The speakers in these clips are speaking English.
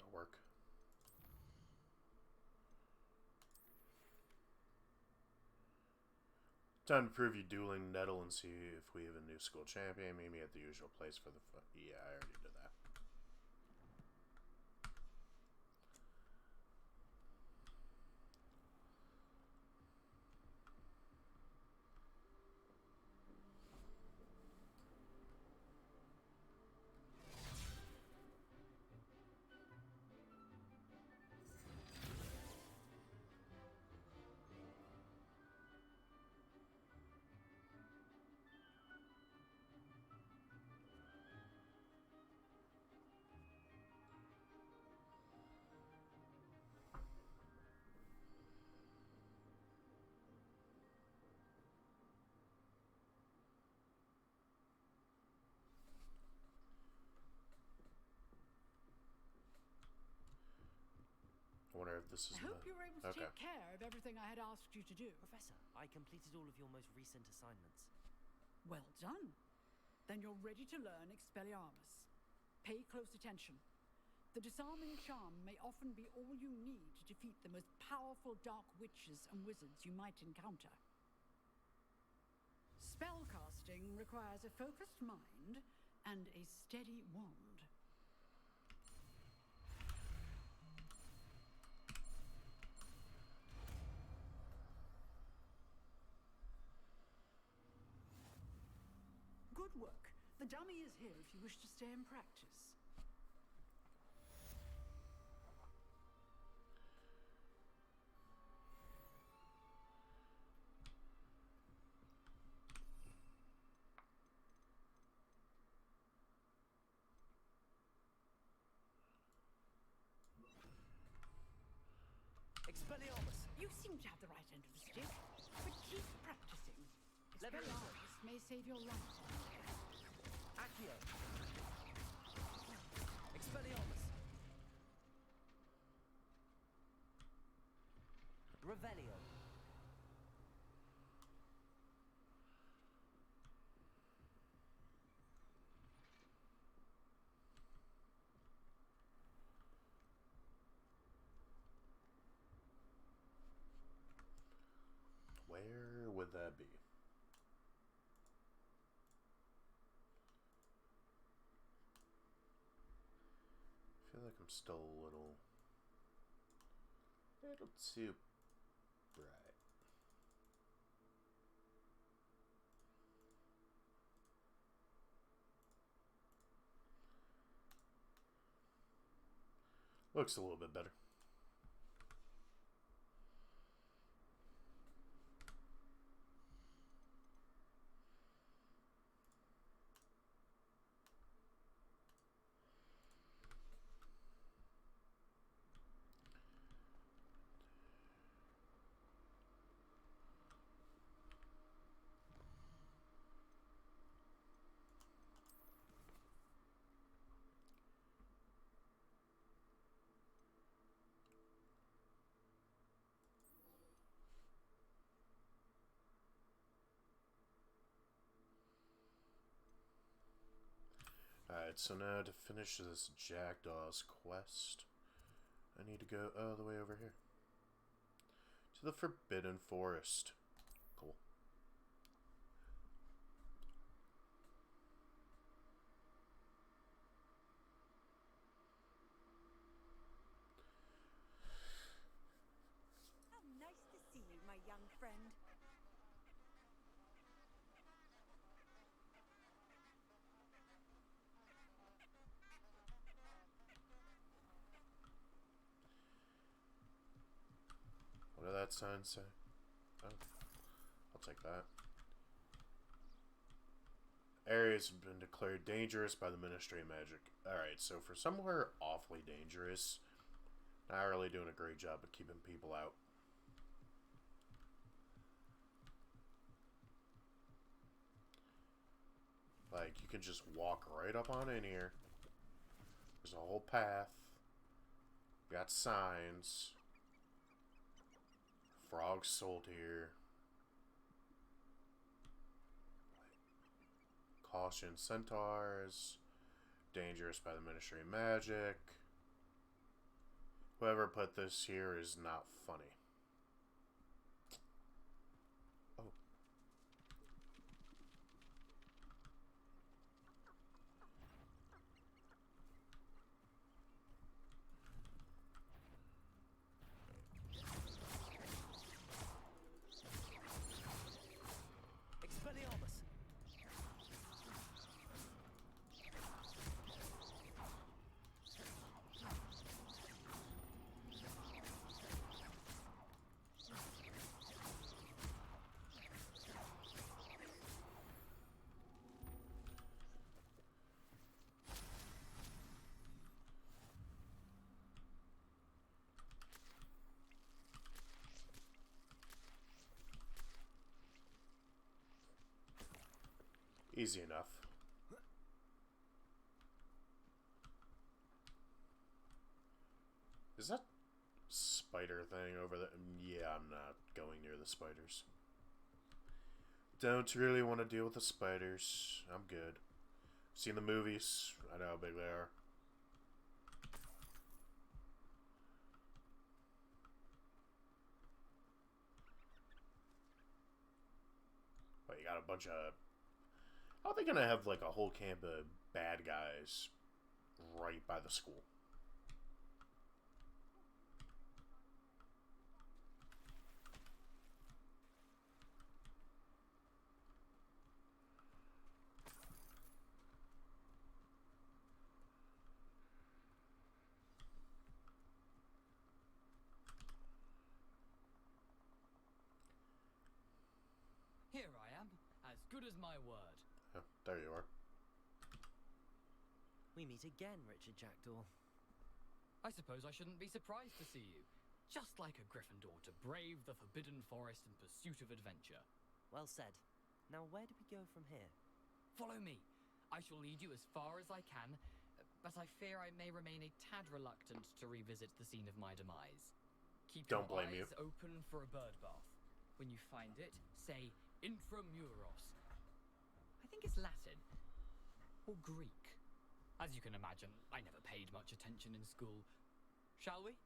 That'll work. Time to prove you dueling Nettle and see if we have a new school champion. Meet me at the usual place for the... Yeah, I already did that. I wonder if this is... I hope you were able to take care of everything I had asked you to do. Professor, I completed all of your most recent assignments. Well done. Then you're ready to learn Expelliarmus. Pay close attention. The disarming charm may often be all you need to defeat the most powerful dark witches and wizards you might encounter. Spellcasting requires a focused mind and a steady wand. Good work. The dummy is here if you wish to stay and practice. Expelliarmus! You seem to have the right end of the stick, but keep practicing. Expelliarmus may save your life. Accio! Expelliarmus! Revelio! Where would that be? I feel like I'm still a little too bright. Looks a little bit better. Alright, so now to finish this Jackdaw's quest, I need to go all the way over here. To the Forbidden Forest. Cool. How nice to see you, my young friend. What did that sign say? Oh, I'll take that. Areas have been declared dangerous by the Ministry of Magic. Alright, so for somewhere awfully dangerous, not really doing a great job of keeping people out. Like, you can just walk right up on in here. There's a whole path. Got signs. Frogs sold here. Caution centaurs. Dangerous by the Ministry of Magic. Whoever put this here is not funny. Oh. Expelliarmus! Easy enough. Is that spider thing over there? Yeah, I'm not going near the spiders. Don't really want to deal with the spiders. I'm good. Seen the movies. I know how big they are. But you got a bunch of... How are they gonna have like a whole camp of bad guys right by the school? Here I am, as good as my word. Oh, there you are. We meet again, Richard Jackdaw. I suppose I shouldn't be surprised to see you. Just like a Gryffindor to brave the Forbidden Forest in pursuit of adventure. Well said. Now where do we go from here? Follow me. I shall lead you as far as I can, but I fear I may remain a tad reluctant to revisit the scene of my demise. Keep Don't your blame eyes you. open for a bird bath. When you find it, say Intramuros. I think it's Latin. Or Greek. As you can imagine, I never paid much attention in school. Shall we?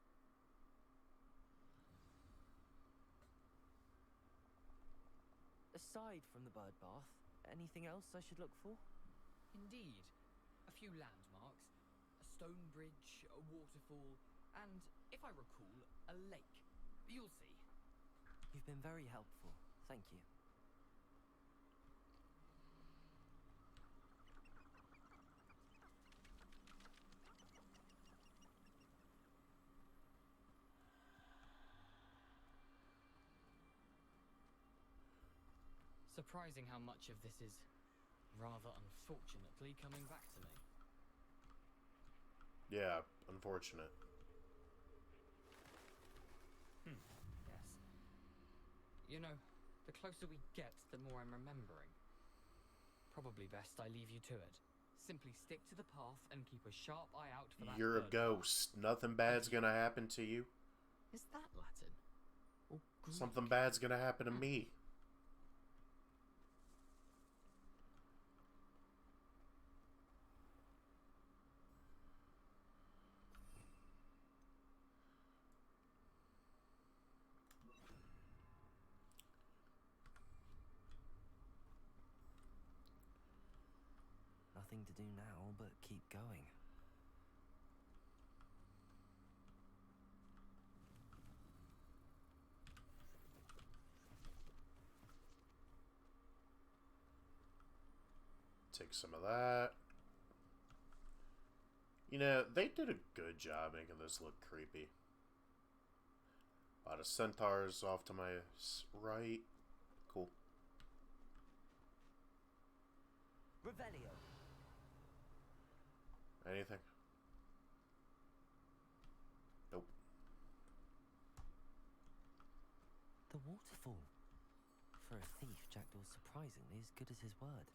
Aside from the bird bath, anything else I should look for? Indeed. A few landmarks. A stone bridge, a waterfall, and, if I recall, a lake. You'll see. You've been very helpful. Thank you. Surprising how much of this is, rather unfortunately, coming back to me. Yeah, unfortunate. Yes. You know, the closer we get, the more I'm remembering. Probably best I leave you to it. Simply stick to the path and keep a sharp eye out for that You're a bird. ghost. Nothing bad's gonna happen to you. Is that Latin? Or Greek? Something bad's gonna happen to me. Nothing to do now but keep going. Take some of that. You know, they did a good job making this look creepy. A lot of centaurs off to my right. Cool. Revelio. Anything? Nope. The waterfall. For a thief, Jackdaw's surprisingly as good as his word.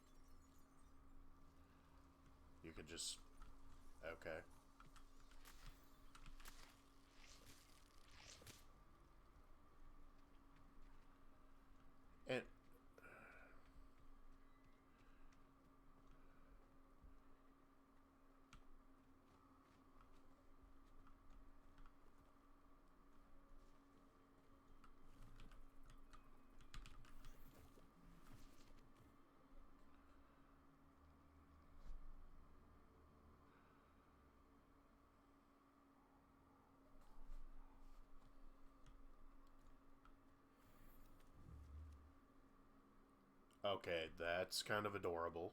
You could just... Okay. And... Okay, that's kind of adorable.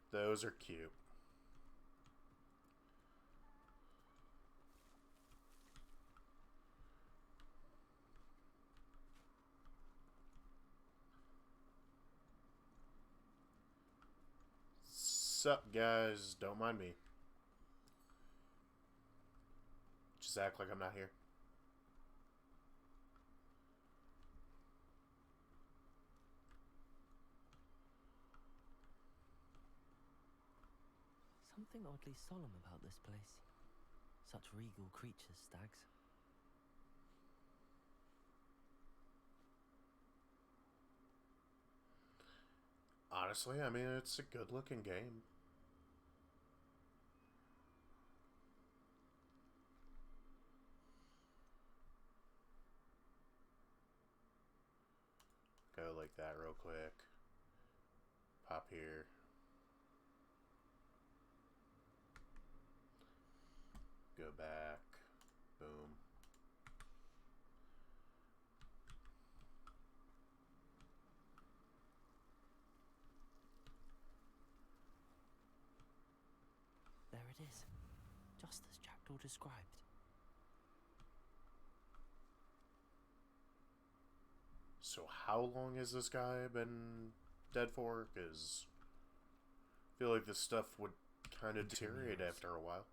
Those are cute. Sup, guys? Don't mind me. Just act like I'm not here. Something oddly solemn about this place. Such regal creatures, stags. Honestly, I mean, it's a good-looking game. Go like that real quick. Pop here. Go back. Boom. There it is. Just as Jackdaw described. So how long has this guy been dead for? Because I feel like this stuff would kind of deteriorate after a while.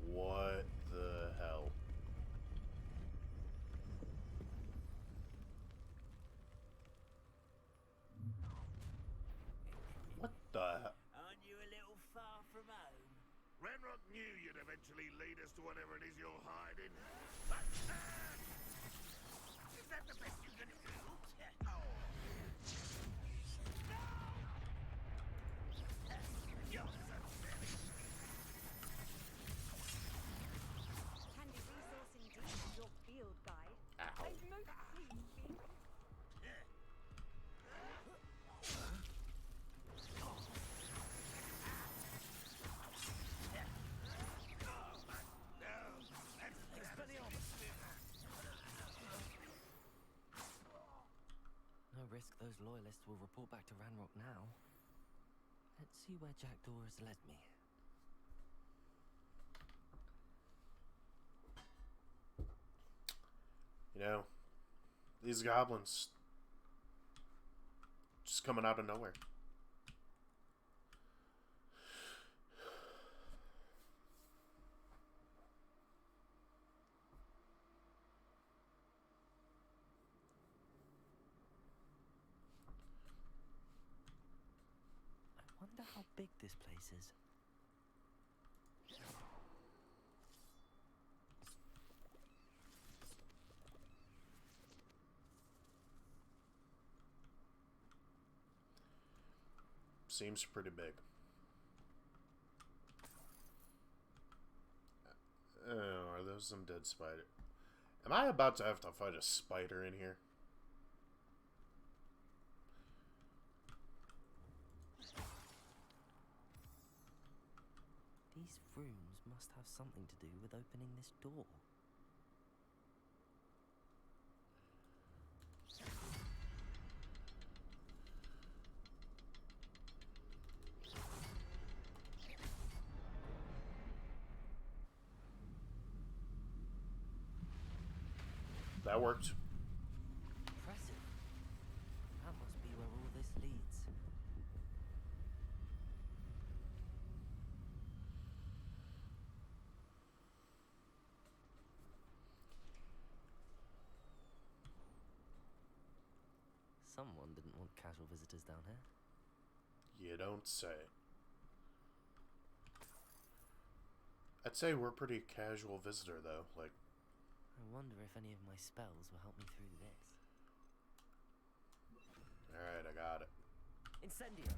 What the hell? What the hell? Aren't you a little far from home? Ranrock knew you'd eventually lead us to whatever it is you're hiding. But, is that the best you can do? You're so silly. Handy resource indeed, your field guide. Ow. I've mostly been... No risk those loyalists will report back to Ranrock now. Let's see where Jackdaw has led me. You know, these goblins just coming out of nowhere. I wonder how big this place is. Seems pretty big. Oh, are those some dead spider? Am I about to have to fight a spider in here? These rooms must have something to do with opening this door. That worked. Impressive. That must be where all this leads. Someone didn't want casual visitors down here. You don't say. I'd say we're pretty casual visitor though. Like, I wonder if any of my spells will help me through this. alright, I got it. Incendio!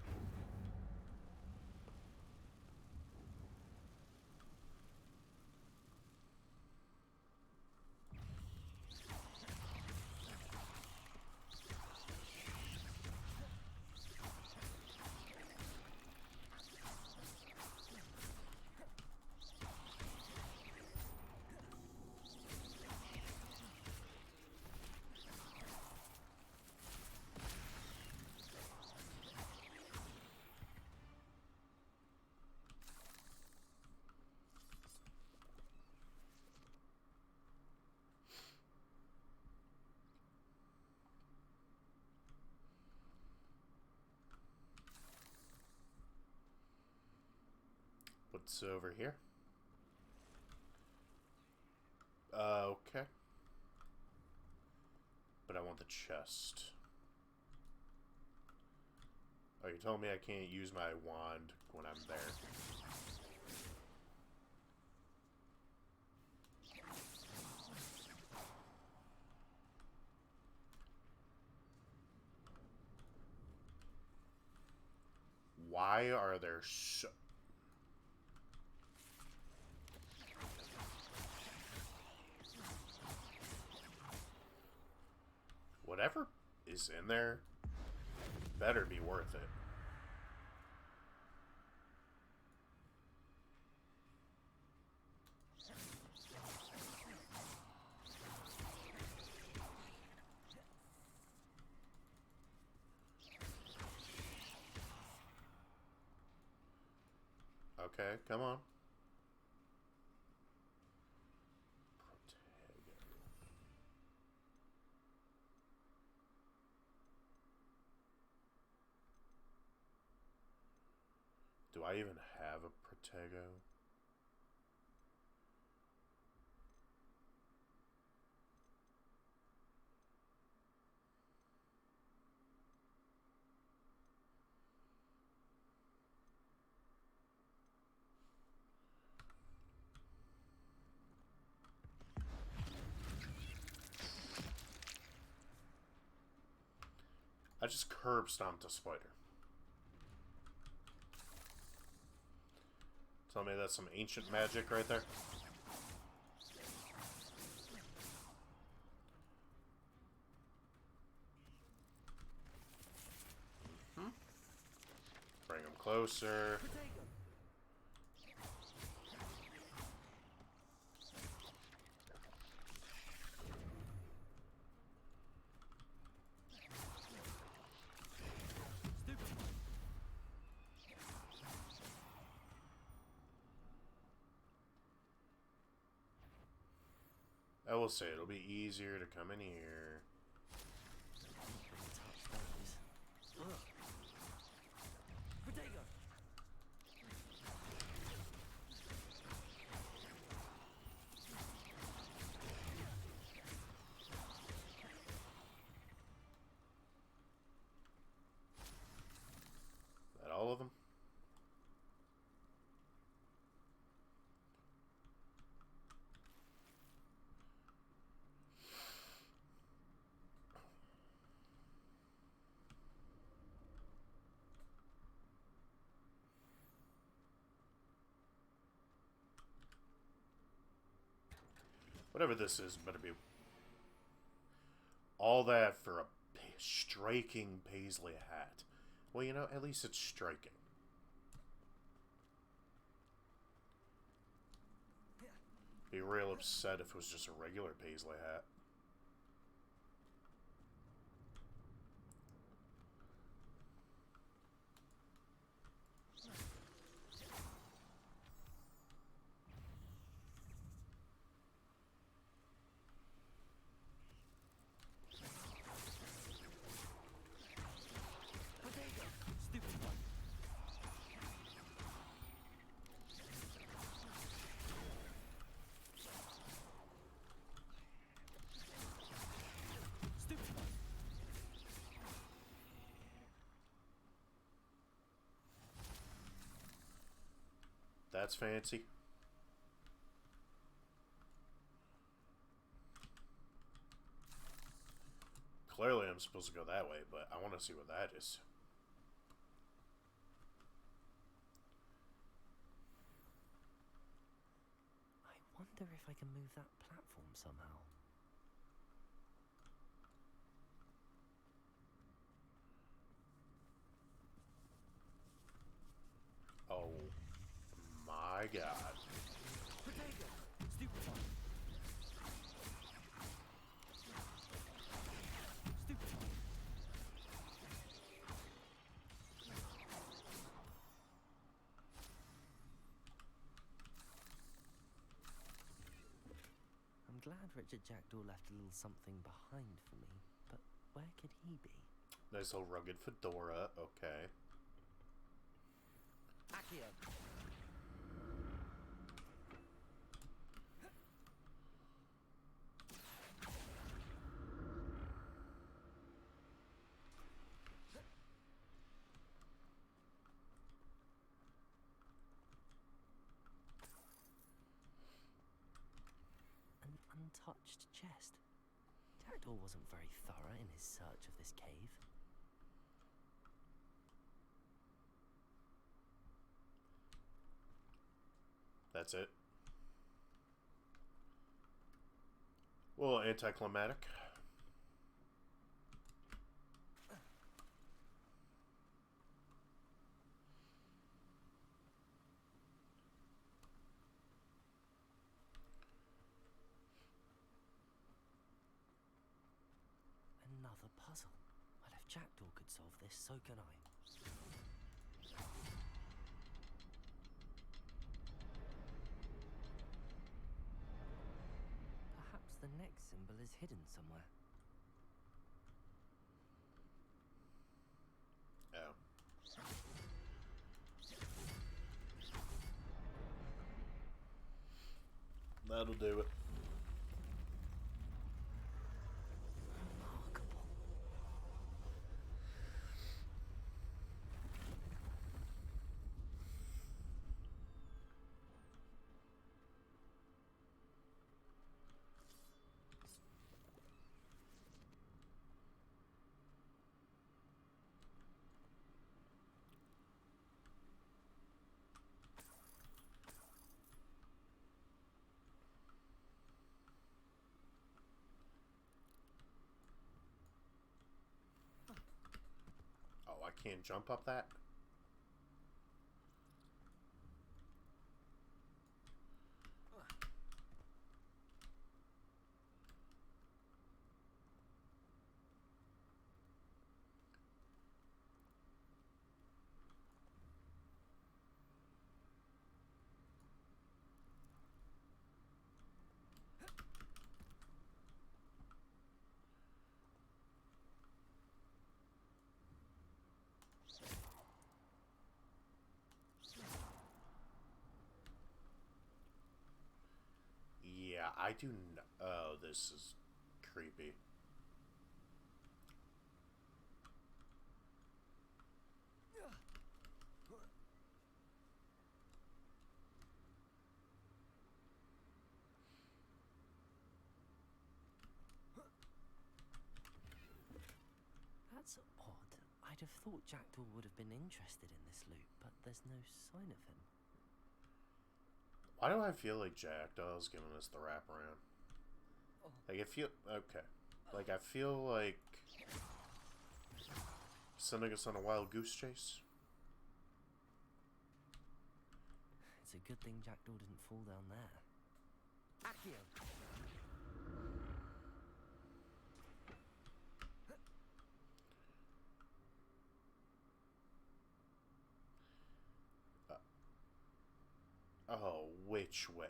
What's over here? Okay. But I want the chest. Oh, you told me I can't use my wand when I'm there. Why are there so... Whatever is in there better be worth it. Okay, come on. Do I even have a Protego? I just curb stomped a spider. Tell me that's some ancient magic right there. Bring him closer. I will say it'll be easier to come in here. That all of them? Whatever this is, better be... All that for a striking paisley hat. Well, you know, at least it's striking. Be real upset if it was just a regular paisley hat. That's fancy. Clearly I'm supposed to go that way, but I want to see what that is. I wonder if I can move that platform somehow. Oh my god. I'm glad Richard Jackdaw left a little something behind for me, but where could he be? Nice little rugged fedora, okay. Accio. untouched chest. Jackdaw wasn't very thorough in his search of this cave. That's it. Well, anticlimactic. Another puzzle. Well, if Jackdaw could solve this, so can I. Perhaps the next symbol is hidden somewhere. Oh. That'll do it. Remarkable. Oh, I can't jump up that? Yeah, I do not. Oh, this is creepy. That's odd. I'd have thought Jackdaw would have been interested in this loot, but there's no sign of him. Why do I feel like Jackdaw's giving us the wraparound? Like, I feel... Okay. Like, I feel like... sending us on a wild goose chase? It's a good thing Jackdaw didn't fall down there. Accio! Oh, which way?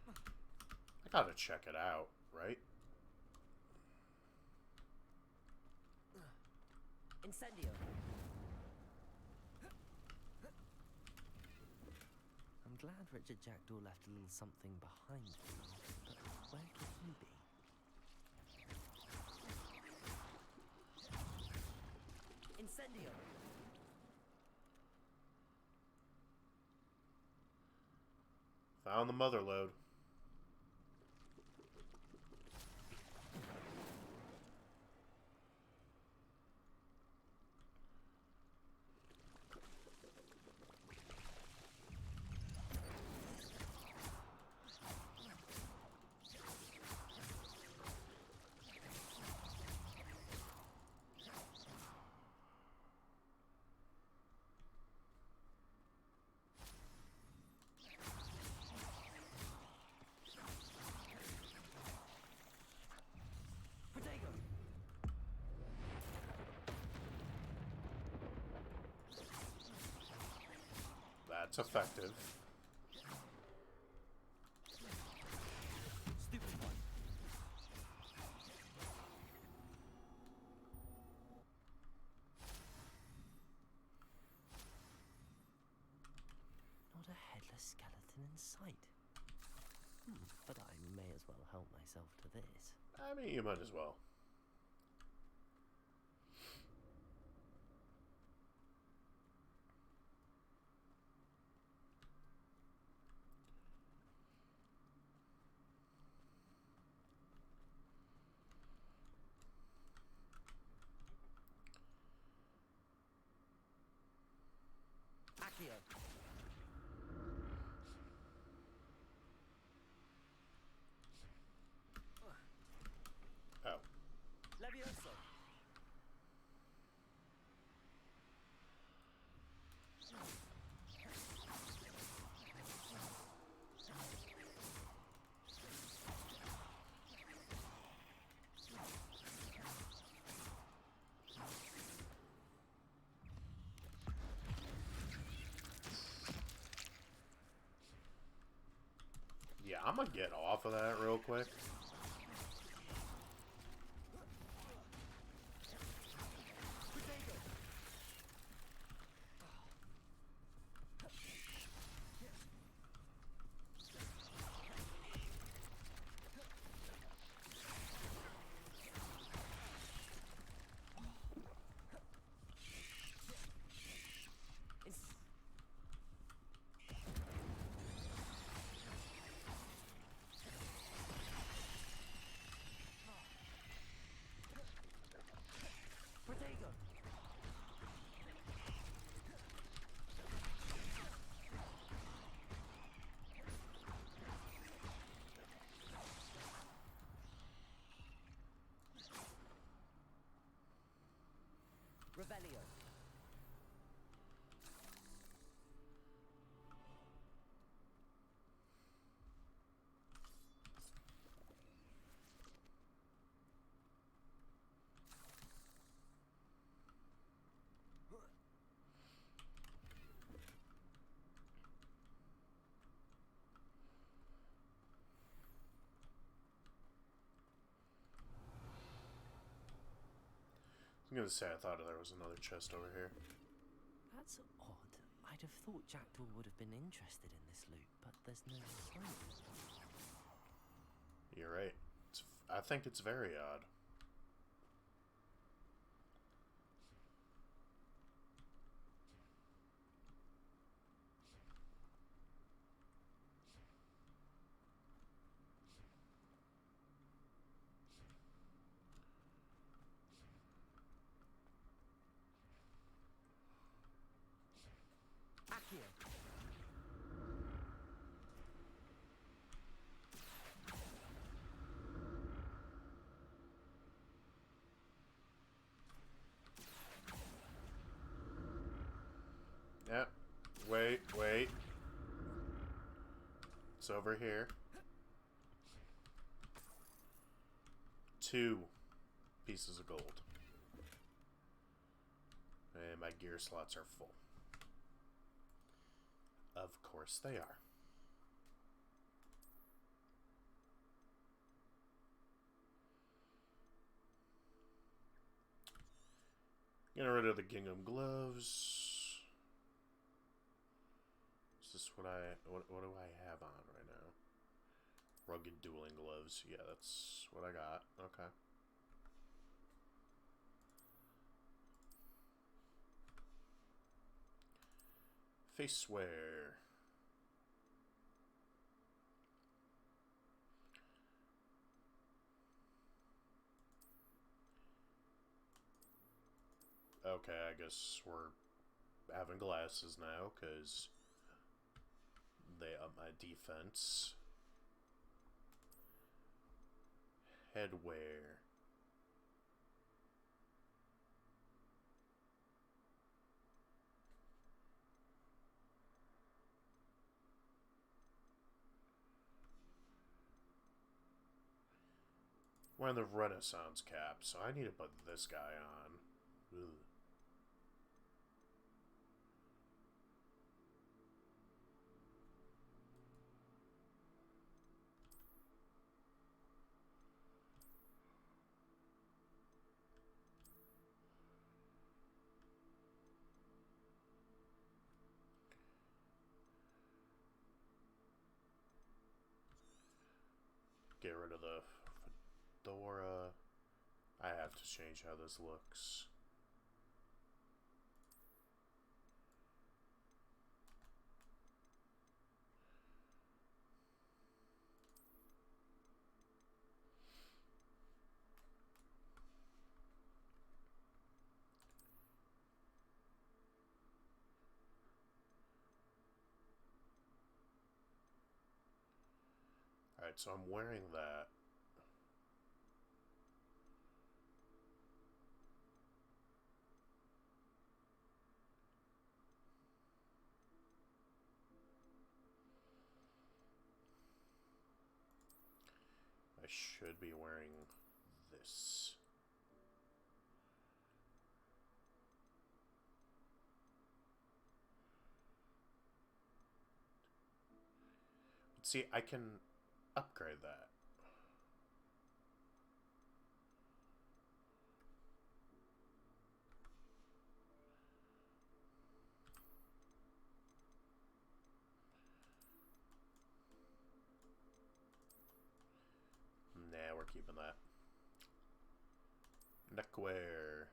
I gotta check it out, right? Incendio! I'm glad Richard Jackdaw left a little something behind him, but where could he be? Incendio! Found the mother lode. Protego! That's effective. Stupid one. Not a headless skeleton in sight. But I may as well help myself to this. I mean, you might as well. Oh. Levioso. Yeah, I'm gonna get off of that real quick. Revelio. I'm gonna say I thought there was another chest over here. That's odd. I'd have thought Jackdaw would have been interested in this loot, but there's no sign. You're right. I think it's very odd. Accio. Yeah. Wait. It's over here. 2 pieces of gold. And my gear slots are full. Of course they are. Getting rid of the gingham gloves. Is this what what do I have on right now? Rugged dueling gloves. Yeah, that's what I got. Okay. Face wear. Okay, I guess we're having glasses now, because they up my defense. Headwear. Wearing the Renaissance cap, so I need to put this guy on. Ugh. Get rid of the fedora. I have to change how this looks. so I'm wearing that. I should be wearing this. See, I can upgrade that. Nah, we're keeping that. Neckwear.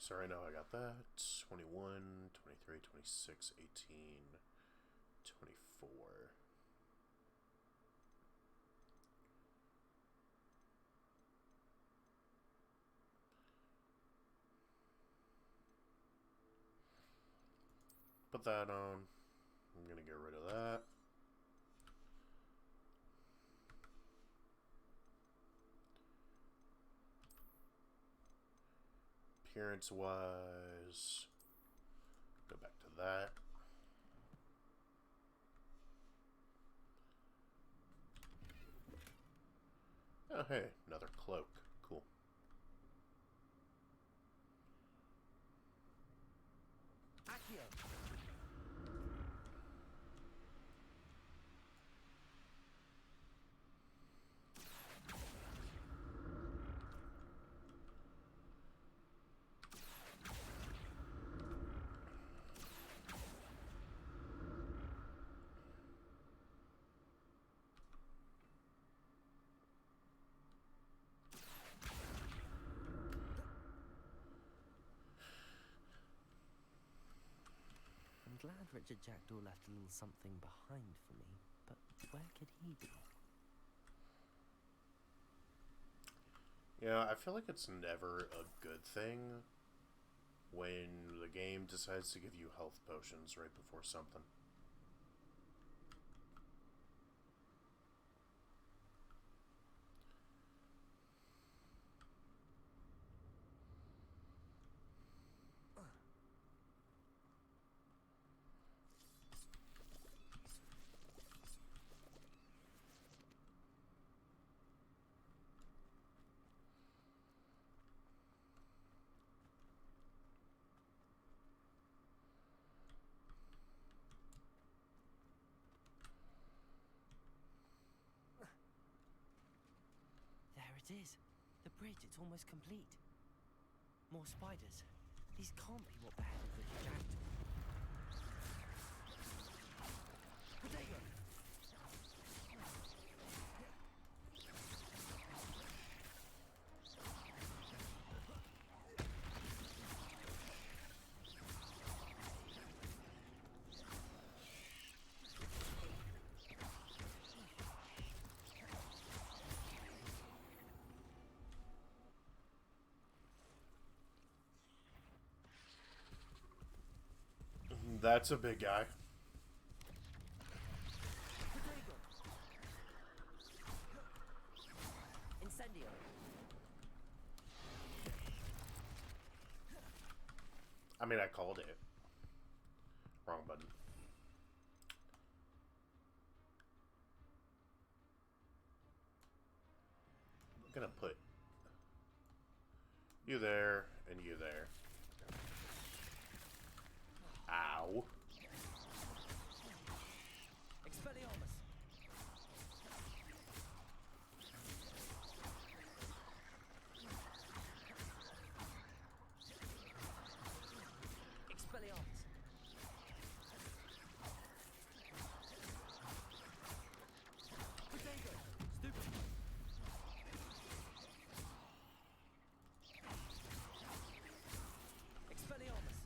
So right now I got that. 21, 23, 26, 18, 24. Put that on. I'm gonna get rid of that. Appearance wise, go back to that. Oh hey, another cloak. Cool. Accio. I'm glad Richard Jackdaw left a little something behind for me, but where could he be? Yeah, I feel like it's never a good thing when the game decides to give you health potions right before something. There it is. The bridge, it's almost complete. More spiders. These can't be what beheaded Richard Jackdaw. Potato! That's a big guy. Potato! Incendio! I mean, I called it. Wrong button. I'm gonna put You there, and you there. Ow. Expelliarmus. Expelliarmus. Potato. Stupefy. Expelliarmus.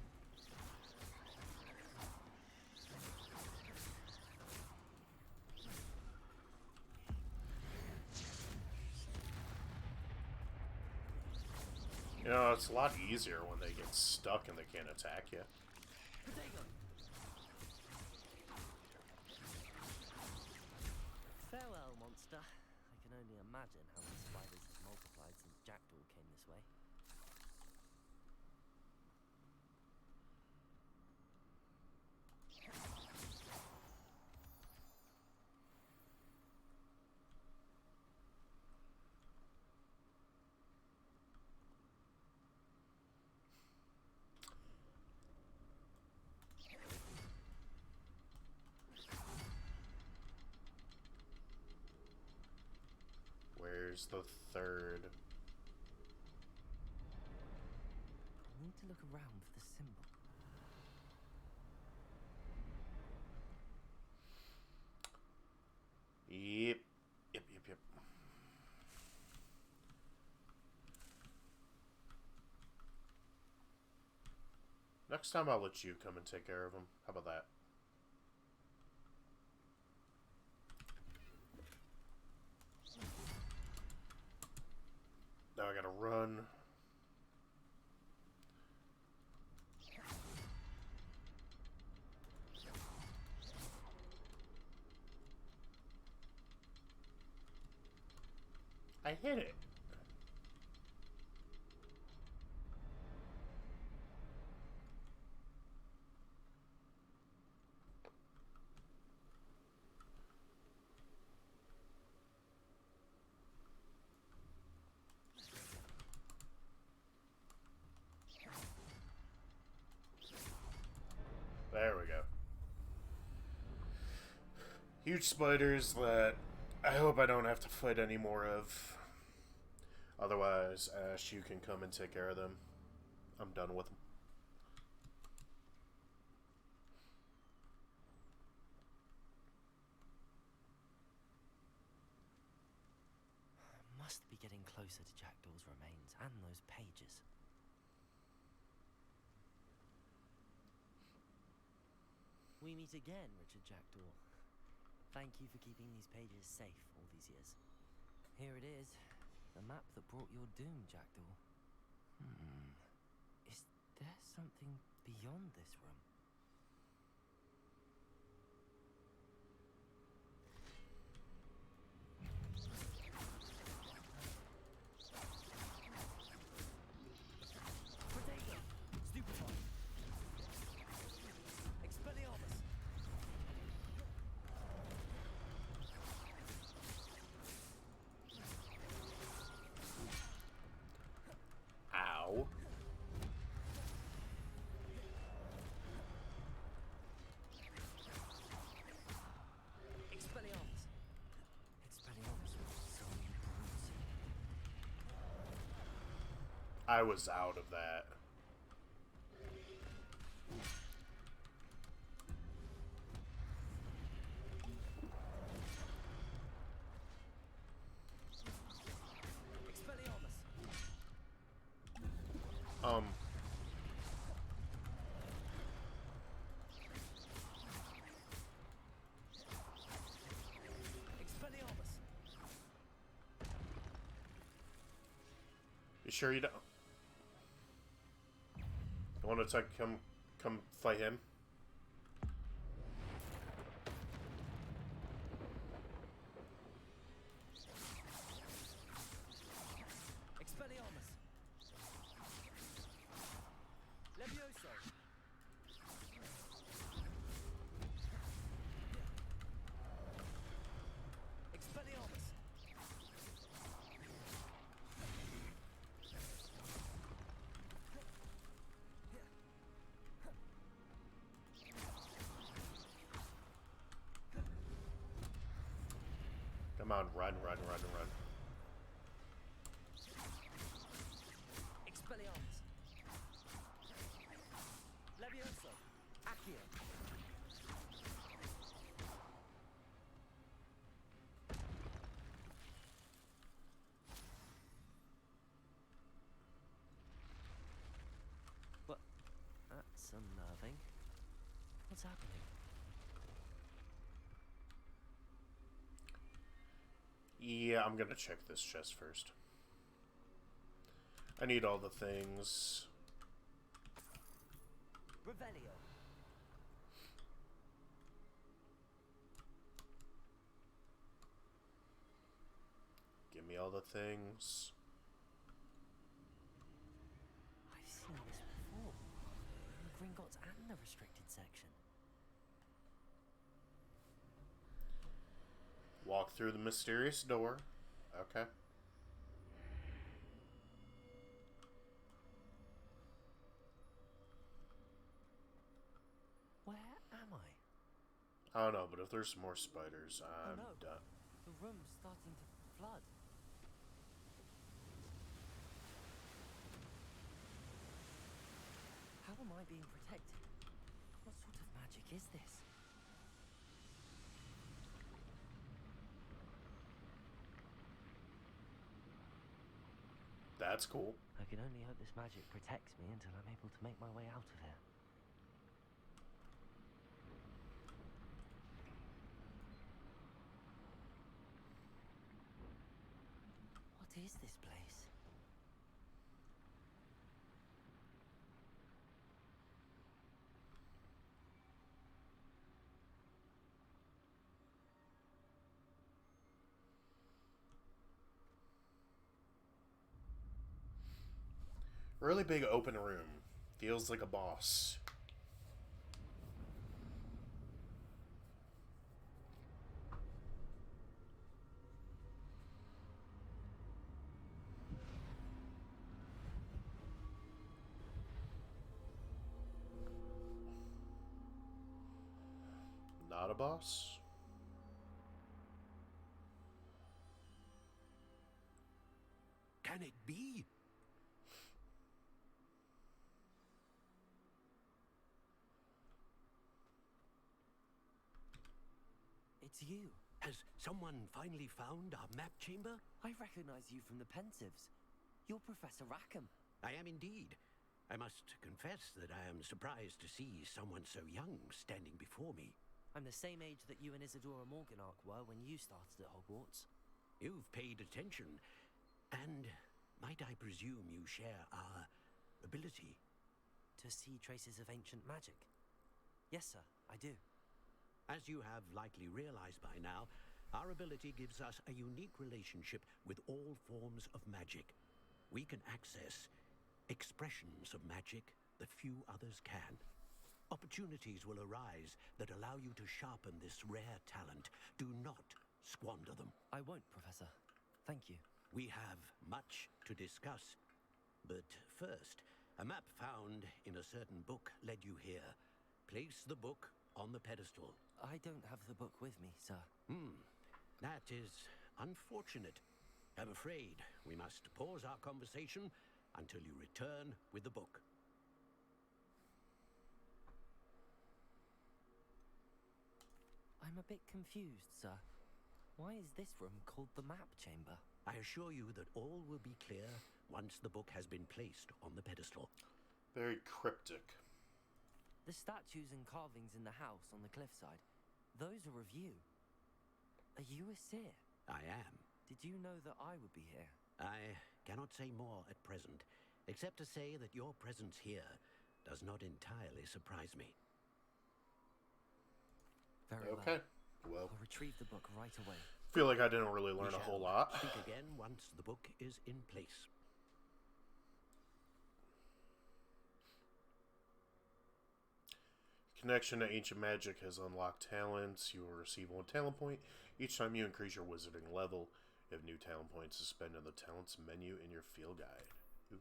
You know, it's a lot easier when they get stuck and they can't attack you. Potato. Farewell, monster. I can only imagine how these spiders have multiplied since Jackdaw came this way. Where's the third? I need to look around for the symbol. Yep. Next time I'll let you come and take care of him. How about that? Now I gotta run. I hit it. There we go. Huge spiders that I hope I don't have to fight any more of. Otherwise, Ash, you can come and take care of them. I'm done with them. Must be getting closer to Jackdaw's remains and those pages. We meet again, Richard Jackdaw. Thank you for keeping these pages safe all these years. Here it is, the map that brought your doom, Jackdaw. Is there something beyond this room? Potato! Stupefy! Expelliarmus! Ow. Expelliarmus! Expelliarmus was so brutal. I was out of that. Expelliarmus! Expelliarmus! You sure you don't? You want to come fight him? Expelliarmus! Levioso! Expelliarmus! on, run, run, run, run. Expelliarmus. Levioso. Accio. But that's unnerving. What's happening? Yeah, I'm gonna check this chest first. I need all the things. Revelio. Give me all the things. I've seen this before. In Gringotts and the restricted section. Walk through the mysterious door. Okay. Where am I? I don't know, but if there's more spiders, I'm no. done. The room's starting to flood. How am I being protected? What sort of magic is this? That's cool. I can only hope this magic protects me until I'm able to make my way out of here. What is this place? Really big open room. Feels like a boss. Not a boss? Can it be? It's you. Has someone finally found our map chamber? I recognize you from the Pensives. You're Professor Rackham. I am indeed. I must confess that I am surprised to see someone so young standing before me. I'm the same age that you and Isadora Morganark were when you started at Hogwarts. You've paid attention, and might I presume you share our ability? To see traces of ancient magic? Yes, sir, I do. As you have likely realized by now, our ability gives us a unique relationship with all forms of magic. We can access expressions of magic that few others can. Opportunities will arise that allow you to sharpen this rare talent. Do not squander them. I won't, Professor. Thank you. We have much to discuss. But first, a map found in a certain book led you here. Place the book on the pedestal. I don't have the book with me, sir. That is unfortunate. I'm afraid we must pause our conversation until you return with the book. I'm a bit confused, sir. Why is this room called the map chamber? I assure you that all will be clear once the book has been placed on the pedestal. Very cryptic. The statues and carvings in the house on the cliffside, those are of you. Are you a seer? I am. Did you know that I would be here? I cannot say more at present, except to say that your presence here does not entirely surprise me. Very Okay. well. Well, I'll retrieve the book right away. feel like I didn't really We learn a whole shall lot. speak again once the book is in place. Connection to ancient magic has unlocked talents. You will receive 1 talent point each time you increase your wizarding level. You have new talent points to spend in the talents menu in your field guide. Ooh.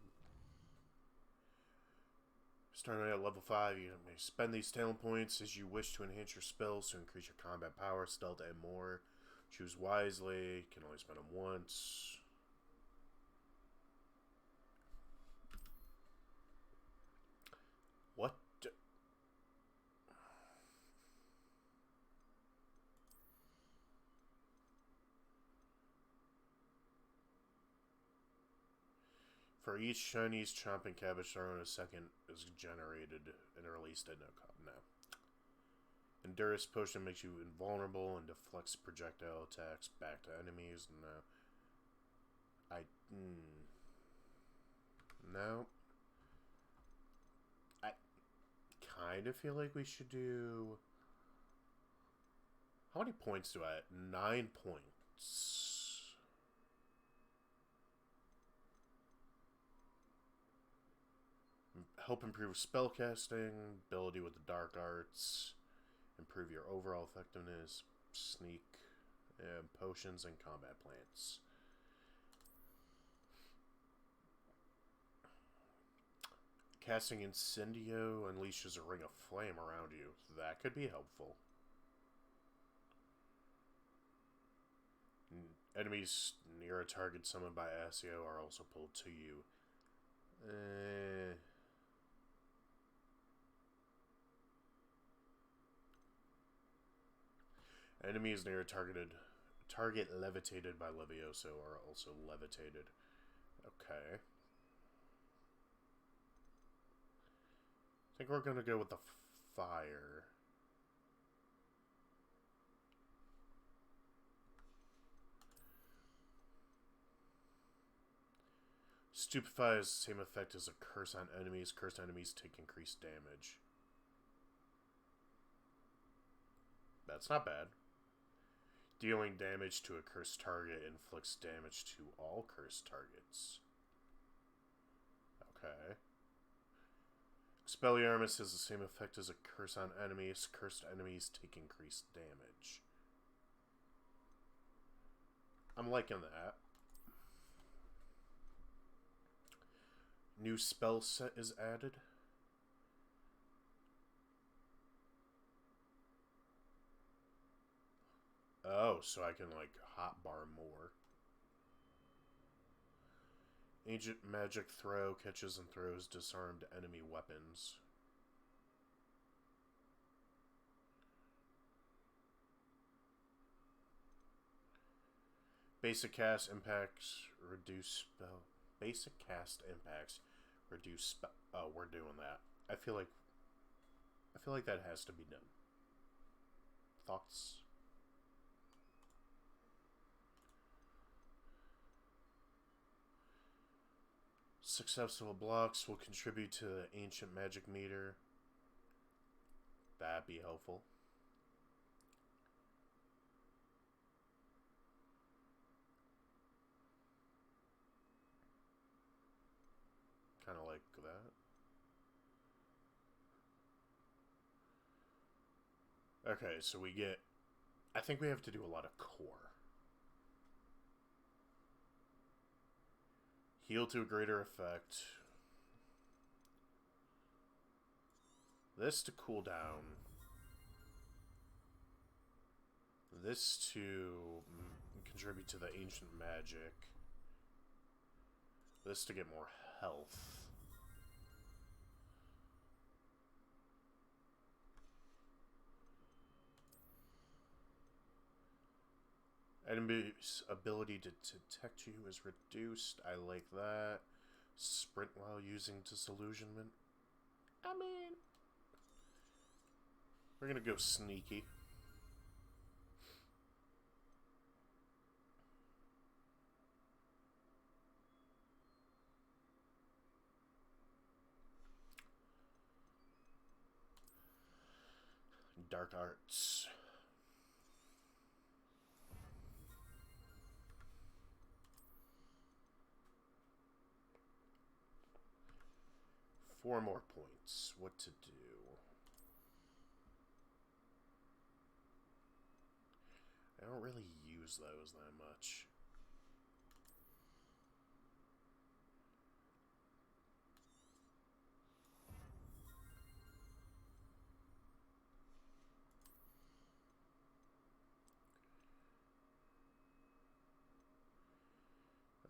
Starting at level 5, you may spend these talent points as you wish to enhance your spells to increase your combat power, stealth, and more. Choose wisely. Can only spend them once. What? For each Chinese chomping cabbage thrown, a second is generated and released at no cost. No. Endurance potion makes you invulnerable and deflects projectile attacks back to enemies. No. No. I kind of feel like we should do... How many points do I have? 9 points. Help improve spellcasting, ability with the dark arts, improve your overall effectiveness, sneak, potions, and combat plants. Casting Incendio unleashes a ring of flame around you. That could be helpful. Enemies near a target summoned by Asio are also pulled to you. Enemies near a target levitated by Levioso are also levitated. Okay. I think we're going to go with the fire. Stupefy has the same effect as a curse on enemies. Cursed enemies take increased damage. That's not bad. Dealing damage to a cursed target inflicts damage to all cursed targets. Okay. Expelliarmus has the same effect as a curse on enemies. Cursed enemies take increased damage. I'm liking that. New spell set is added. Oh, so I can, like, hotbar more. Ancient Magic Throw catches and throws disarmed enemy weapons. Basic cast impacts reduce spell. Basic cast impacts reduce spell. Oh, we're doing that. I feel like that has to be done. Thoughts? Successful blocks will contribute to the ancient magic meter. That'd be helpful. Kind of like that. Okay, so we get... I think we have to do a lot of core. Heal to a greater effect. This to cool down. This to contribute to the ancient magic. This to get more health. Enemy's ability to detect you is reduced. I like that. Sprint while using disillusionment. I mean, we're gonna go sneaky. Dark arts. Four more points. What to do? I don't really use those that much.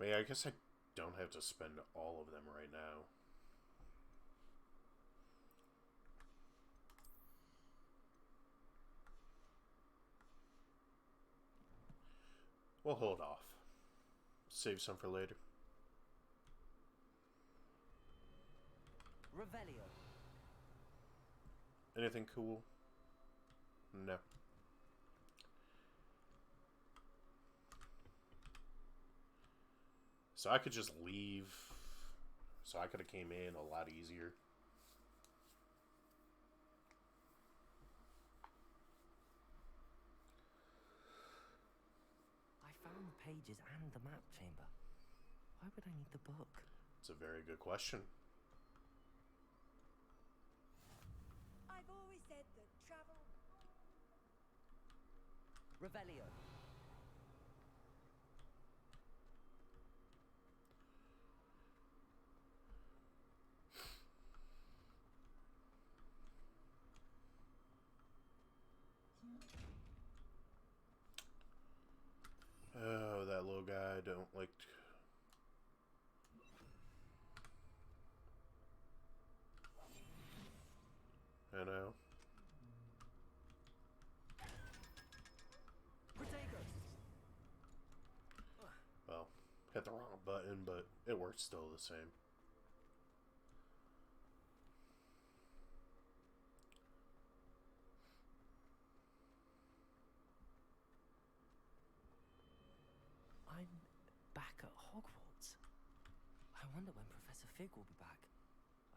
But yeah, I guess I don't have to spend all of them right now. We'll hold off. Save some for later. Revelio. Anything cool? No. So I could just leave. So I could have came in a lot easier. I found the pages and the map chamber. Why would I need the book? It's a very good question. I've always said that travel. Revelio. Oh, that little guy I don't like. I know. Well, hit the wrong button, but it works still the same. I'm back at Hogwarts. I wonder when Professor Fig will be back.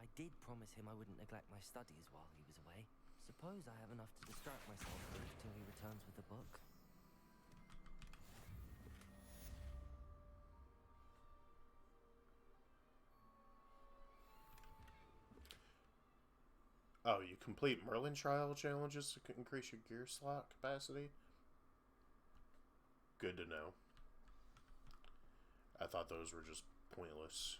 I did promise him I wouldn't neglect my studies while he was away. Suppose I have enough to distract myself with till he returns with the book. Oh, you complete Merlin trial challenges to increase your gear slot capacity? Good to know. I thought those were just pointless.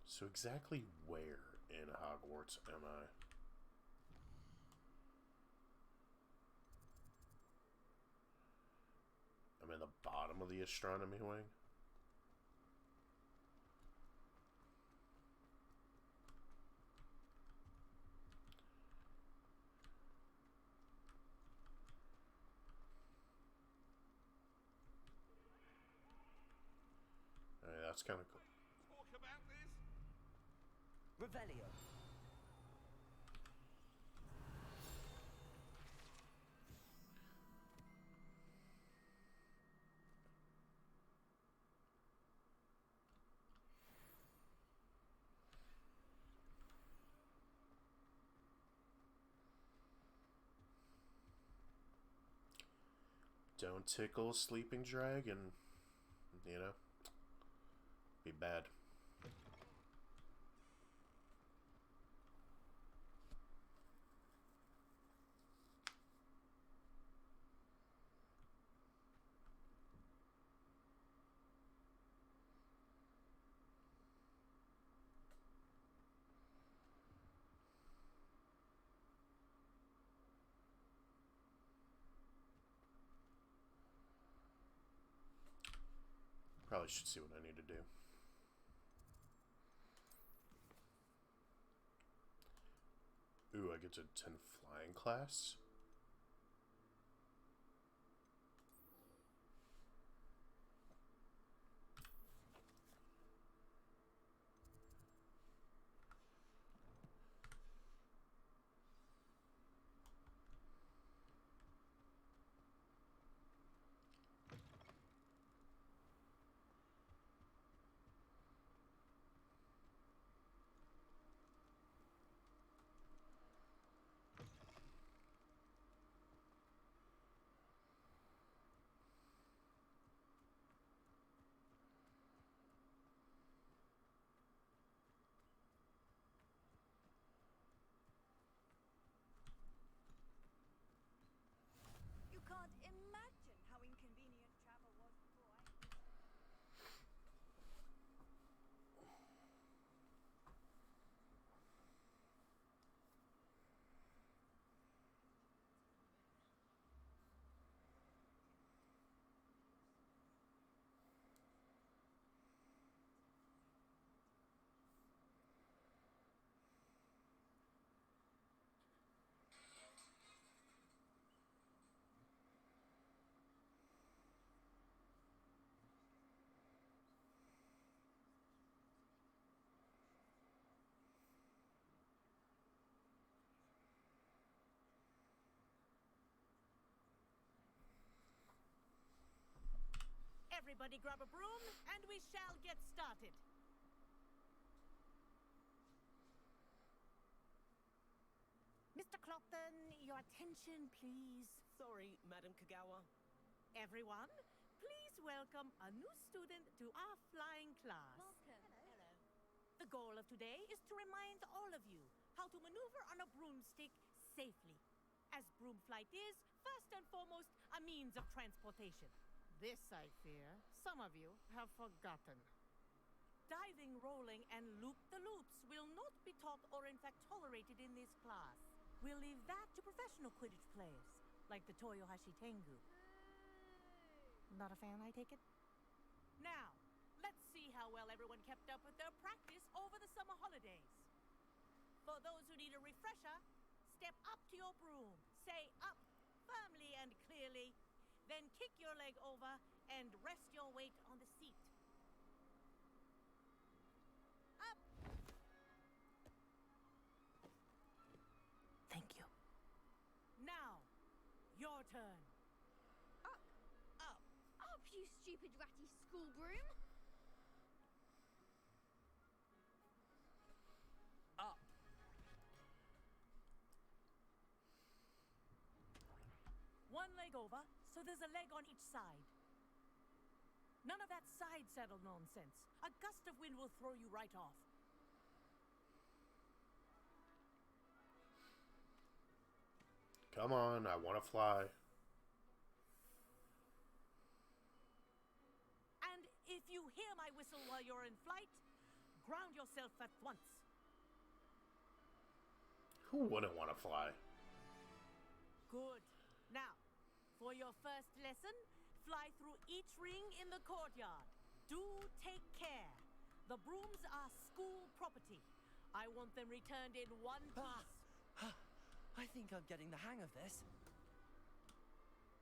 So exactly where in Hogwarts am I? I'm in the bottom of the astronomy wing. That's kind of cool. Talk about this? Revelio. Don't tickle a sleeping dragon. You know? Be bad. Probably should see what I need to do. Ooh, I get to 10 flying class? Everybody grab a broom, and we shall get started. Mr. Clopton, your attention, please. Sorry, Madam Kagawa. Everyone, please welcome a new student to our flying class. Welcome. Hello. The goal of today is to remind all of you how to maneuver on a broomstick safely. As broom flight is, first and foremost, a means of transportation. This, I fear, some of you have forgotten. Diving, rolling, and loop-the-loops will not be taught or in fact tolerated in this class. We'll leave that to professional Quidditch players, like the Toyohashi Tengu. Not a fan, I take it? Now, let's see how well everyone kept up with their practice over the summer holidays. For those who need a refresher, step up to your broom, say up firmly and clearly, then kick your leg over and rest your weight on the seat. Up! Thank you. Now, your turn. Up, you stupid ratty school broom. Up. One leg over, so there's a leg on each side. None of that side saddle nonsense. A gust of wind will throw you right off. Come on, I want to fly. And if you hear my whistle while you're in flight, ground yourself at once. Who wouldn't want to fly? Good. Now, for your first lesson, fly through each ring in the courtyard. Do take care. The brooms are school property. I want them returned in one piece. I think I'm getting the hang of this.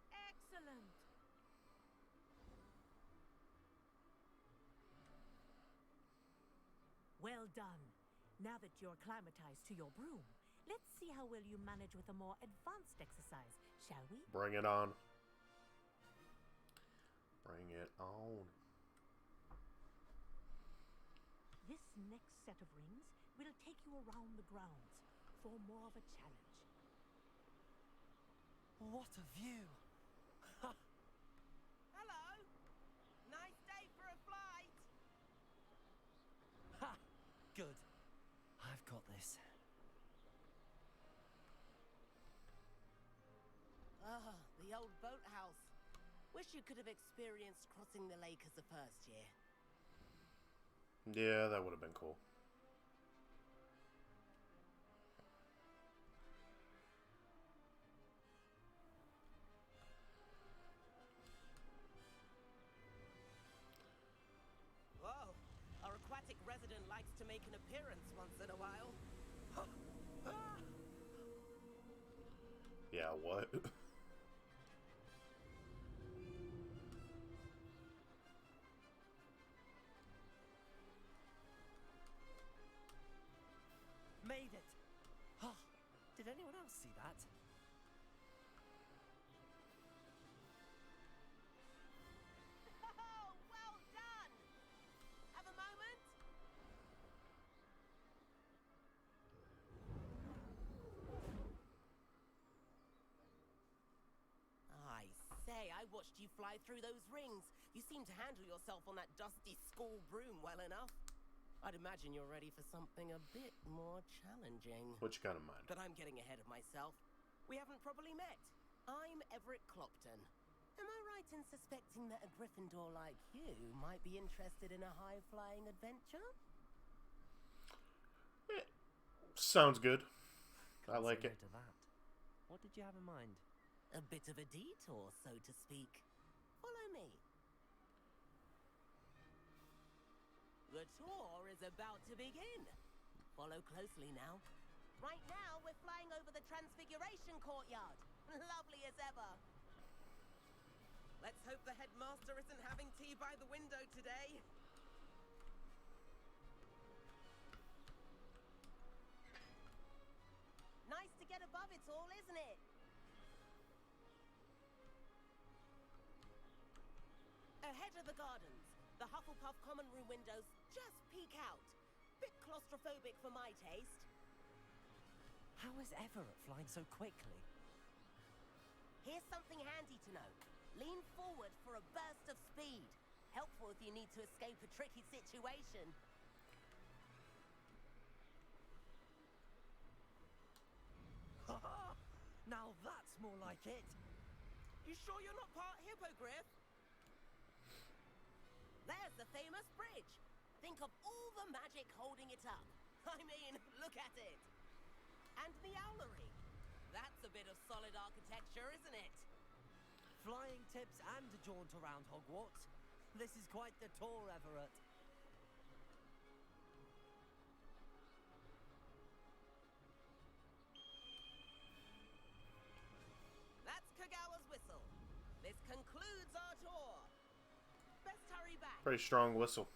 Excellent. Well done. Now that you're acclimatized to your broom, let's see how well you manage with a more advanced exercise, shall we? Bring it on. Bring it on. This next set of rings will take you around the grounds for more of a challenge. What a view! Hello. Nice day for a flight. Ha! Good. I've got this. Ah, the old boathouse. Wish you could have experienced crossing the lake as a first year. Yeah, that would have been cool. Whoa, our aquatic resident likes to make an appearance once in a while. Yeah, what? Made it! Oh, did anyone else see that? Oh, well done! Have a moment? I say, I watched you fly through those rings. You seem to handle yourself on that dusty school broom well enough. I'd imagine you're ready for something a bit more challenging. What you got in mind? But I'm getting ahead of myself. We haven't properly met. I'm Everett Clopton. Am I right in suspecting that a Gryffindor like you might be interested in a high-flying adventure? Sounds good. I like it. To that. What did you have in mind? A bit of a detour, so to speak. Follow me. The tour is about to begin. Follow closely now. Right now, we're flying over the Transfiguration Courtyard. Lovely as ever. Let's hope the headmaster isn't having tea by the window today. Nice to get above it all, isn't it? Ahead of the gardens, the Hufflepuff common room windows just peek out. Bit claustrophobic for my taste. How is Everett flying so quickly? Here's something handy to know. Lean forward for a burst of speed. Helpful if you need to escape a tricky situation. Now that's more like it. You sure you're not part hippogriff? There's the famous bridge. Think of all the magic holding it up. I mean, look at it. And the owlery. That's a bit of solid architecture, isn't it? Flying tips and a jaunt around Hogwarts. This is quite the tour, Everett. That's Kagawa's whistle. This concludes our tour. Best hurry back. Pretty strong whistle.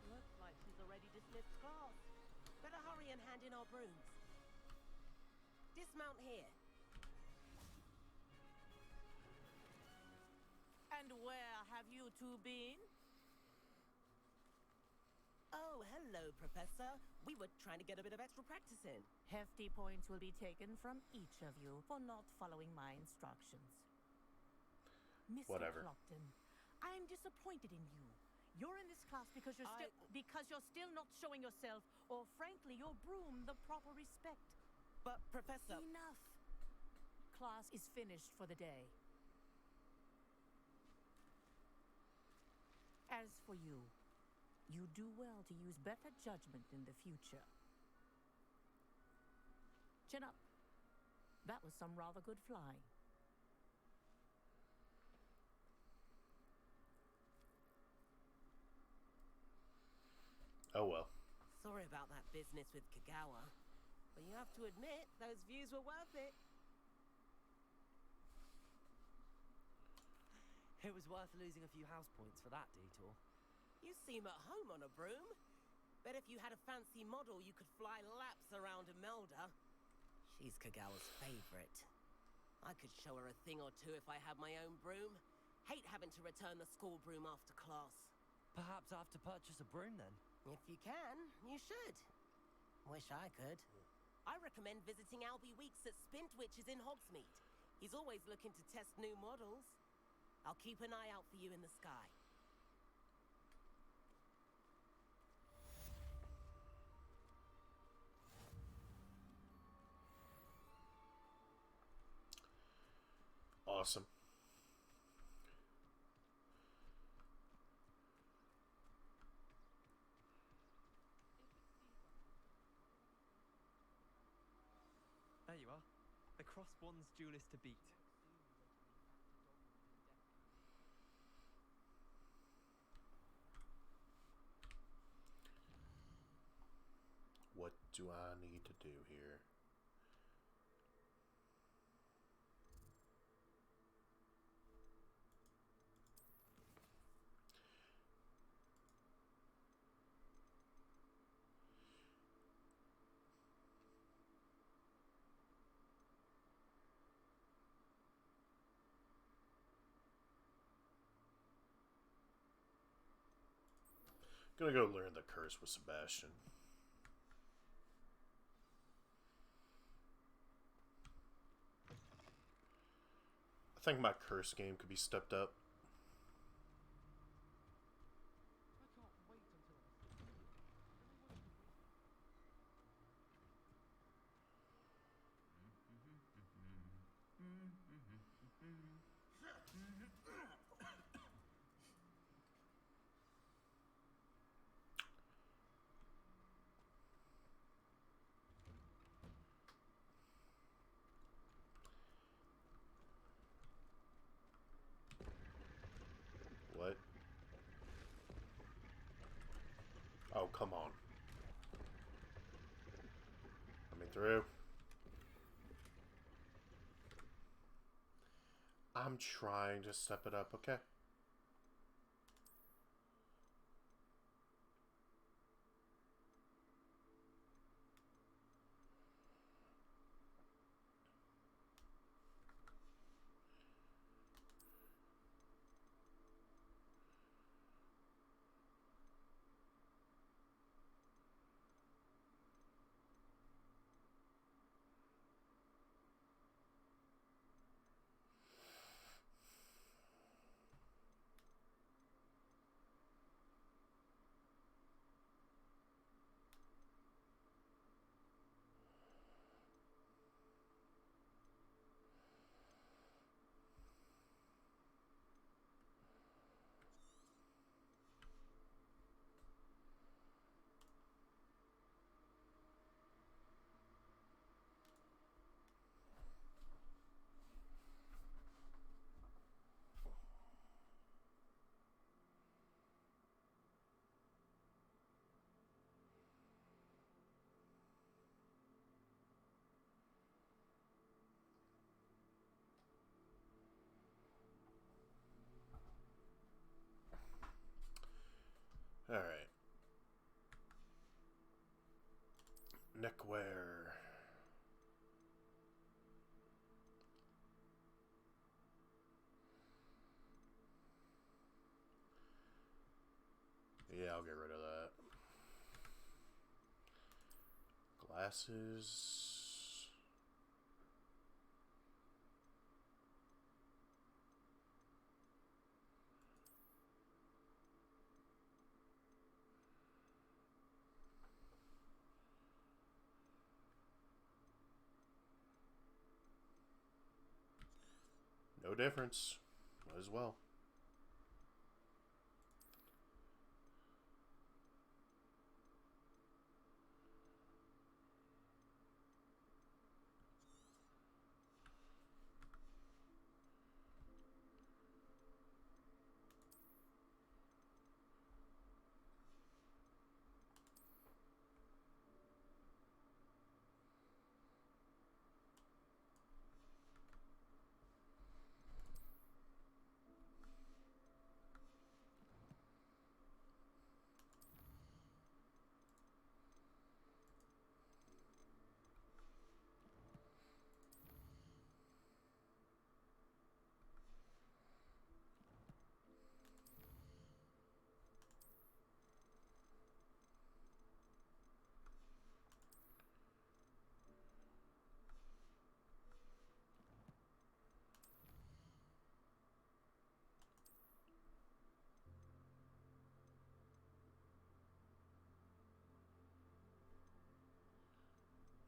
Looks like she's already dismissed class. Better hurry and hand in our brooms. Dismount here. And where have you two been? Oh, hello, Professor. We were trying to get a bit of extra practice in. Hefty points will be taken from each of you for not following my instructions. Mr. Whatever. Clopton, I'm disappointed in you. You're in this class because you're still not showing yourself, or frankly, your broom the proper respect. But, Professor... Enough. Class is finished for the day. As for you, you do well to use better judgment in the future. Chin up. That was some rather good flying. Oh well. Sorry about that business with Kagawa. But you have to admit, those views were worth it. It was worth losing a few house points for that detour. You seem at home on a broom. Bet if you had a fancy model, you could fly laps around Imelda. She's Kagawa's favorite. I could show her a thing or two if I had my own broom. Hate having to return the school broom after class. Perhaps I have to purchase a broom then. If you can, you should. Wish I could. I recommend visiting Albie Weeks at Spintwitches in Hogsmeade. He's always looking to test new models. I'll keep an eye out for you in the sky. Awesome. There you are. The Crosswands duelist to beat. What do I need to do here? Gonna go learn the curse with Sebastian. I think my curse game could be stepped up. What? Oh, come on. Let me through. I'm trying to step it up, okay? Alright. Neckwear. Yeah, I'll get rid of that. Glasses. No difference. Might as well.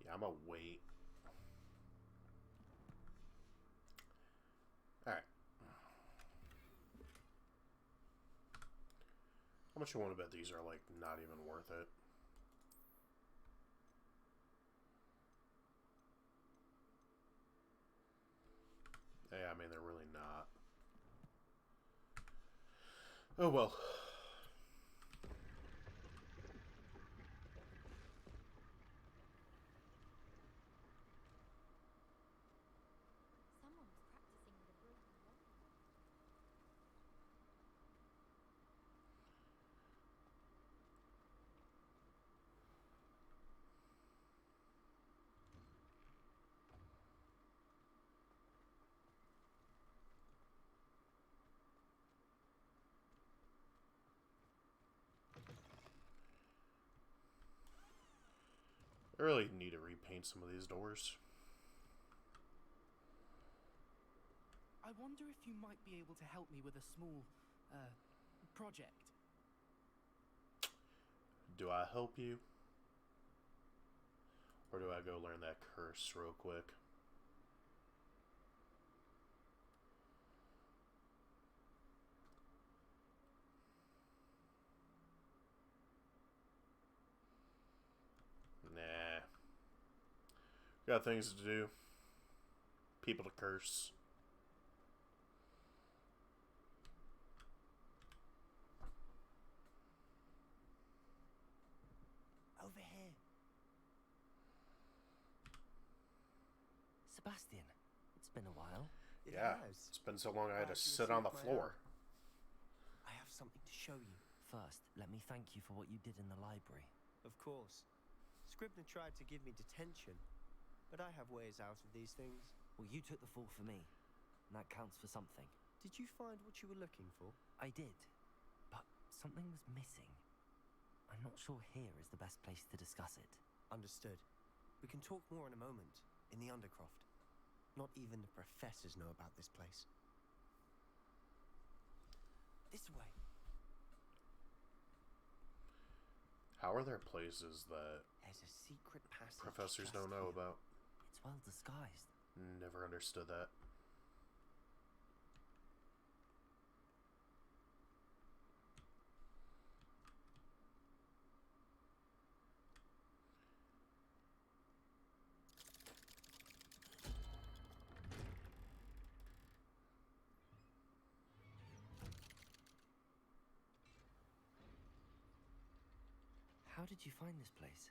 Yeah, I'm gonna wait. Alright. How much you want to bet these are, like, not even worth it? Yeah, I mean, they're really not. Oh, well. Someone was practicing with a broken lollipop. I really need to repaint some of these doors. I wonder if you might be able to help me with a small, project. Do I help you? Or do I go learn that curse real quick? Nah. Got things to do. People to curse. Over here. Sebastian, it's been a while. It Yeah, has. it's been so long I had to Glad you sit on the received my floor. help. I have something to show you. First, let me thank you for what you did in the library. Of course. Scribner tried to give me detention, but I have ways out of these things. Well, you took the fall for me, and that counts for something. Did you find what you were looking for? I did, but something was missing. I'm not sure here is the best place to discuss it. Understood. We can talk more in a moment, in the Undercroft. Not even the professors know about this place. This way. How are there places that There's a secret passage. professors just don't know here. about? It's well disguised. Never understood that. How did you find this place?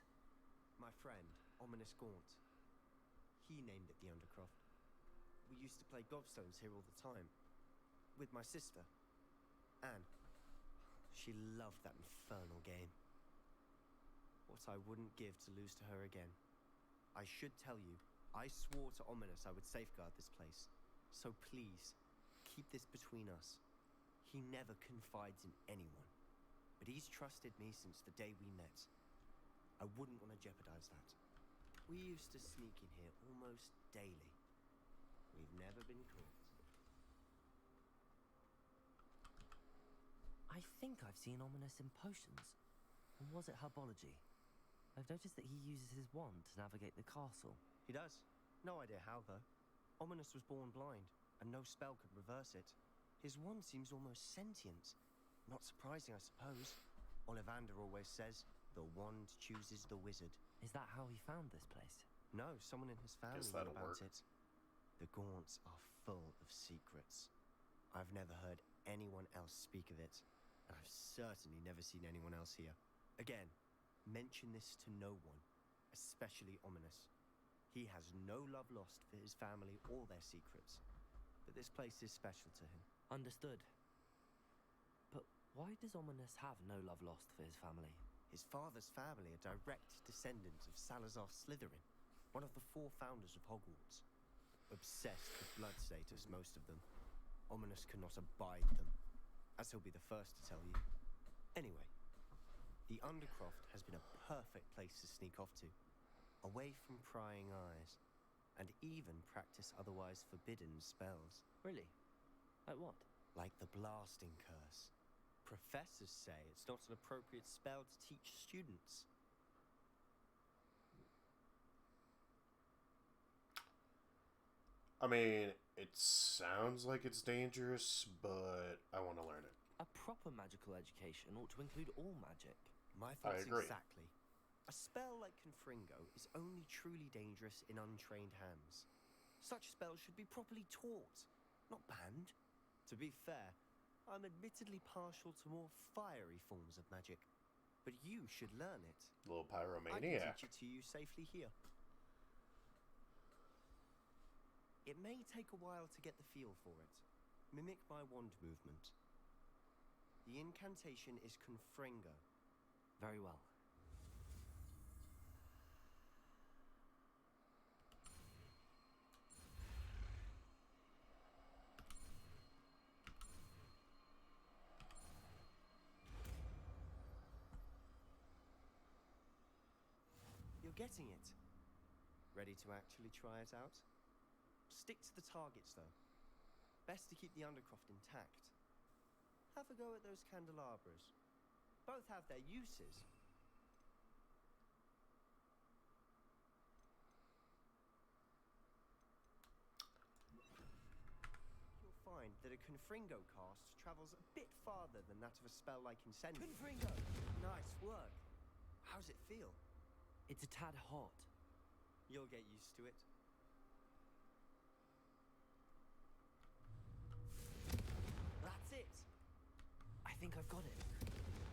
My friend, Ominous Gaunt. He named it the Undercroft. We used to play gobstones here all the time. With my sister, Anne. She loved that infernal game. What I wouldn't give to lose to her again. I should tell you, I swore to Ominous I would safeguard this place. So please, keep this between us. He never confides in anyone. But he's trusted me since the day we met. I wouldn't want to jeopardize that. We used to sneak in here almost daily. We've never been caught. I think I've seen Ominous in potions. Or was it herbology? I've noticed that he uses his wand to navigate the castle. He does. No idea how, though. Ominous was born blind, and no spell could reverse it. His wand seems almost sentient. Not surprising, I suppose. Ollivander always says, the wand chooses the wizard. Is that how he found this place? No, someone in his family Guess knew that'll about work. it. The Gaunts are full of secrets. I've never heard anyone else speak of it, and I've certainly never seen anyone else here. Again, mention this to no one, especially Ominous. He has no love lost for his family or their secrets, but this place is special to him. Understood. But why does Ominous have no love lost for his family? His father's family are direct descendants of Salazar Slytherin, one of the 4 founders of Hogwarts. Obsessed with blood status, most of them. Ominous cannot abide them, as he'll be the first to tell you. Anyway, the Undercroft has been a perfect place to sneak off to, away from prying eyes, and even practice otherwise forbidden spells. Really? Like what? Like the Blasting Curse. Professors say it's not an appropriate spell to teach students. I mean, it sounds like it's dangerous, but I want to learn it. A proper magical education ought to include all magic. My thoughts agree. exactly. A spell like Confringo is only truly dangerous in untrained hands. Such spells should be properly taught, not banned. To be fair, I'm admittedly partial to more fiery forms of magic, but you should learn it. Little I can pyromaniac. teach it to you safely here. It may take a while to get the feel for it. Mimic my wand movement. The incantation is Confringo. Very well. You're getting it. Ready to actually try it out? Stick to the targets, though. Best to keep the Undercroft intact. Have a go at those candelabras. Both have their uses. You'll find that a Confringo cast travels a bit farther than that of a spell like Incendiary. Confringo! Nice work. How's it feel? It's a tad hot. You'll get used to it. That's it. I think I've got it.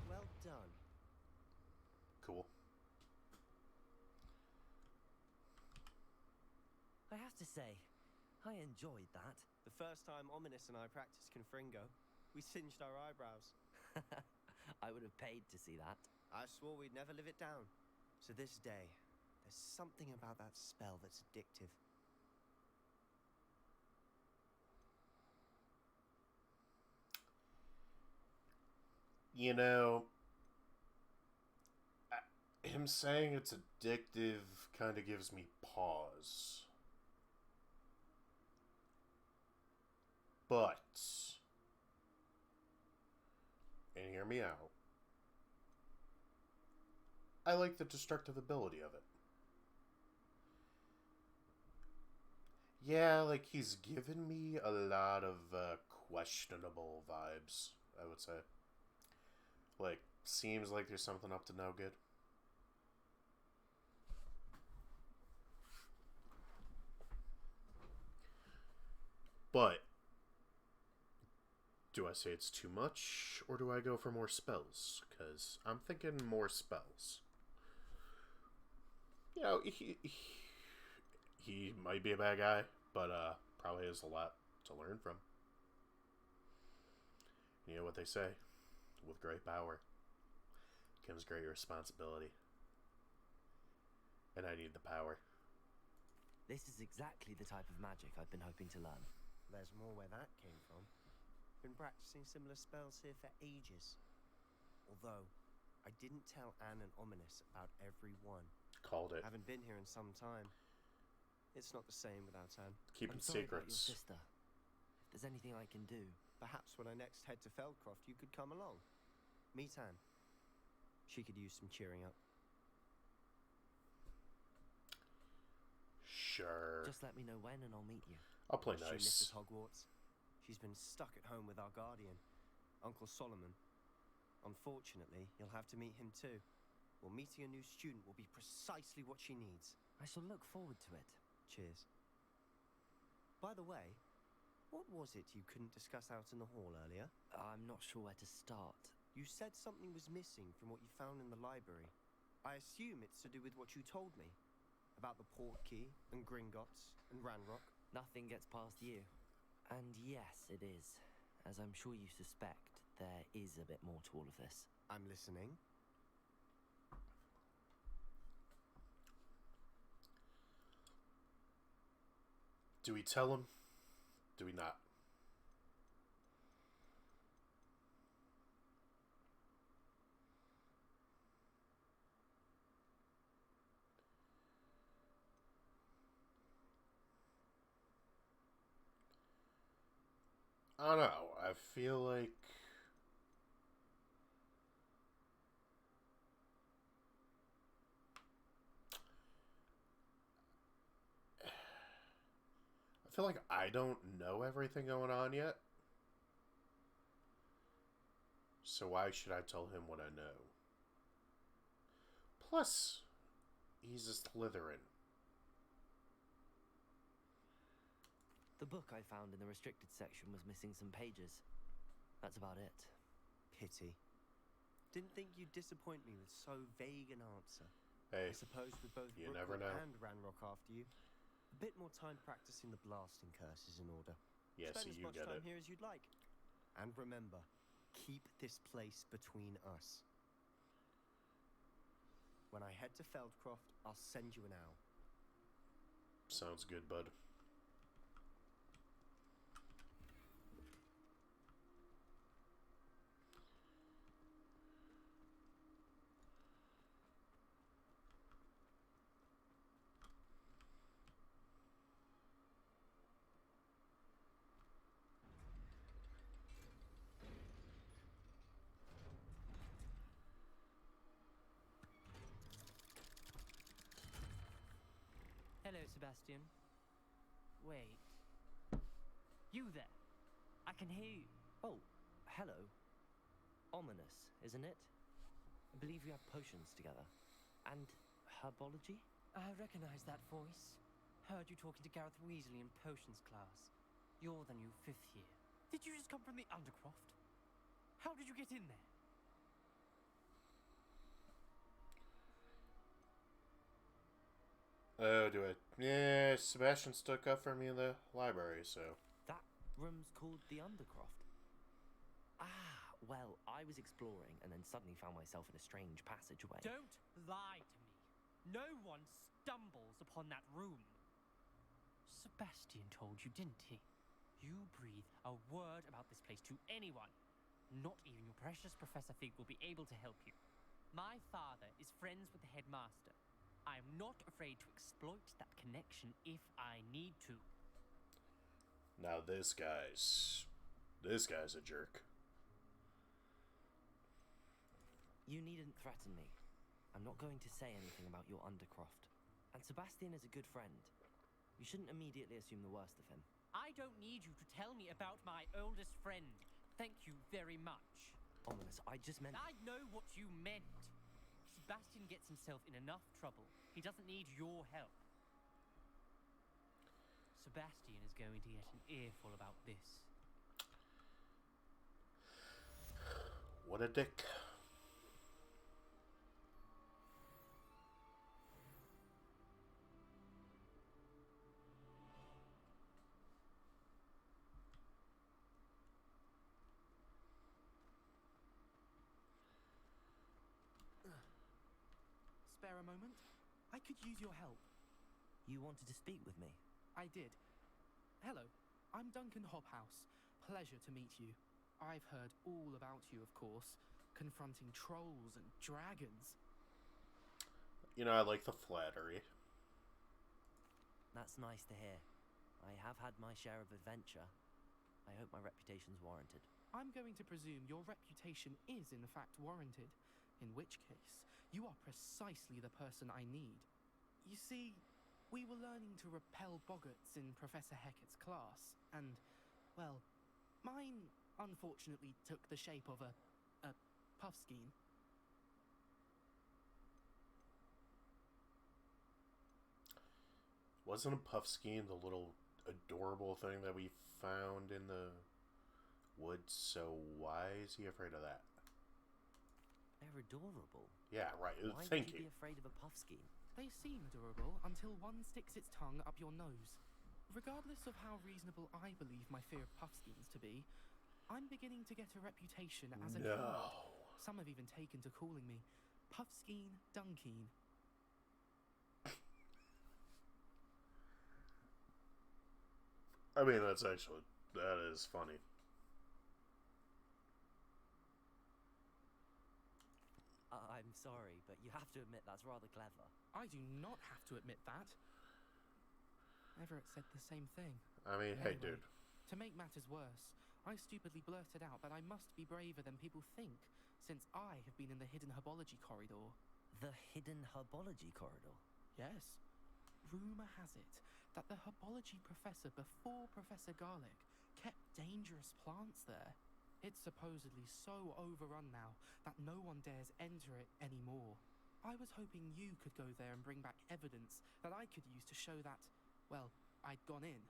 Well done. Cool. I have to say, I enjoyed that. The first time Ominous and I practiced Confringo, we singed our eyebrows. I would have paid to see that. I swore we'd never live it down. To this day, there's something about that spell that's addictive. You know, him saying it's addictive kind of gives me pause. But, and hear me out, I like the destructive ability of it. Yeah, like, he's given me a lot of questionable vibes, I would say. Like, seems like there's something up to no good. But, do I say it's too much, or do I go for more spells? Because I'm thinking more spells. You know, he might be a bad guy, but probably has a lot to learn from. You know what they say, With great power comes great responsibility. And I need the power. This is exactly the type of magic I've been hoping to learn. There's more where that came from. Been practicing similar spells here for ages. Although, I didn't tell Anne and Ominous about every one. Called it. Haven't been here in some time. It's not the same without Anne. Keeping I'm sorry about your secrets. sister. If there's anything I can do. Perhaps when I next head to Feldcroft, you could come along. Meet Anne. She could use some cheering up. Sure. Just let me know when and I'll meet you. I'll play She nice. misses Hogwarts. She's been stuck at home with our guardian, Uncle Solomon. Unfortunately, you'll have to meet him too. Well, meeting a new student will be precisely what she needs. I shall look forward to it. Cheers. By the way, what was it you couldn't discuss out in the hall earlier? I'm not sure where to start. You said something was missing from what you found in the library. I assume it's to do with what you told me. About the Portkey, and Gringotts, and Ranrock. Nothing gets past you. And yes, it is. As I'm sure you suspect, there is a bit more to all of this. I'm listening. Do we tell him? Do we not? I don't know. I feel like I don't know everything going on yet. So why should I tell him what I know? Plus, he's a Slytherin. The book I found in the restricted section was missing some pages. That's about it. Pity. Didn't think you'd disappoint me with so vague an answer. Hey, I suppose with both you never Rookwood know. and Ranrock after you, a bit more time practicing the blasting curse is in order. Yeah, so Spend as you much get time it. here as you'd like. And remember, keep this place between us. When I head to Feldcroft, I'll send you an owl. Sounds good, bud. Hello, Sebastian. Wait. You there? I can hear you. Oh, hello. Ominous, isn't it? I believe we have potions together. And herbology? I recognize that voice. Heard you talking to Gareth Weasley in potions class. You're the new 5th year. Did you just come from the Undercroft? How did you get in there? Oh, do it. Yeah, Sebastian stuck up for me in the library, so. That room's called the Undercroft. Ah, well, I was exploring and then suddenly found myself in a strange passageway. Don't lie to me. No one stumbles upon that room. Sebastian told you, didn't he? You breathe a word about this place to anyone. Not even your precious Professor Fig will be able to help you. My father is friends with the headmaster. I am not afraid to exploit that connection if I need to. Now this guy's a jerk. You needn't threaten me. I'm not going to say anything about your Undercroft. And Sebastian is a good friend. You shouldn't immediately assume the worst of him. I don't need you to tell me about my oldest friend. Thank you very much. Ominous, I just meant... I know what you meant. Sebastian gets himself in enough trouble. He doesn't need your help. Sebastian is going to get an earful about this. What a dick. spare a moment? I could use your help. You wanted to speak with me? I did. Hello, I'm Duncan Hobhouse. Pleasure to meet you. I've heard all about you, of course, confronting trolls and dragons. You know, I like the flattery. That's nice to hear. I have had my share of adventure. I hope my reputation's warranted. I'm going to presume your reputation is in fact warranted, in which case, you are precisely the person I need. You see, we were learning to repel boggarts in Professor Hecat's class, and, well, mine unfortunately took the shape of a puffskein. Wasn't a puffskein the little adorable thing that we found in the woods? So why is he afraid of that? They're adorable. Yeah, right. Why Thank would you you. be afraid of a puffskein? They seem adorable until one sticks its tongue up your nose. Regardless of how reasonable I believe my fear of puffskeins to be, I'm beginning to get a reputation as a coward. Some have even taken to calling me Puffskein Dunkeen. I mean, that is funny. I'm sorry, but you have to admit that's rather clever. I do not have to admit that. Everett said the same thing. I mean, hey, Anyway, dude. To make matters worse, I stupidly blurted out that I must be braver than people think, since I have been in the hidden herbology corridor. The hidden herbology corridor? Yes. Rumour has it that the herbology professor before Professor Garlic kept dangerous plants there. It's supposedly so overrun now that no one dares enter it anymore. I was hoping you could go there and bring back evidence that I could use to show that, well, I'd gone in.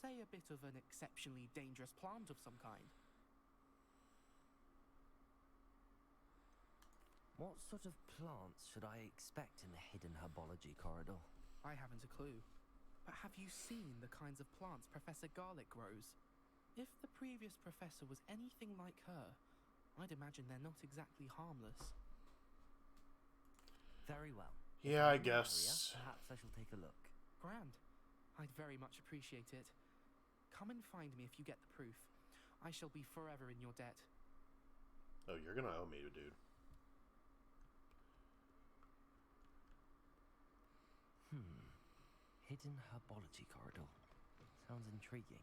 Say a bit of an exceptionally dangerous plant of some kind. What sort of plants should I expect in the hidden herbology corridor? I haven't a clue. But have you seen the kinds of plants Professor Garlic grows? If the previous professor was anything like her, I'd imagine they're not exactly harmless. Very well. Yeah, I If I'm in the guess. area, perhaps I shall take a look. Grand. I'd very much appreciate it. Come and find me if you get the proof. I shall be forever in your debt. Oh, you're gonna owe me, dude. Hidden herbology corridor. Sounds intriguing.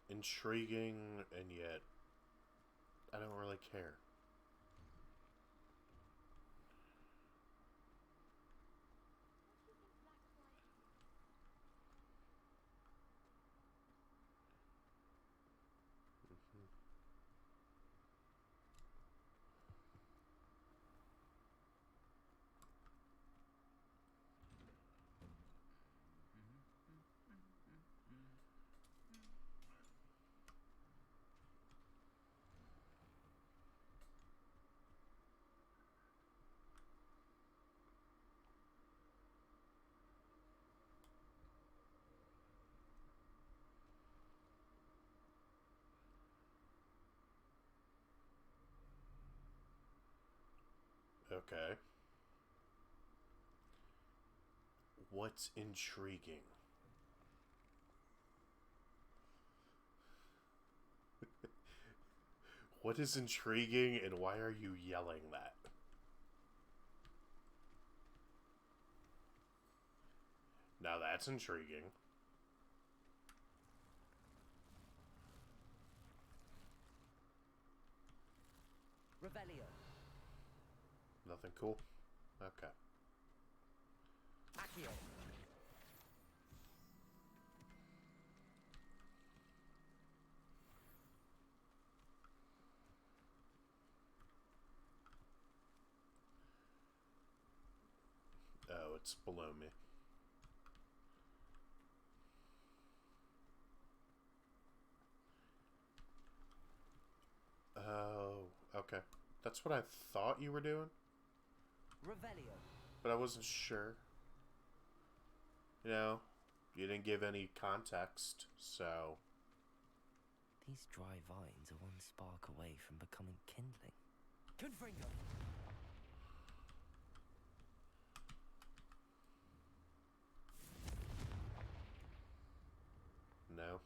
Intriguing, and yet I don't really care. Okay. What's intriguing? What is intriguing, and why are you yelling that? Now that's intriguing. Revelio. Nothing cool? Okay. Accio. Oh, it's below me. Oh, okay. That's what I thought you were doing, Revelio. but I wasn't sure. You know, you didn't give any context, so... These dry vines are one spark away from becoming kindling. Confringo. No.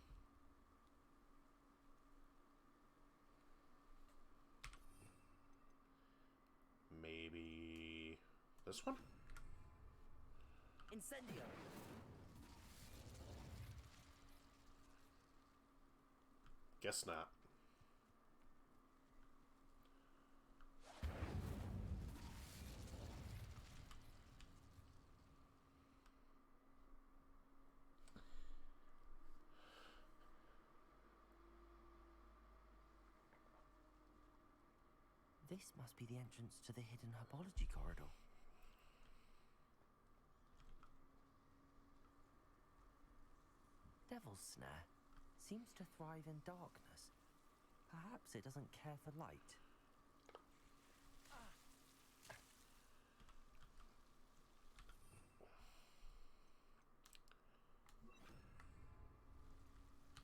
Maybe this one? Incendio. Guess not. This must be the entrance to the hidden herbology corridor. Devil's Snare seems to thrive in darkness. Perhaps it doesn't care for light.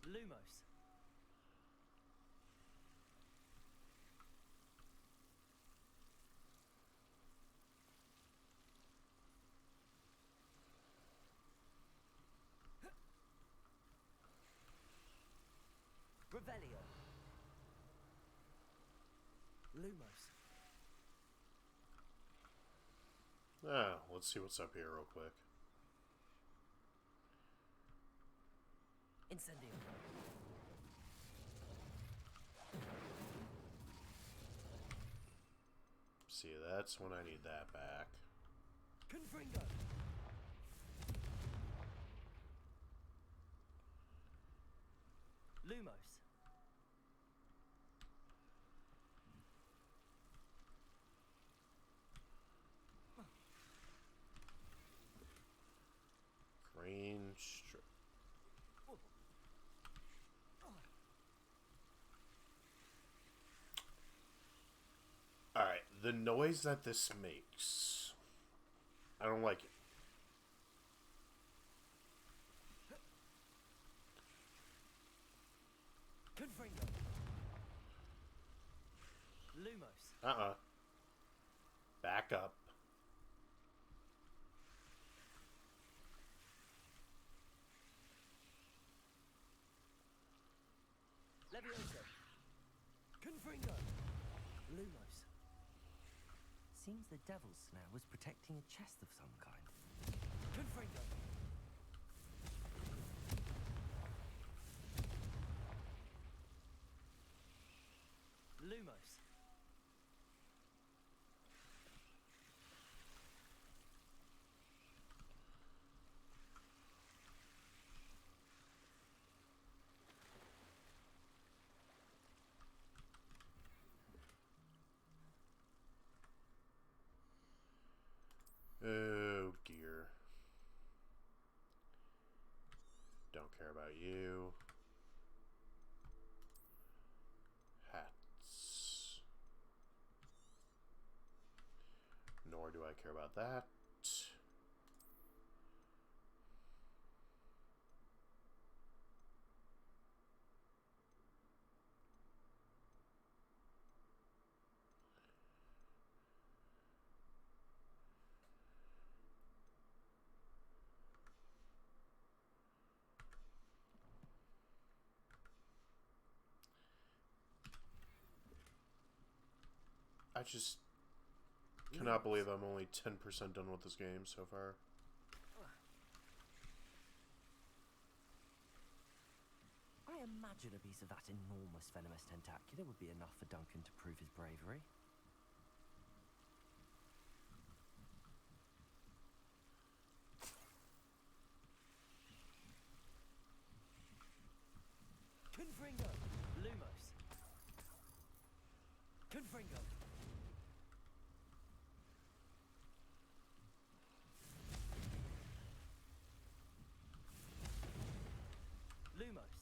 Lumos. Revelio. Lumos. Ah, let's see what's up here real quick. Incendio. See, that's when I need that back. Confringo. Lumos. Range. Alright, the noise that this makes, I don't like it. Confringo. Lumos. Back up. Levioso. Confringo. Lumos. Seems the Devil's Snare was protecting a chest of some kind. Confringo. Lumos. Oh dear. Don't care about you. Hats. Nor do I care about that. I just cannot believe I'm only 10% done with this game so far. I imagine a piece of that enormous venomous tentacular would be enough for Duncan to prove his bravery. Confringo. Lumos. Confringo. Lumos.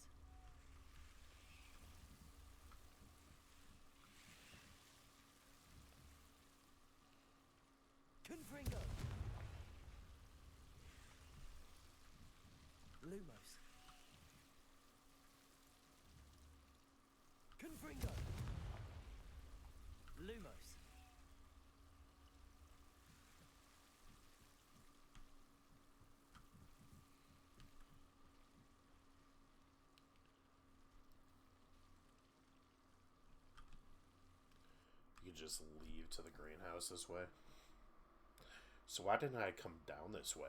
Confringo. Lumos. Confringo. Lumos. could just leave to the greenhouse this way. So why didn't I come down this way?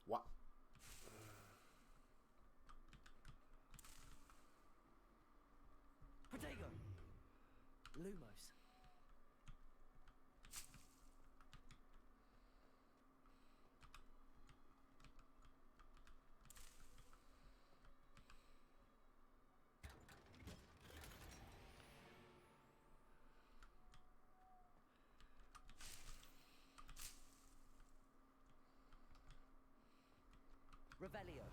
What? Protego! Lumos. Revelio.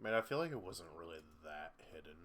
I mean, I feel like it wasn't really that hidden.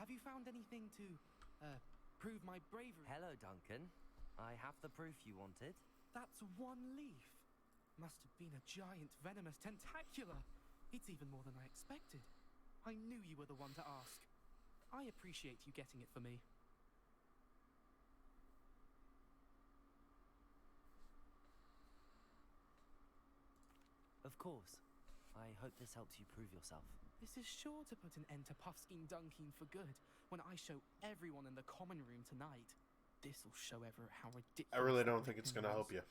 Have you found anything to, prove my bravery? Hello, Duncan. I have the proof you wanted. That's one leaf. Must have been a giant venomous tentacula. It's even more than I expected. I knew you were the one to ask. I appreciate you getting it for me. Of course. I hope this helps you prove yourself. This is sure to put an end to Puffskein Dunkeen for good when I show everyone in the common room tonight. This'll show how ridiculous. I really that don't think it's nickname gonna was. help you.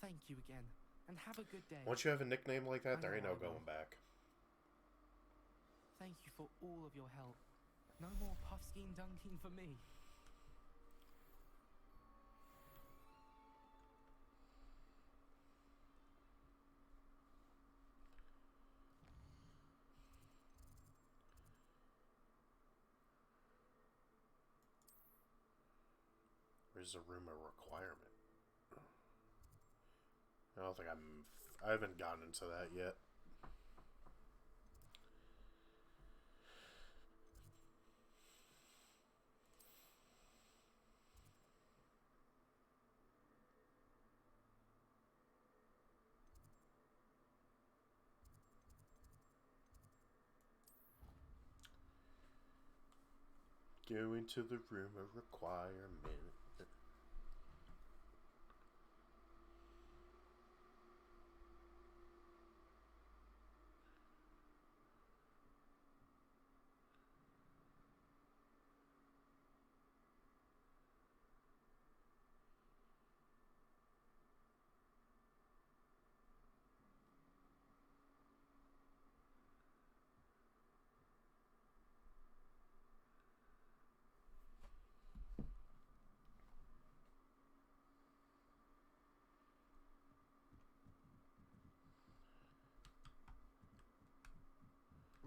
Thank you again, and have a good day. Once you have a nickname like that, I there ain't know no I will. going back. Thank you for all of your help. No more Puffskein Dunkeen for me. Where's the rumor requirement? I don't think I haven't gotten into that yet. Go into the rumor requirement.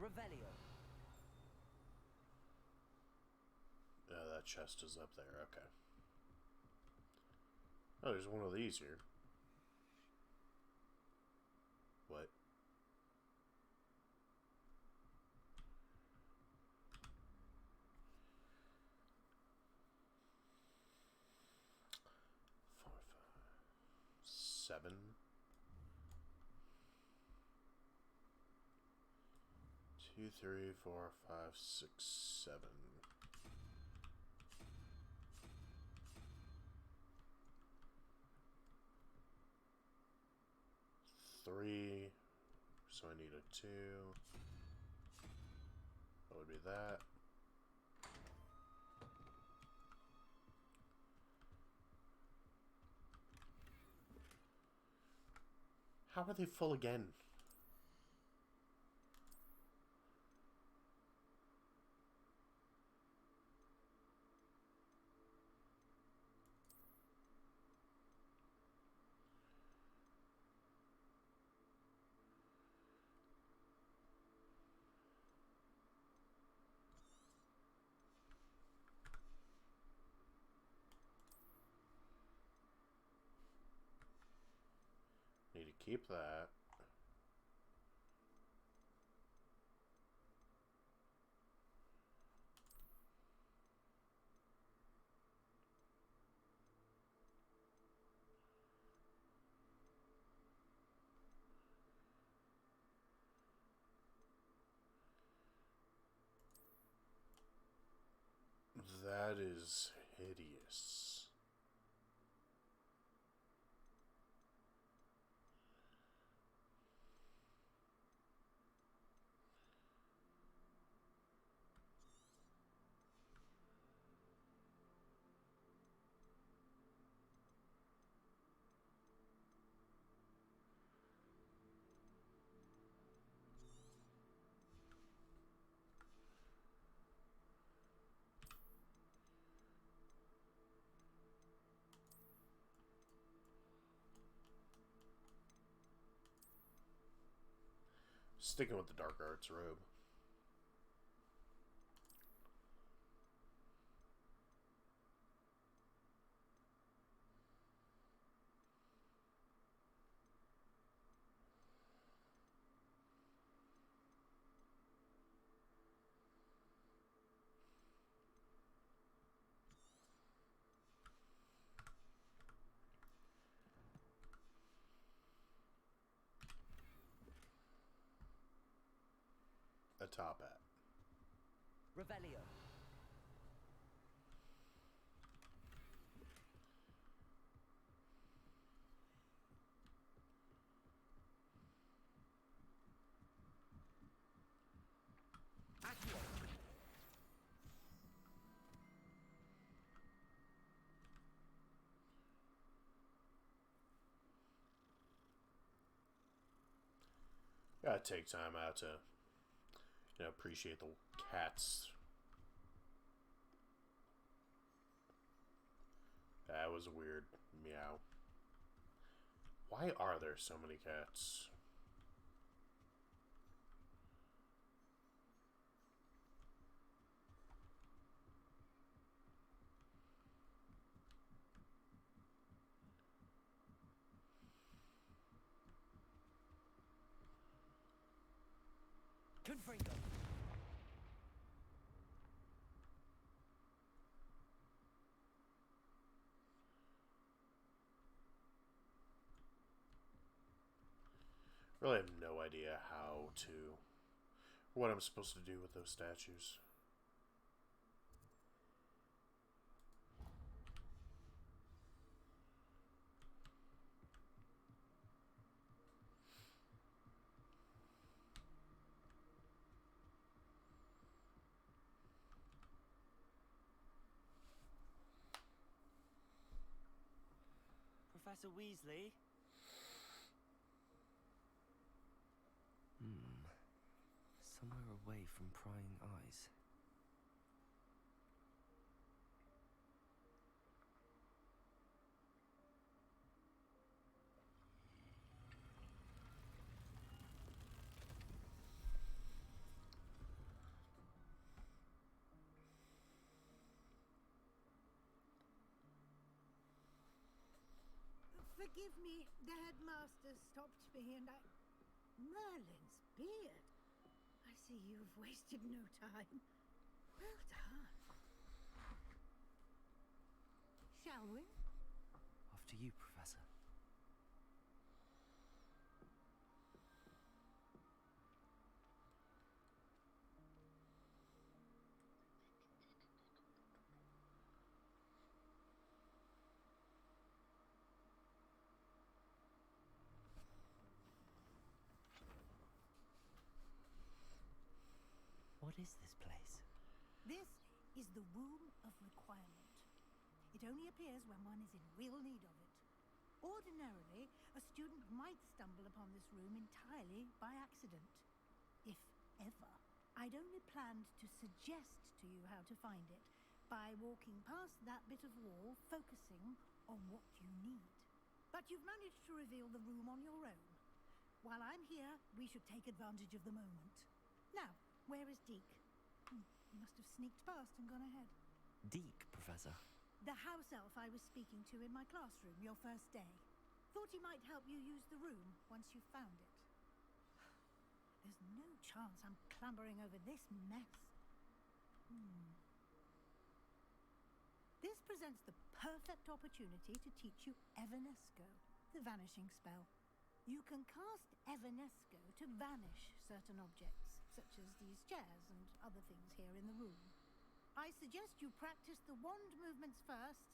Revelio. That chest is up there, okay. Oh, there's one of these here. What? Four, five, 7. Two, 3, 4, 5, 6, 7. Three. So I need a 2. That would be that. How are they full again? Need to keep that. That is hideous. Sticking with the dark arts robe. A top hat. Revelio. Accio. Gotta take time out to, appreciate the cats. That was a weird meow. Why are there so many cats? Confringo. Really have no idea what I'm supposed to do with those statues. Professor Weasley? Somewhere away from prying eyes. Forgive me, the headmaster stopped me and I... Merlin's beard. I see you've wasted no time. Well done. Shall we? After you, Professor. What is this place? This is the Womb of Requirement. It only appears when one is in real need of it. Ordinarily, a student might stumble upon this room entirely by accident. If ever. I'd only planned to suggest to you how to find it by walking past that bit of wall, focusing on what you need. But you've managed to reveal the room on your own. While I'm here, we should take advantage of the moment. Now, where is Deke? He must have sneaked past and gone ahead. Deke, Professor. The house elf I was speaking to in my classroom your first day. Thought he might help you use the room once you found it. There's no chance I'm clambering over this mess. This presents the perfect opportunity to teach you Evanesco, the vanishing spell. You can cast Evanesco to vanish certain objects, such as these chairs and other things here in the room. I suggest you practice the wand movements first,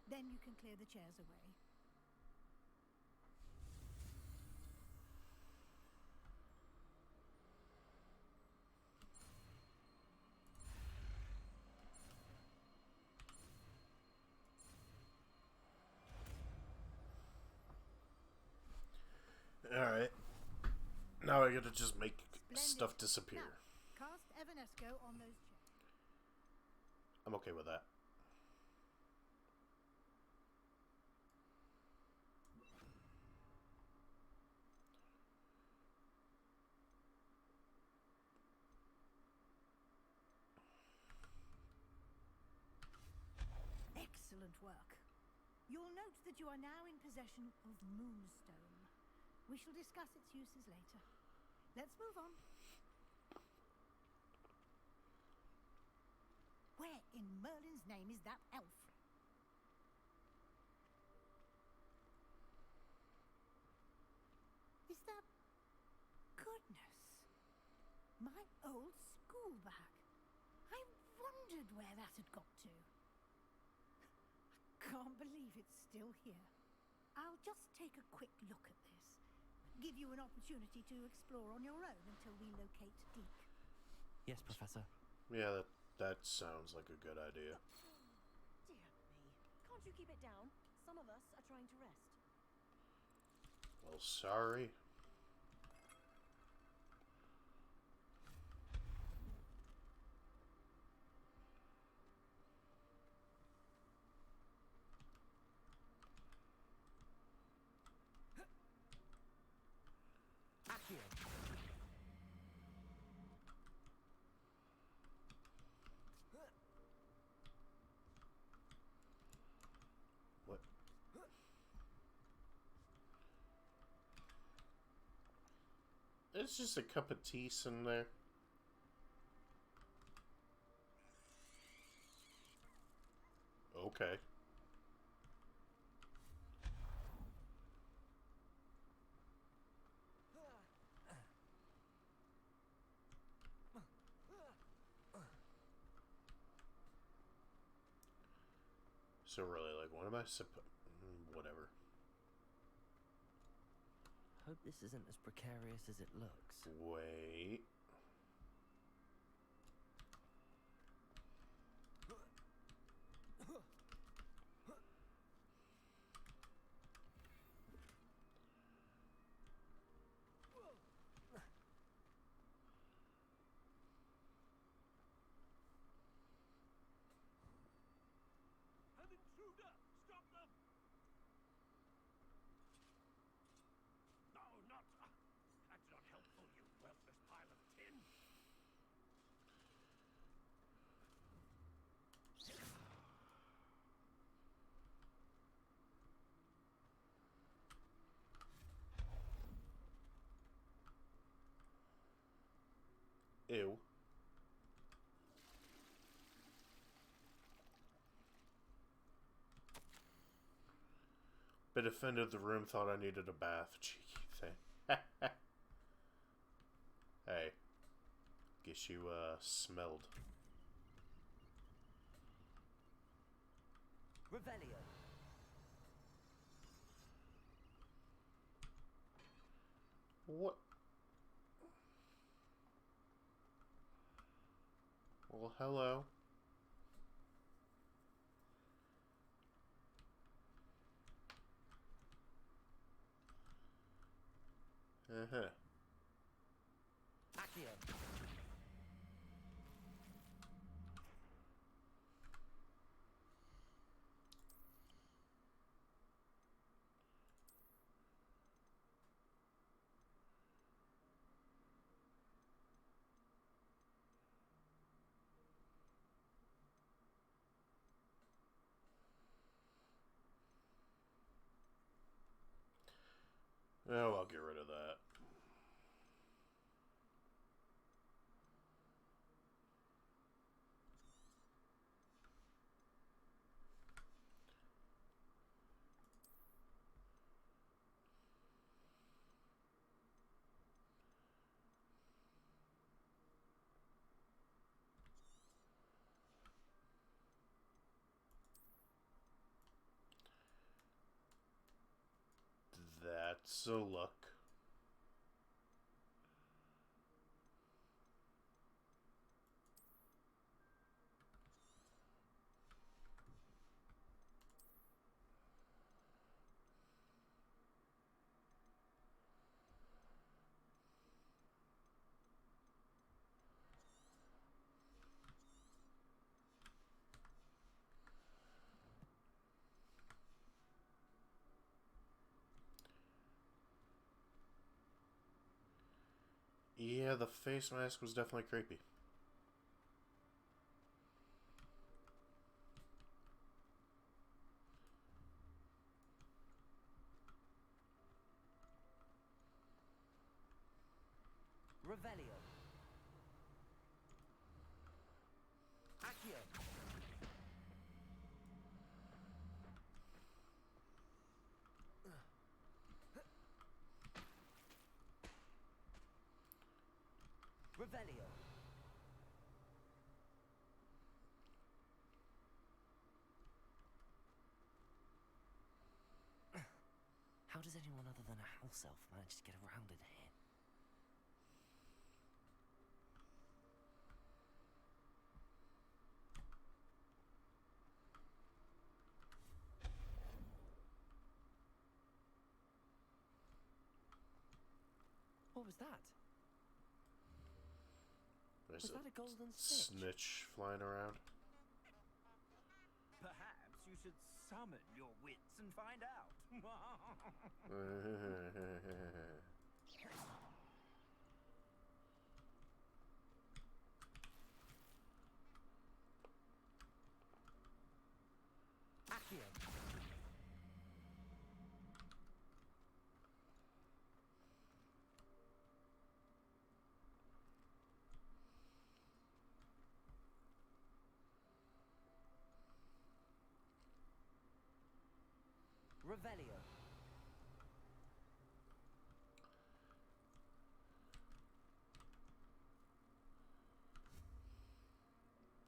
then you can clear the chairs away. Alright. Now I gotta just make Splendid. stuff disappear. Now, cast Evanesco on those chairs. I'm okay with that. Excellent work. You'll note that you are now in possession of Moonstone. We shall discuss its uses later. Let's move on. Where in Merlin's name is that elf? Is that... Goodness. My old school bag. I wondered where that had got to. Can't believe it's still here. I'll just take a quick look at this. Give you an opportunity to explore on your own until we locate Deke. Yes, Professor. Yeah, that sounds like a good idea. Dear me. Can't you keep it down? Some of us are trying to rest. Well, sorry. What? It's just a cup of tea sitting there. Okay. So really, like, what am I whatever. Hope this isn't as precarious as it looks. Wait. Ew. Bit offended the room thought I needed a bath. Cheeky thing. Hey. Guess you, smelled. Revelio. What? Well, hello. Uh-huh. Accio. Oh, I'll get rid of that. That's a look. Yeah, the face mask was definitely creepy. Revelio. Accio. Revelio. How does anyone other than a house elf manage to get around in here? What was that? There's Was that a golden snitch? snitch flying around. Perhaps you should summon your wits and find out. Accio. Revelio.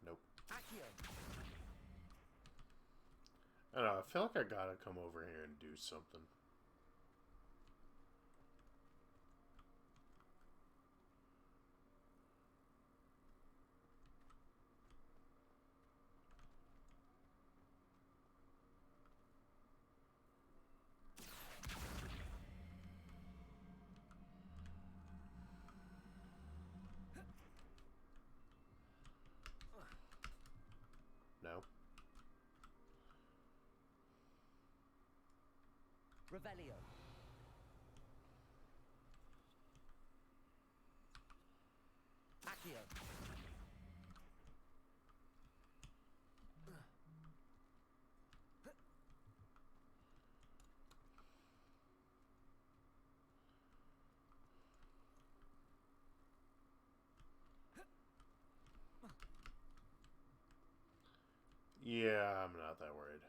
Nope. Accio. I don't know, I feel like I gotta come over here and do something. No. Revelio. Accio. Yeah, I'm not that worried.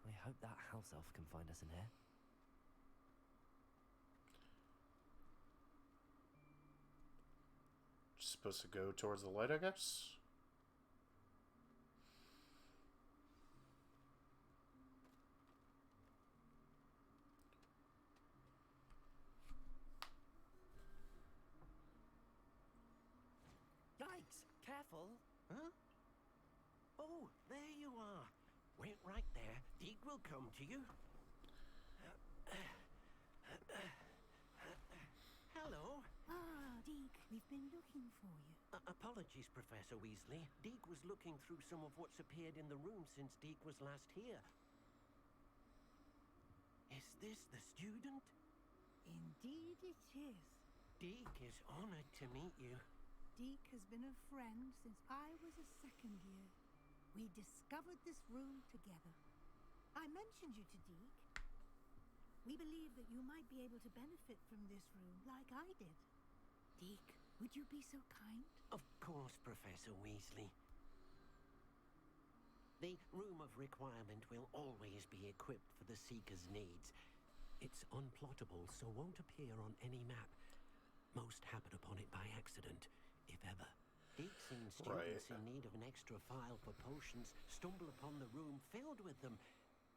I hope that house elf can find us in here. Just supposed to go towards the light, I guess? Yikes! Careful! Huh? Oh, there you are. Wait right there. Deke will come to you. Hello. Ah, Deke, we've been looking for you. Apologies, Professor Weasley. Deke was looking through some of what's appeared in the room since Deke was last here. Is this the student? Indeed it is. Deke is honored to meet you. Deke has been a friend since I was a second year. We discovered this room together. I mentioned you to Deke. We believe that you might be able to benefit from this room like I did. Deke, would you be so kind? Of course, Professor Weasley. The Room of Requirement will always be equipped for the Seeker's needs. It's unplottable, so won't appear on any map. Most happen upon it by accident, if ever. Deke seen students in need of an extra file for potions stumble upon the room filled with them.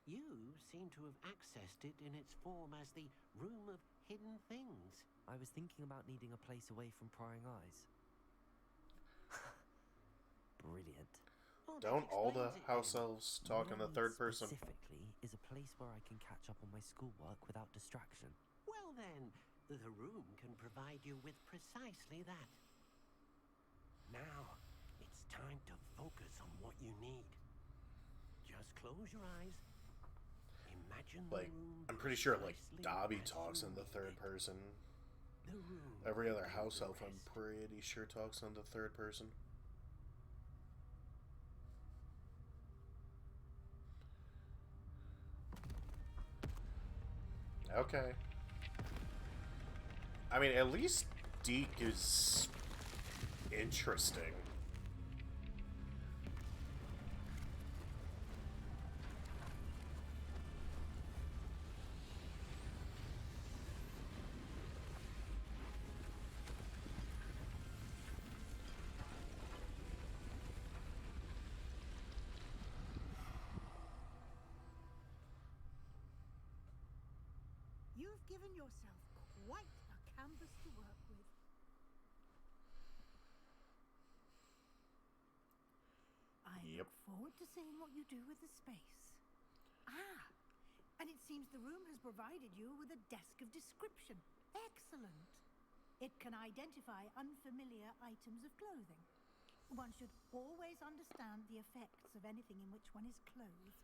You seem to have accessed it in its form as the Room of Hidden Things. I was thinking about needing a place away from prying eyes. Brilliant. Oh, Don't all the house elves talk in the third person? Specifically, is a place where I can catch up on my schoolwork without distraction. Well then, the room can provide you with precisely that. Now, it's time to focus on what you need. Just close your eyes. Imagine Like, the room I'm pretty sure, like, precisely Dobby as talks you in the need third it. person. The room Every other will do house the elf, I'm rest. pretty sure, talks in the third person. Okay. I mean, at least Deke is interesting. You've given yourself quite a canvas to work with. I look forward to seeing what you do with the space. Ah, and it seems the room has provided you with a desk of description. Excellent. It can identify unfamiliar items of clothing. One should always understand the effects of anything in which one is clothed.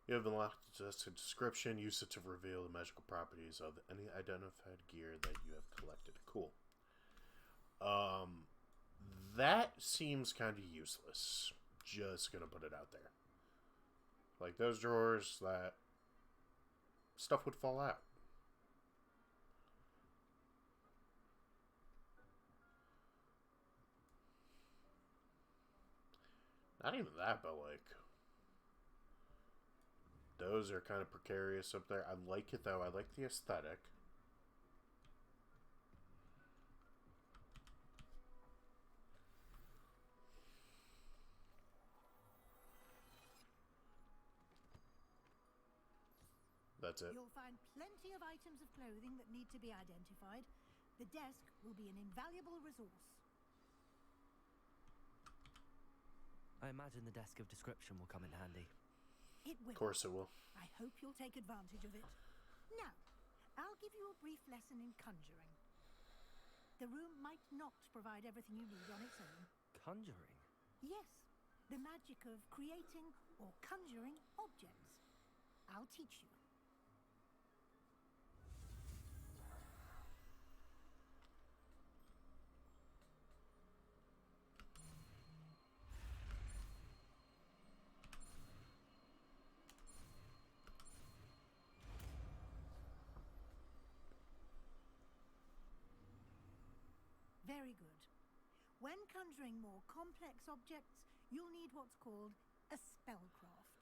You have unlocked the description. Use it to reveal the magical properties of any identified gear that you have collected. Cool. That seems kind of useless. Just gonna put it out there. Like those drawers, that stuff would fall out. Not even that, but like, those are kind of precarious up there. I like it though. I like the aesthetic. That's it. You'll find plenty of items of clothing that need to be identified. The desk will be an invaluable resource. I imagine the desk of description will come in handy. It will. Of course it will. I hope you'll take advantage of it. Now, I'll give you a brief lesson in conjuring. The room might not provide everything you need on its own. Conjuring? Yes, the magic of creating or conjuring objects. I'll teach you. Very good. When conjuring more complex objects, you'll need what's called a spellcraft.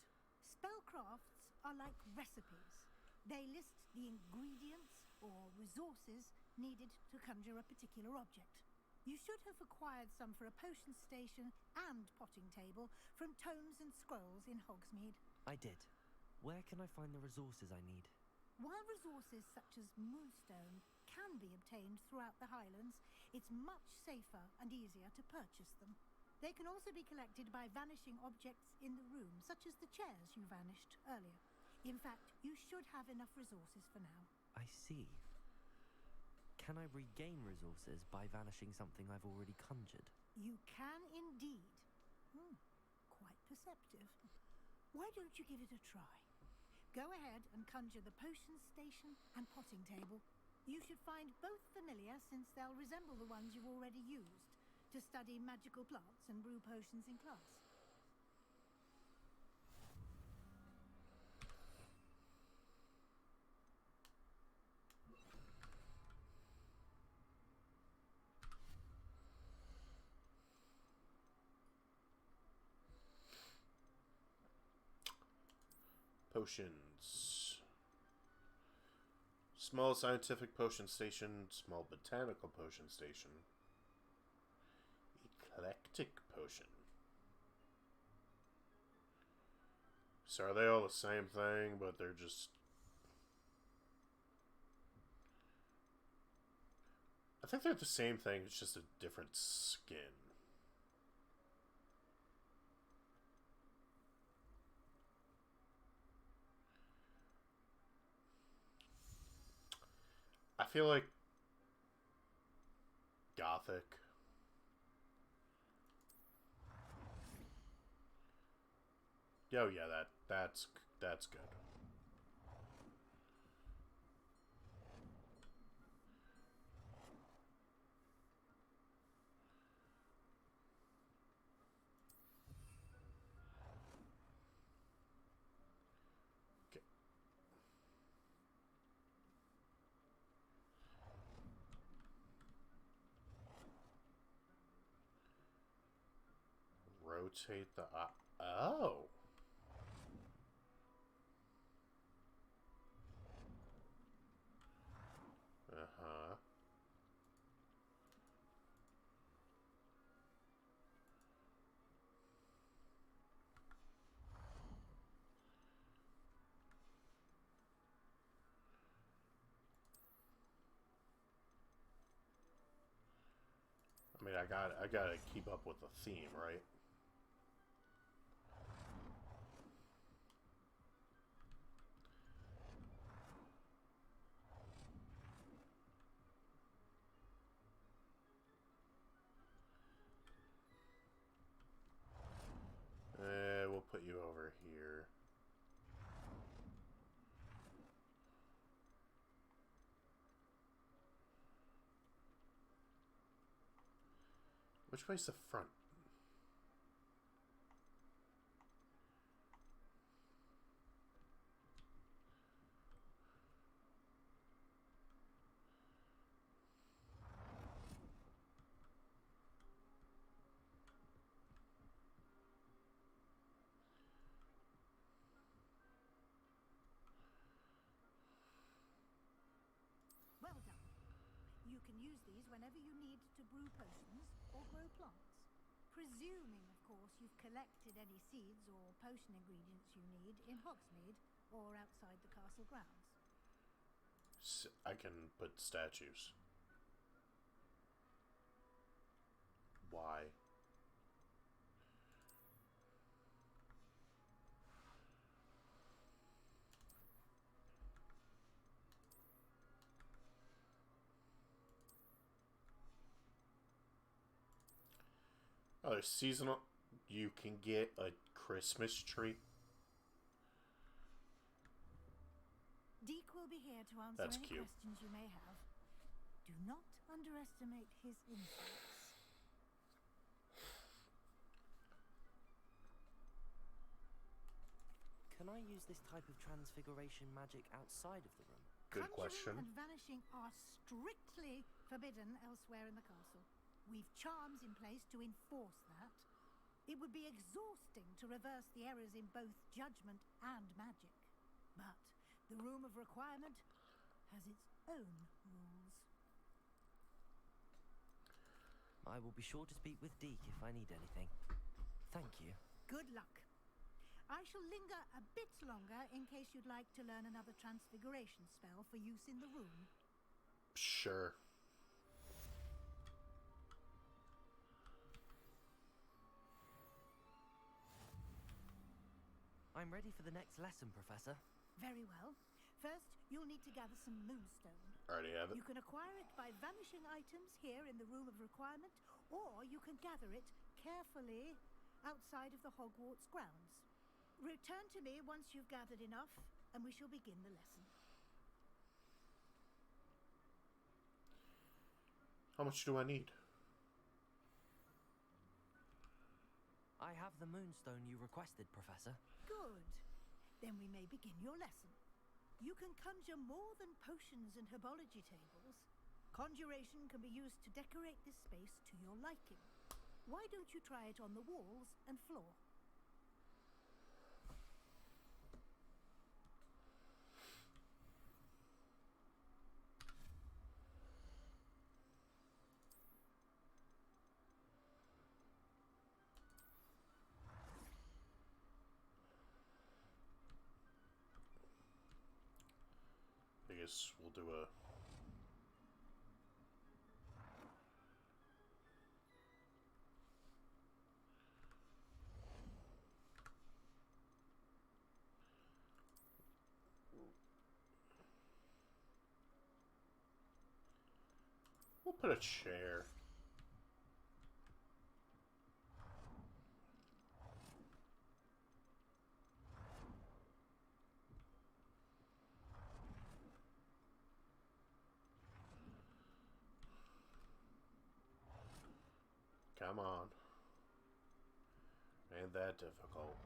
Spellcrafts are like recipes. They list the ingredients or resources needed to conjure a particular object. You should have acquired some for a potion station and potting table from tomes and scrolls in Hogsmeade. I did. Where can I find the resources I need? While resources such as moonstone can be obtained throughout the Highlands, it's much safer and easier to purchase them. They can also be collected by vanishing objects in the room, such as the chairs you vanished earlier. In fact, you should have enough resources for now. I see. Can I regain resources by vanishing something I've already conjured? You can indeed. Quite perceptive. Why don't you give it a try? Go ahead and conjure the potion station and potting table. You should find both familiar, since they'll resemble the ones you've already used to study magical plants and brew potions in class. Potions. Small scientific potion station, small botanical potion station. Eclectic potion. So are they all the same thing, but they're just... I think they're the same thing, it's just a different skin. I feel like Gothic. Oh yeah, that's good. Okay. Rotate the oh. Uh-huh. I mean, I gotta keep up with the theme, right? We'll put you over here. Which way's the front? Well done. You can use these whenever you need to brew potions or grow plants. Presuming, of course, you've collected any seeds or potion ingredients you need in Hogsmeade or outside the castle grounds. I can put statues. Why? Oh, there's seasonal. You can get a Christmas tree. Deke will be here to answer That's any cute. questions you may have. Do not underestimate his insights. Can I use this type of transfiguration magic outside of the room? Good Conjuring question. and vanishing are strictly forbidden elsewhere in the castle. We've charms in place to enforce that. It would be exhausting to reverse the errors in both judgment and magic. But the Room of Requirement has its own rules. I will be sure to speak with Deke if I need anything. Thank you. Good luck. I shall linger a bit longer in case you'd like to learn another transfiguration spell for use in the room. Sure. I'm ready for the next lesson, Professor. Very well. First, you'll need to gather some moonstone. Already have it. You can acquire it by vanishing items here in the Room of Requirement, or you can gather it carefully outside of the Hogwarts grounds. Return to me once you've gathered enough, and we shall begin the lesson. How much do I need? I have the moonstone you requested, Professor. Good. Then we may begin your lesson. You can conjure more than potions and herbology tables. Conjuration can be used to decorate this space to your liking. Why don't you try it on the walls and floor? I guess we'll do a... We'll put a chair. Come on. Ain't that difficult.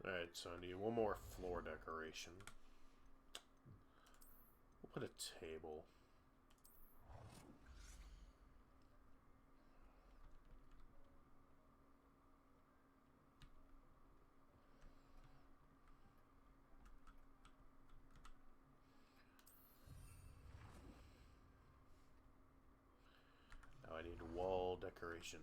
Alright, so I need one more floor decoration. We'll put a table. Now I need wall decoration.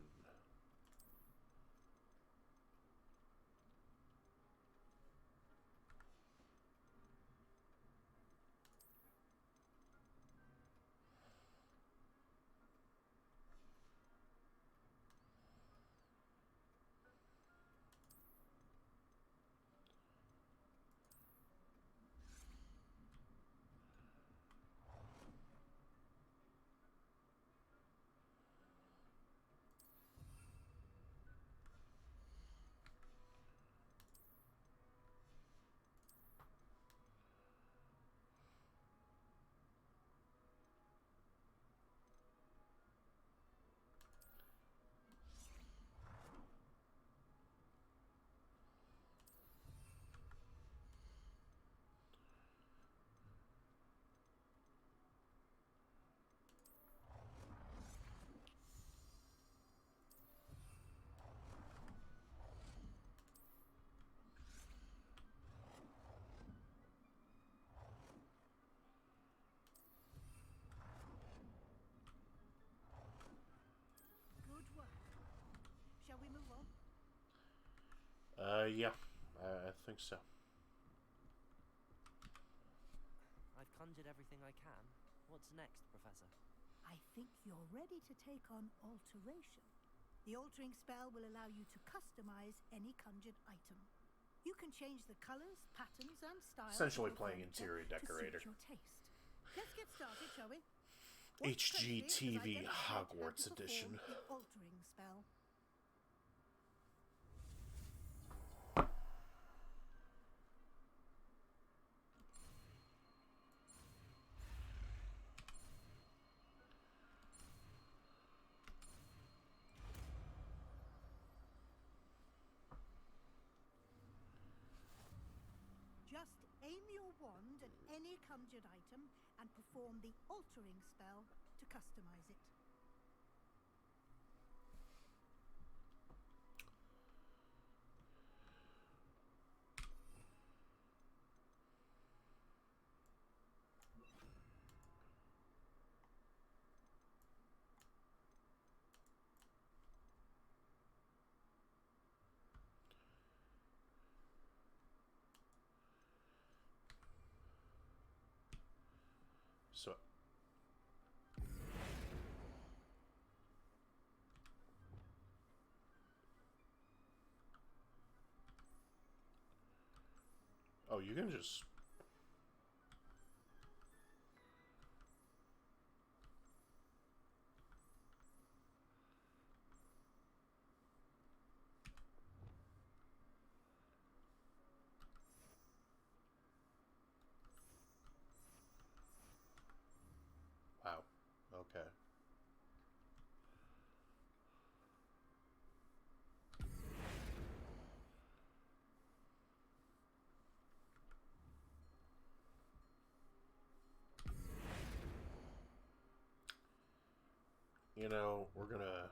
Yeah, I think so. I've conjured everything I can. What's next, Professor? I think you're ready to take on alteration. The altering spell will allow you to customize any conjured item. You can change the colors, patterns, and styles. Essentially playing interior decorator. To suit your taste. Let's get started, shall we? HGTV Hogwarts edition. The altering spell. wand at any conjured item and perform the altering spell to customize it. So, oh, you can just... Wow. Okay. You know, we're gonna...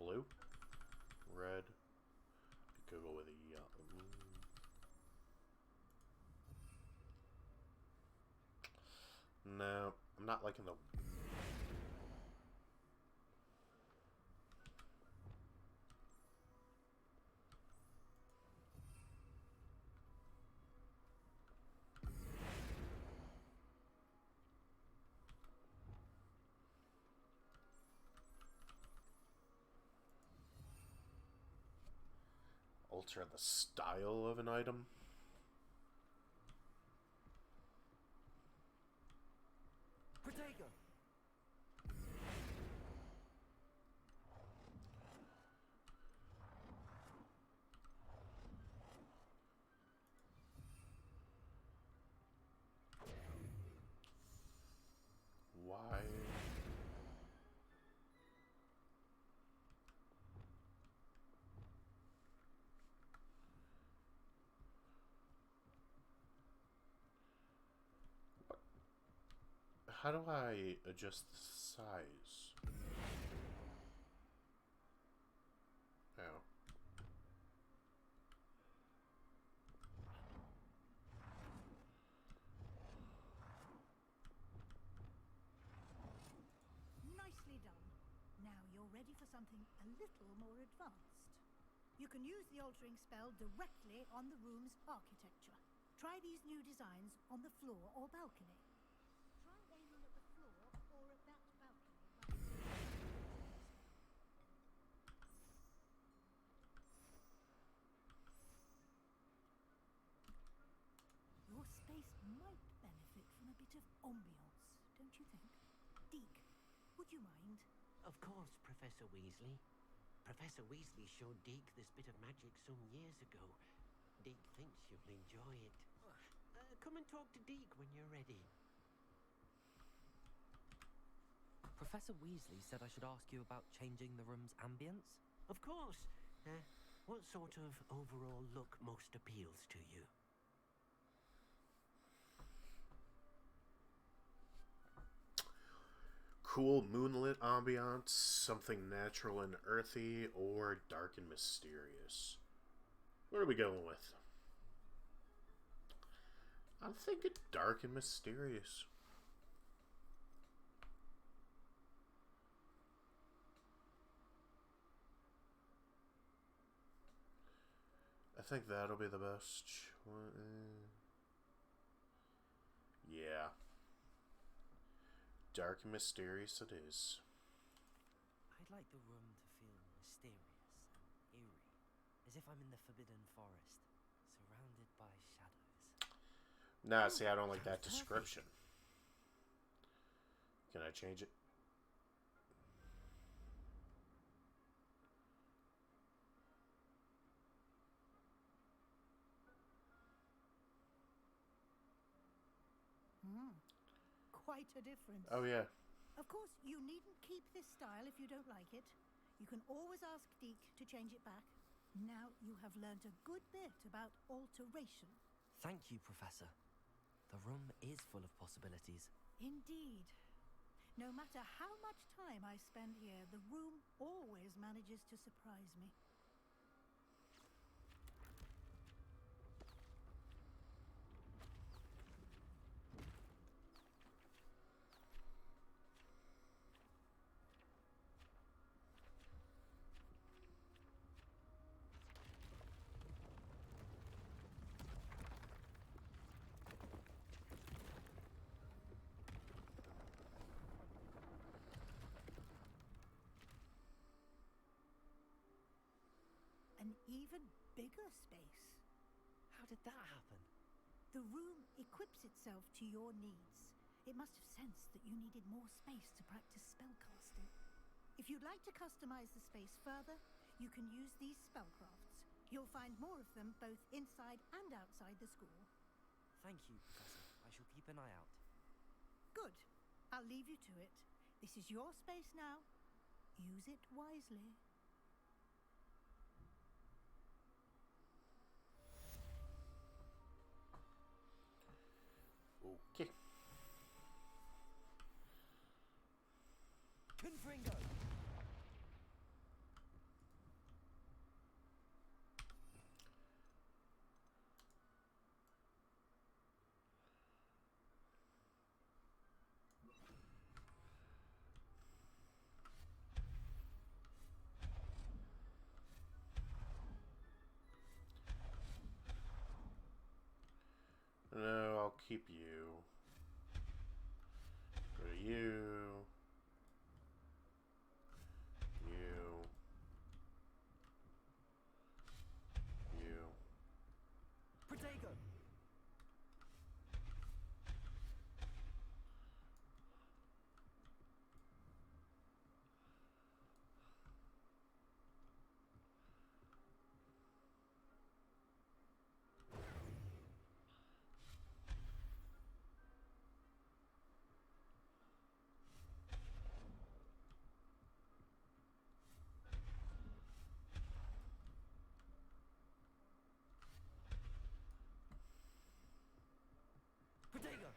Blue? Red? You could go with a yellow. No, I'm not liking the... Alter the style of an item. Protego! Why? How do I adjust the size? Oh. Nicely done. Now you're ready for something a little more advanced. You can use the altering spell directly on the room's architecture. Try these new designs on the floor or balcony. Try aiming at the floor or at that balcony. Your space might benefit from a bit of ambiance, don't you think? Deke, would you mind? Of course, Professor Weasley. Professor Weasley showed Deke this bit of magic some years ago. Deke thinks you'll enjoy it. Come and talk to Deke when you're ready. Professor Weasley said I should ask you about changing the room's ambience? Of course. What sort of overall look most appeals to you? Cool moonlit ambiance, something natural and earthy, or dark and mysterious. What are we going with? I'm thinking dark and mysterious. I think that'll be the best. Yeah. Dark and mysterious it is. I'd like the room to feel mysterious and eerie, as if I'm in the Forbidden Forest, surrounded by shadows. Nah, see, I don't like that description. Can I change it? Quite a difference. Oh, yeah. Of course, you needn't keep this style if you don't like it. You can always ask Deke to change it back. Now you have learned a good bit about alteration. Thank you, Professor. The room is full of possibilities. Indeed. No matter how much time I spend here, the room always manages to surprise me. An even bigger space. How did that happen? The room equips itself to your needs. It must have sensed that you needed more space to practice spellcasting. If you'd like to customize the space further, you can use these spellcrafts. You'll find more of them both inside and outside the school. Thank you, Professor. I shall keep an eye out. Good. I'll leave you to it. This is your space now. Use it wisely. Okay. Confringo! No, I'll keep you. Go to you. You. You. Protego! Protego!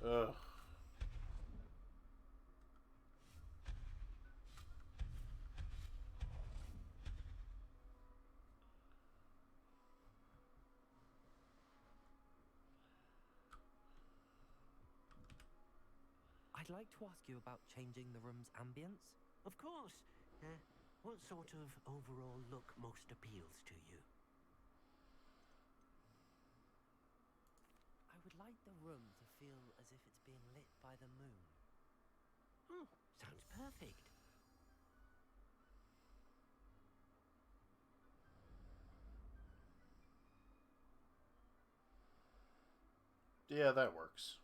Ugh. I'd like to ask you about changing the room's ambience. Of course. What sort of overall look most appeals to you? I would like the room to feel as if it's being lit by the moon. Oh, sounds perfect. Yeah, that works.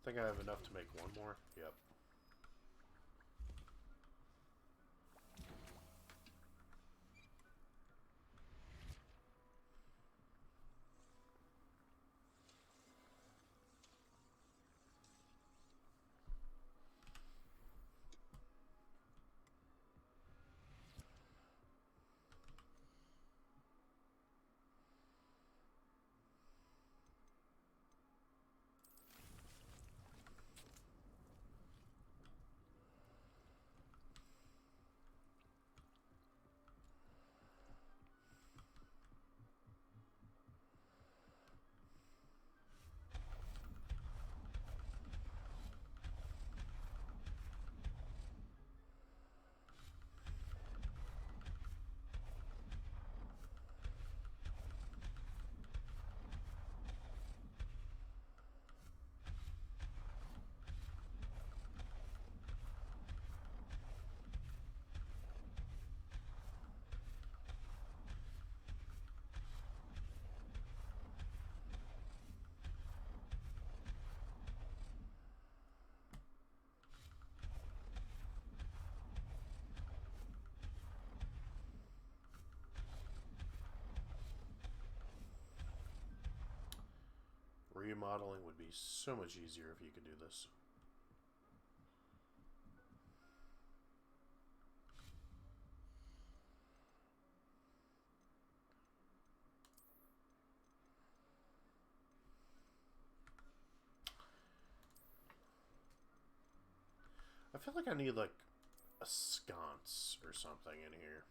I think I have enough to make one more. Yep. Remodeling would be so much easier if you could do this. I feel like I need like a sconce or something in here.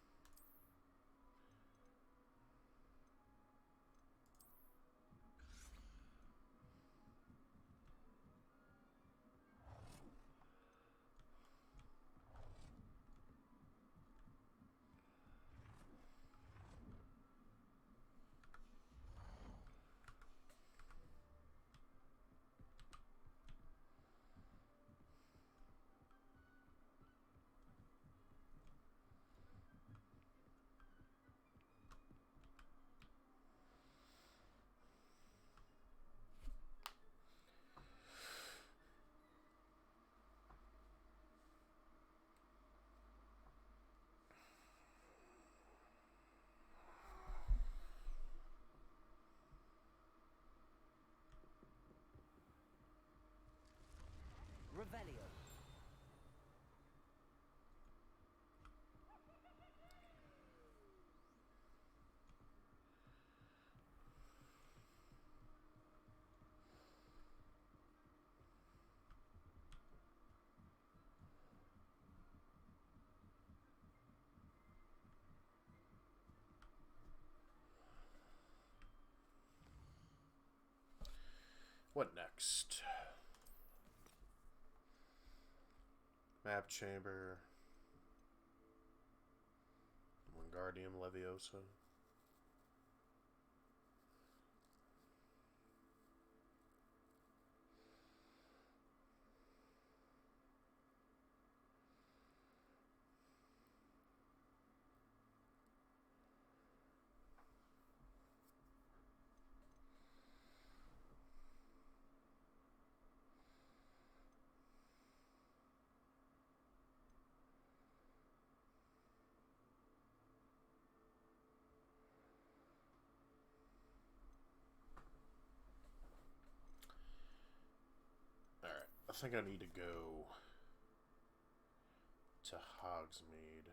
Revelio. What next? Map chamber. Wingardium Leviosa. Alright, I think I need to go to Hogsmeade.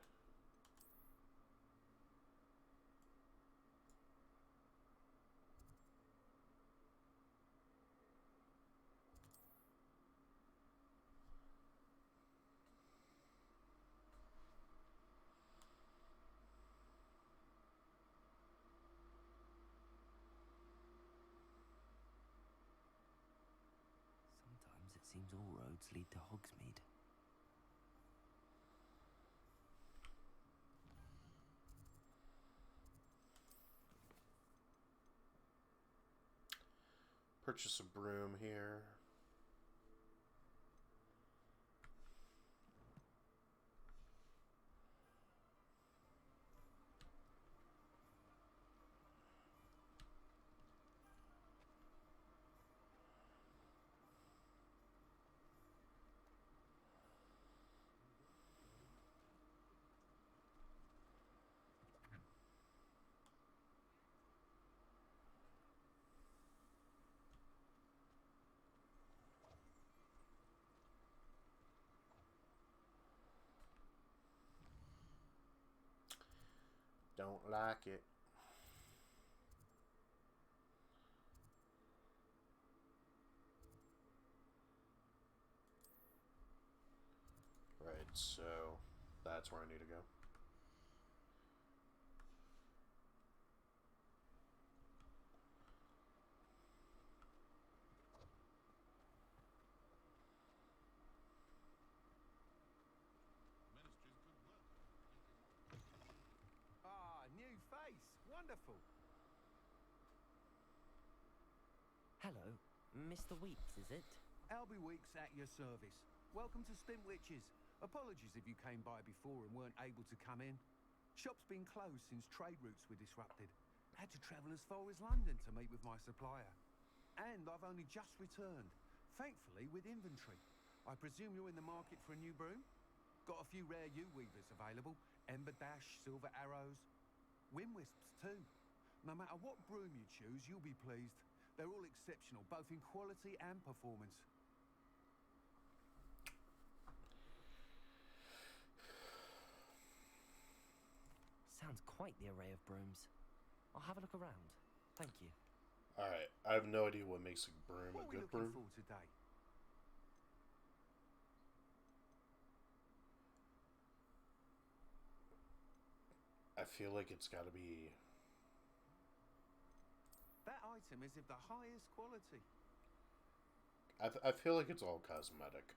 Sometimes it seems all roads lead to Hogsmeade. Purchase a broom here. Don't like it. Right, so that's where I need to go. Ah, new face. Wonderful. Hello, Mr. Weeks, is it? Albie Weeks at your service. Welcome to Spintwitches. Apologies if you came by before and weren't able to come in. Shop's been closed since trade routes were disrupted. Had to travel as far as London to meet with my supplier. And I've only just returned, thankfully with inventory. I presume you're in the market for a new broom? Got a few rare U-weavers available. Ember Dash, Silver Arrows. Wind Wisps too. No matter what broom you choose, you'll be pleased. They're all exceptional, both in quality and performance. Sounds quite the array of brooms. I'll have a look around. Thank you. Alright, I have no idea what makes a broom What a are we good looking broom. for today? I feel like it's gotta be... That item is of the highest quality. I feel like it's all cosmetic.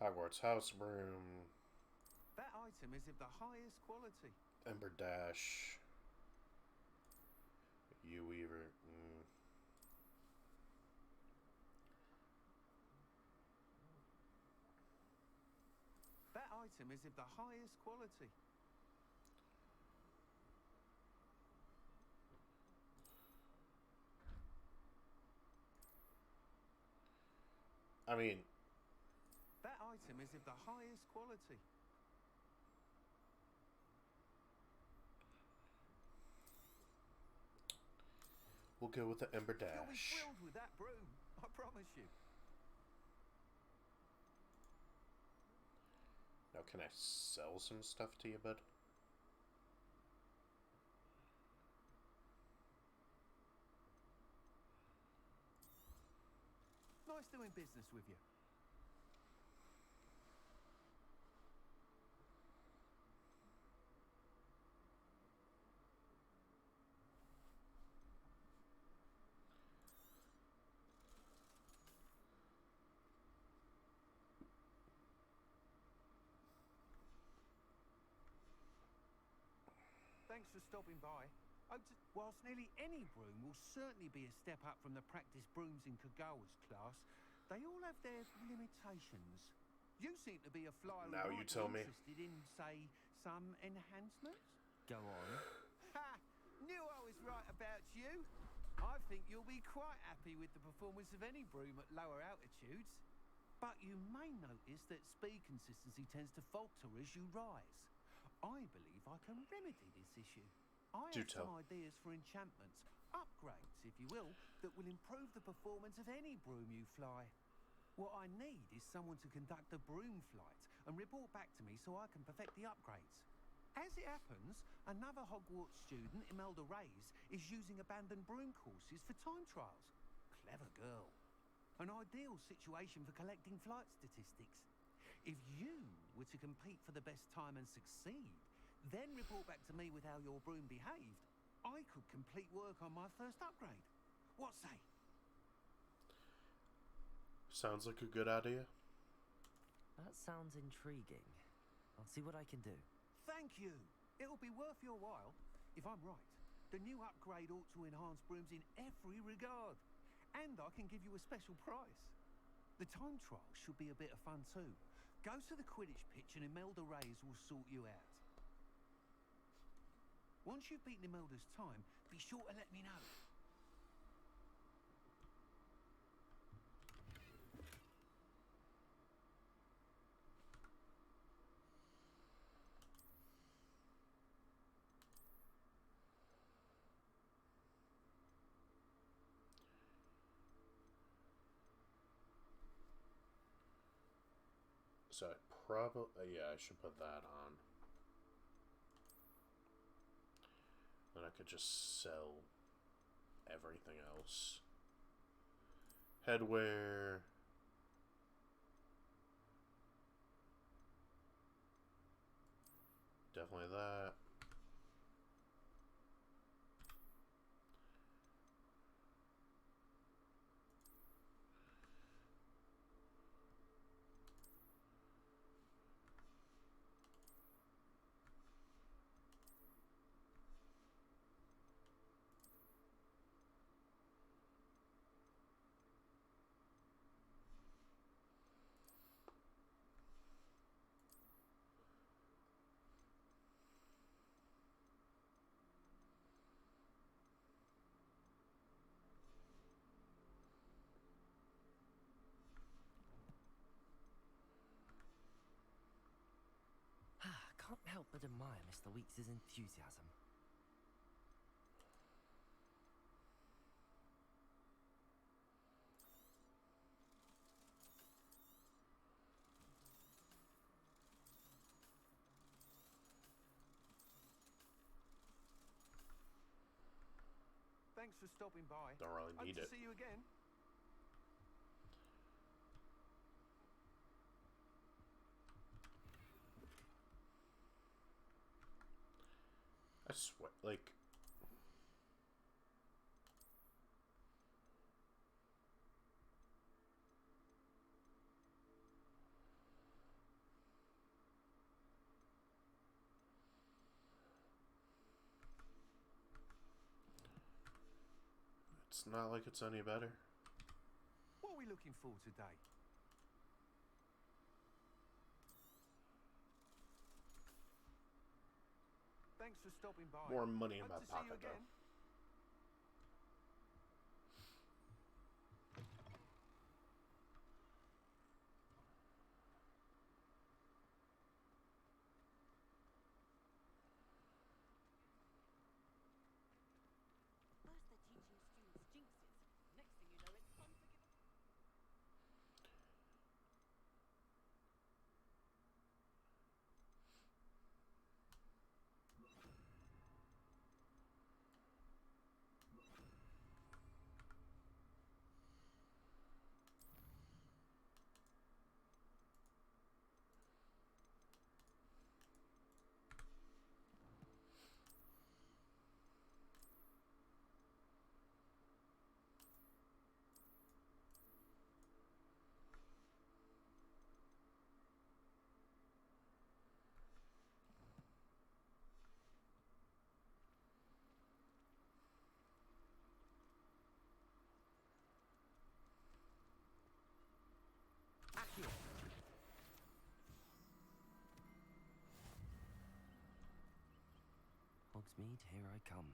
Hogwarts house broom. That item is of the highest quality. Ember Dash. U-weaver. That item is of the highest quality. I mean... That item is of the highest quality. We'll go with the Ember You'll be Dash. thrilled with that broom, I promise you. Now, can I sell some stuff to you, bud? Nice doing business with you. Thanks for stopping by. Whilst nearly any broom will certainly be a step up from the practice brooms in Kagawa's class, they all have their limitations. You seem to be a flyer who Now you might be tell me. interested in, say, some enhancements? Go on. Ha! Knew I was right about you. I think you'll be quite happy with the performance of any broom at lower altitudes. But you may notice that speed consistency tends to falter as you rise. I believe I can remedy this issue. I Do have tell. some ideas for enchantments, upgrades, if you will, that will improve the performance of any broom you fly. What I need is someone to conduct a broom flight and report back to me so I can perfect the upgrades. As it happens, another Hogwarts student, Imelda Reyes, is using abandoned broom courses for time trials. Clever girl. An ideal situation for collecting flight statistics. If you were to compete for the best time and succeed, then report back to me with how your broom behaved, I could complete work on my first upgrade. What say? Sounds like a good idea. That sounds intriguing. I'll see what I can do. Thank you. It'll be worth your while. If I'm right, the new upgrade ought to enhance brooms in every regard. And I can give you a special price. The time trial should be a bit of fun too. Go to the Quidditch pitch and Imelda Reyes will sort you out. Once you've beaten Imelda's time, be sure to let me know. So I probably... yeah, I should put that on. Then I could just sell everything else. Headwear. Definitely that. Can't help but admire Mr. Weeks' enthusiasm. Thanks for stopping by. Don't really Hope need to it. see you again. I swear, like... It's not like it's any better. What are we looking for today? Thanks for stopping by. More money in Hope my to see you pocket, though. again. First they're teaching students jinxes. Next thing you know, it's time to give a... Hogsmeade, here I come.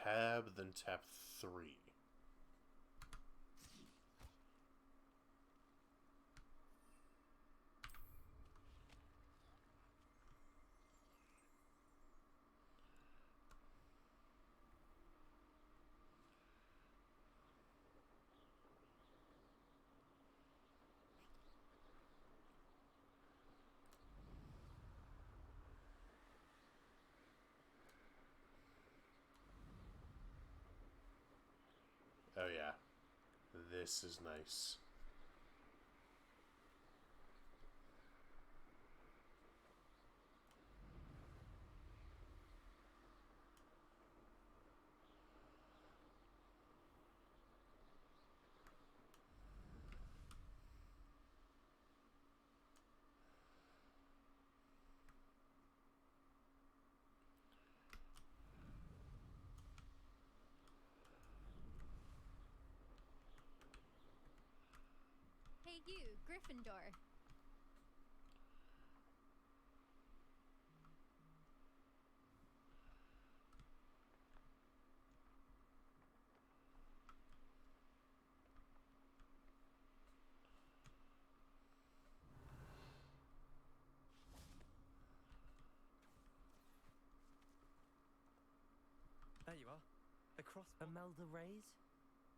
Tab, then tap 3. Oh yeah, this is nice. Hey you, Gryffindor. There you are. The crossbow. Imelda Reyes?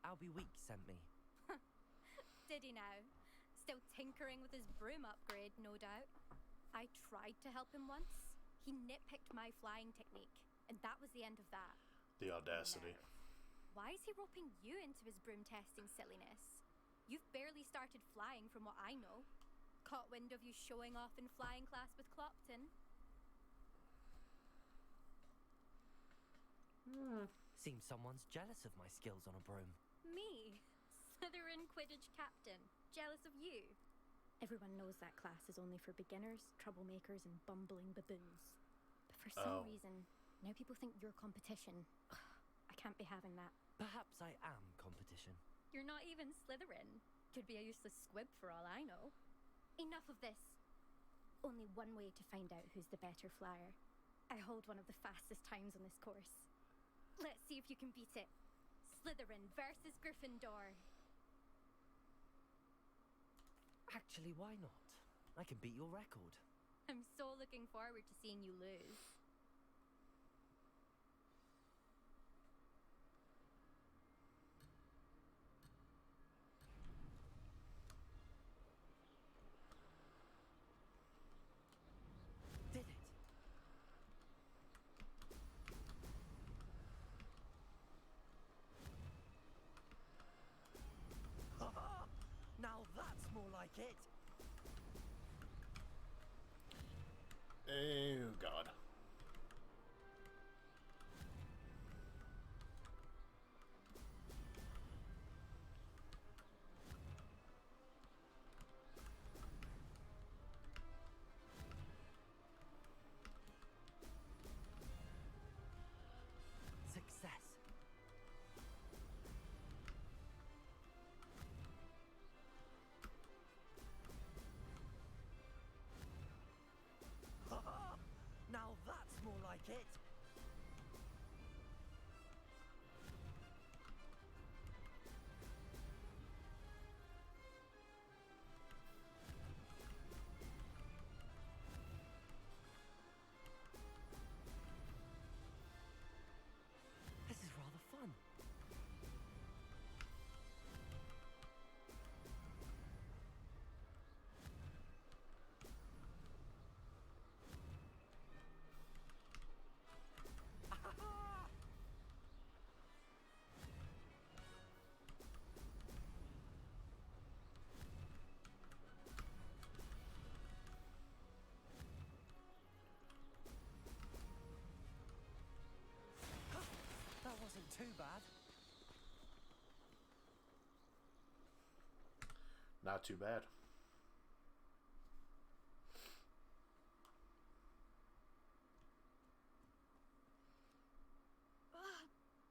Albie Weeks sent me. Did he now? Still tinkering with his broom upgrade, no doubt. I tried to help him once. He nitpicked my flying technique, and that was the end of that. The audacity. Why is he roping you into his broom testing silliness? You've barely started flying from what I know. Caught wind of you showing off in flying class with Clopton. Seems someone's jealous of my skills on a broom. Me? Slytherin Quidditch captain. Jealous of you? Everyone knows that class is only for beginners, troublemakers, and bumbling baboons. But for some reason, now people think you're competition. I can't be having that. Perhaps I am competition. You're not even Slytherin. Could be a useless squib for all I know. Enough of this. Only one way to find out who's the better flyer. I hold one of the fastest times on this course. Let's see if you can beat it. Slytherin versus Gryffindor. Actually, why not? I can beat your record. I'm so looking forward to seeing you lose. Did it? Now that's more like it. Oh, God. Success. Now that's more like it. This is rather fun. That wasn't too bad. Not too bad.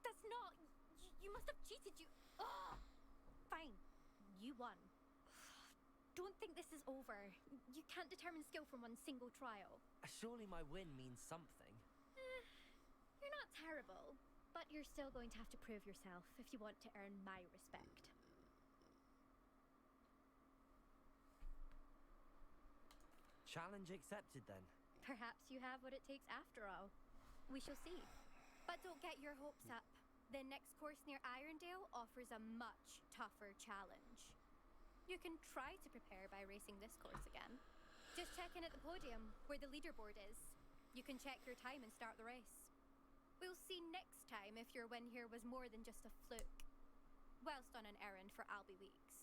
That's not... You must have cheated, you... Fine. You won. Don't think this is over. You can't determine skill from one single trial. Surely my win means something. You're not terrible, but you're still going to have to prove yourself if you want to earn my respect. Challenge accepted then. Perhaps you have what it takes after all. We shall see. But don't get your hopes up. The next course near Irondale offers a much tougher challenge. You can try to prepare by racing this course again. Just check in at the podium, where the leaderboard is. You can check your time and start the race. We'll see next time if your win here was more than just a fluke. Whilst on an errand for Albie Weeks.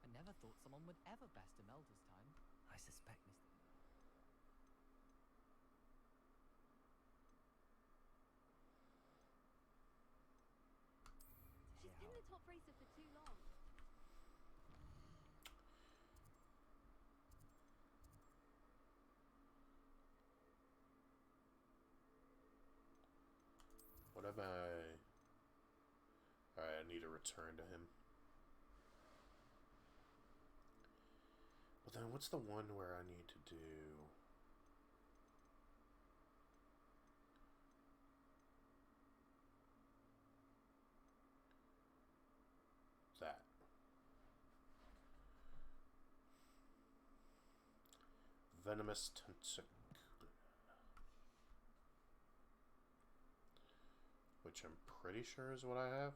I never thought someone would ever best Imelda's time. I suspect Mr. She's been the top racer for too long. What am I... Alright, I need to return to him. But then what's the one where I need to do... that. Venomous Tentacle. which I'm pretty sure is what I have.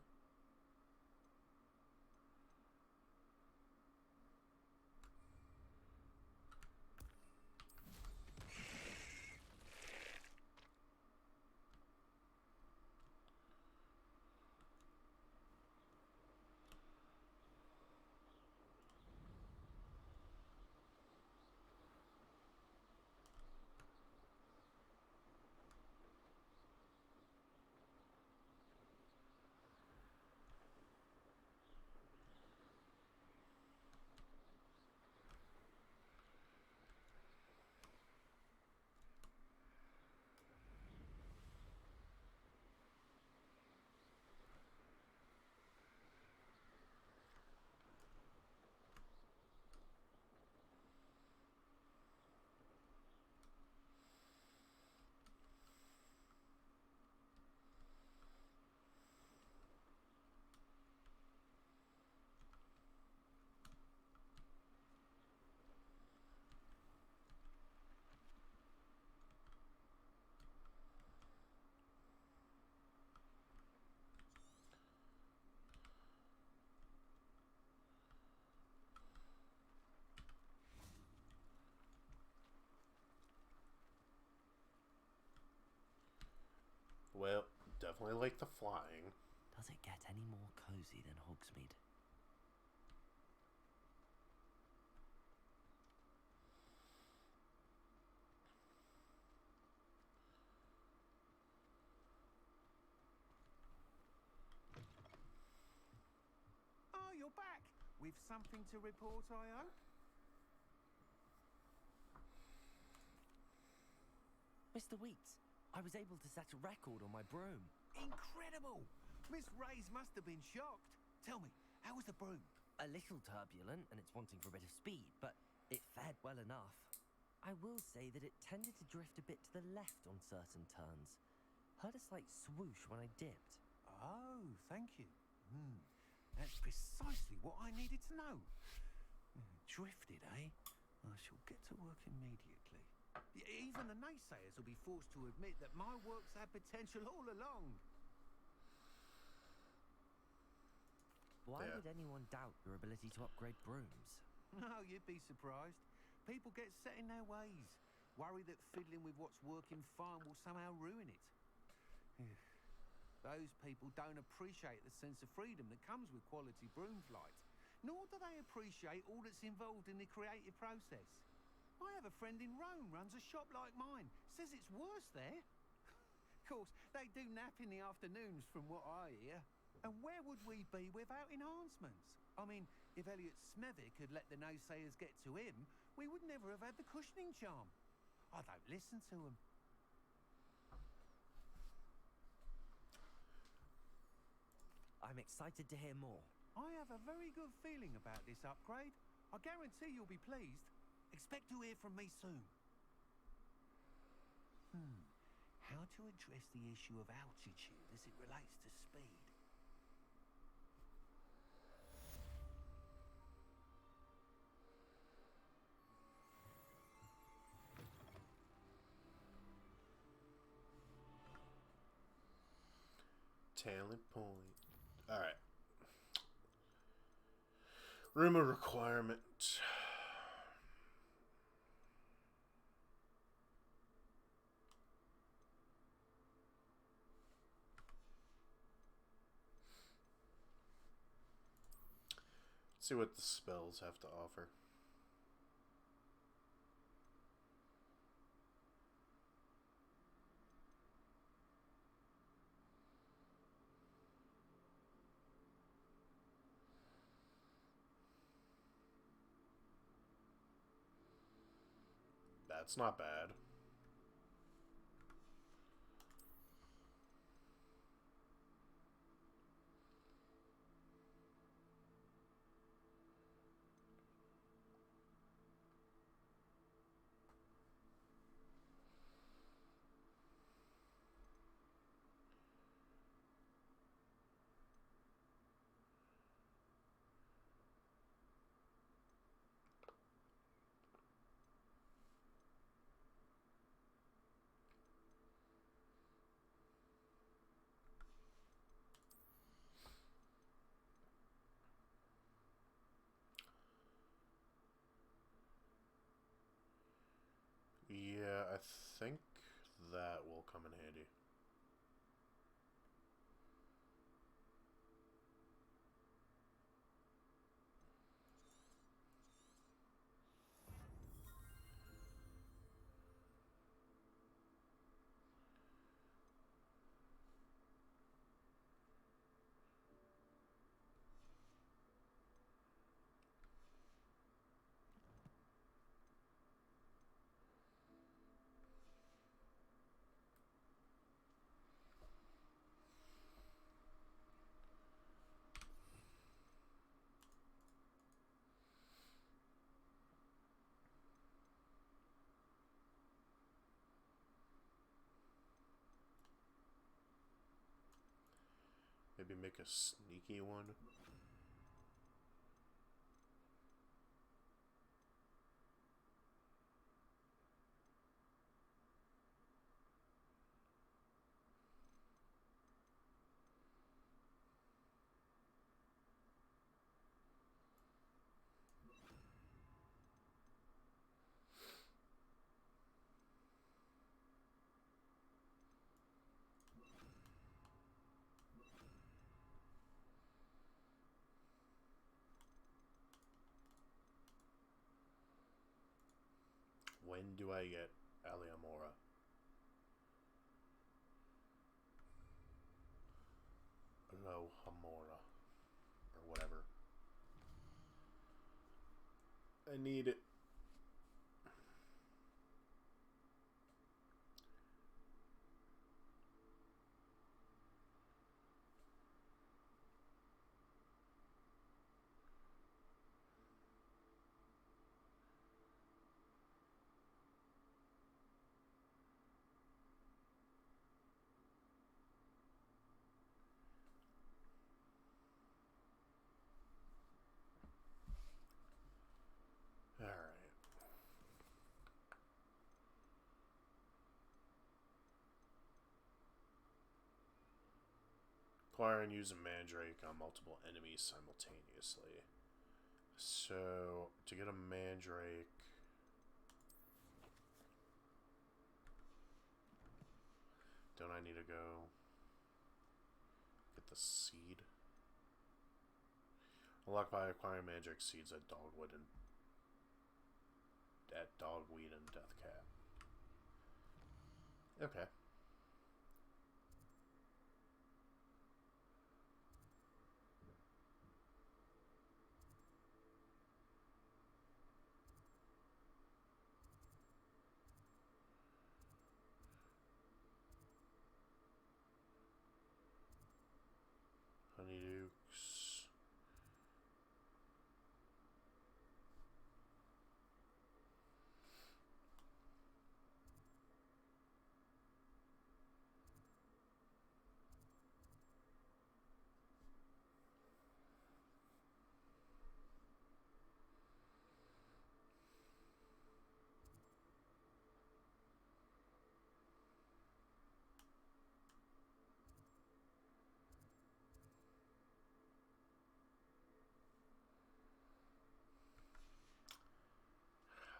Well, definitely like the flying. Does it get any more cozy than Hogsmeade? Oh, you're back! With something to report, I hope? Mr. Weeks, I was able to set a record on my broom. Incredible! Miss Ray's must have been shocked. Tell me, how was the broom? A little turbulent, and it's wanting for a bit of speed, but it fared well enough. I will say that it tended to drift a bit to the left on certain turns. Heard a slight swoosh when I dipped. Oh, thank you. That's precisely what I needed to know. Drifted, eh? I shall get to work immediately. Even the naysayers will be forced to admit that my work's had potential all along. Why would anyone doubt your ability to upgrade brooms? No, you'd be surprised. People get set in their ways, worry that fiddling with what's working fine will somehow ruin it. Those people don't appreciate the sense of freedom that comes with quality broom flight, nor do they appreciate all that's involved in the creative process. I have a friend in Rome runs a shop like mine, says it's worse there. Of course, they do nap in the afternoons from what I hear. And where would we be without enhancements? I mean, if Elliot Smethwick had let the naysayers get to him, we would never have had the cushioning charm. I don't listen to them. I'm excited to hear more. I have a very good feeling about this upgrade. I guarantee you'll be pleased. Expect to hear from me soon. How to address the issue of altitude as it relates to speed? Talent point. Alright. Room of requirement. See what the spells have to offer. That's not bad. think that will come in handy. Maybe make a sneaky one. When do I get Aliamora? No, Hamora. Or whatever. I need it. Alright. Acquire and use a Mandrake on multiple enemies simultaneously. So, to get a Mandrake... Don't I need to go get the seed? Unlock by acquiring Mandrake seeds at Dogweed and Deathcap. Okay. Honeydukes.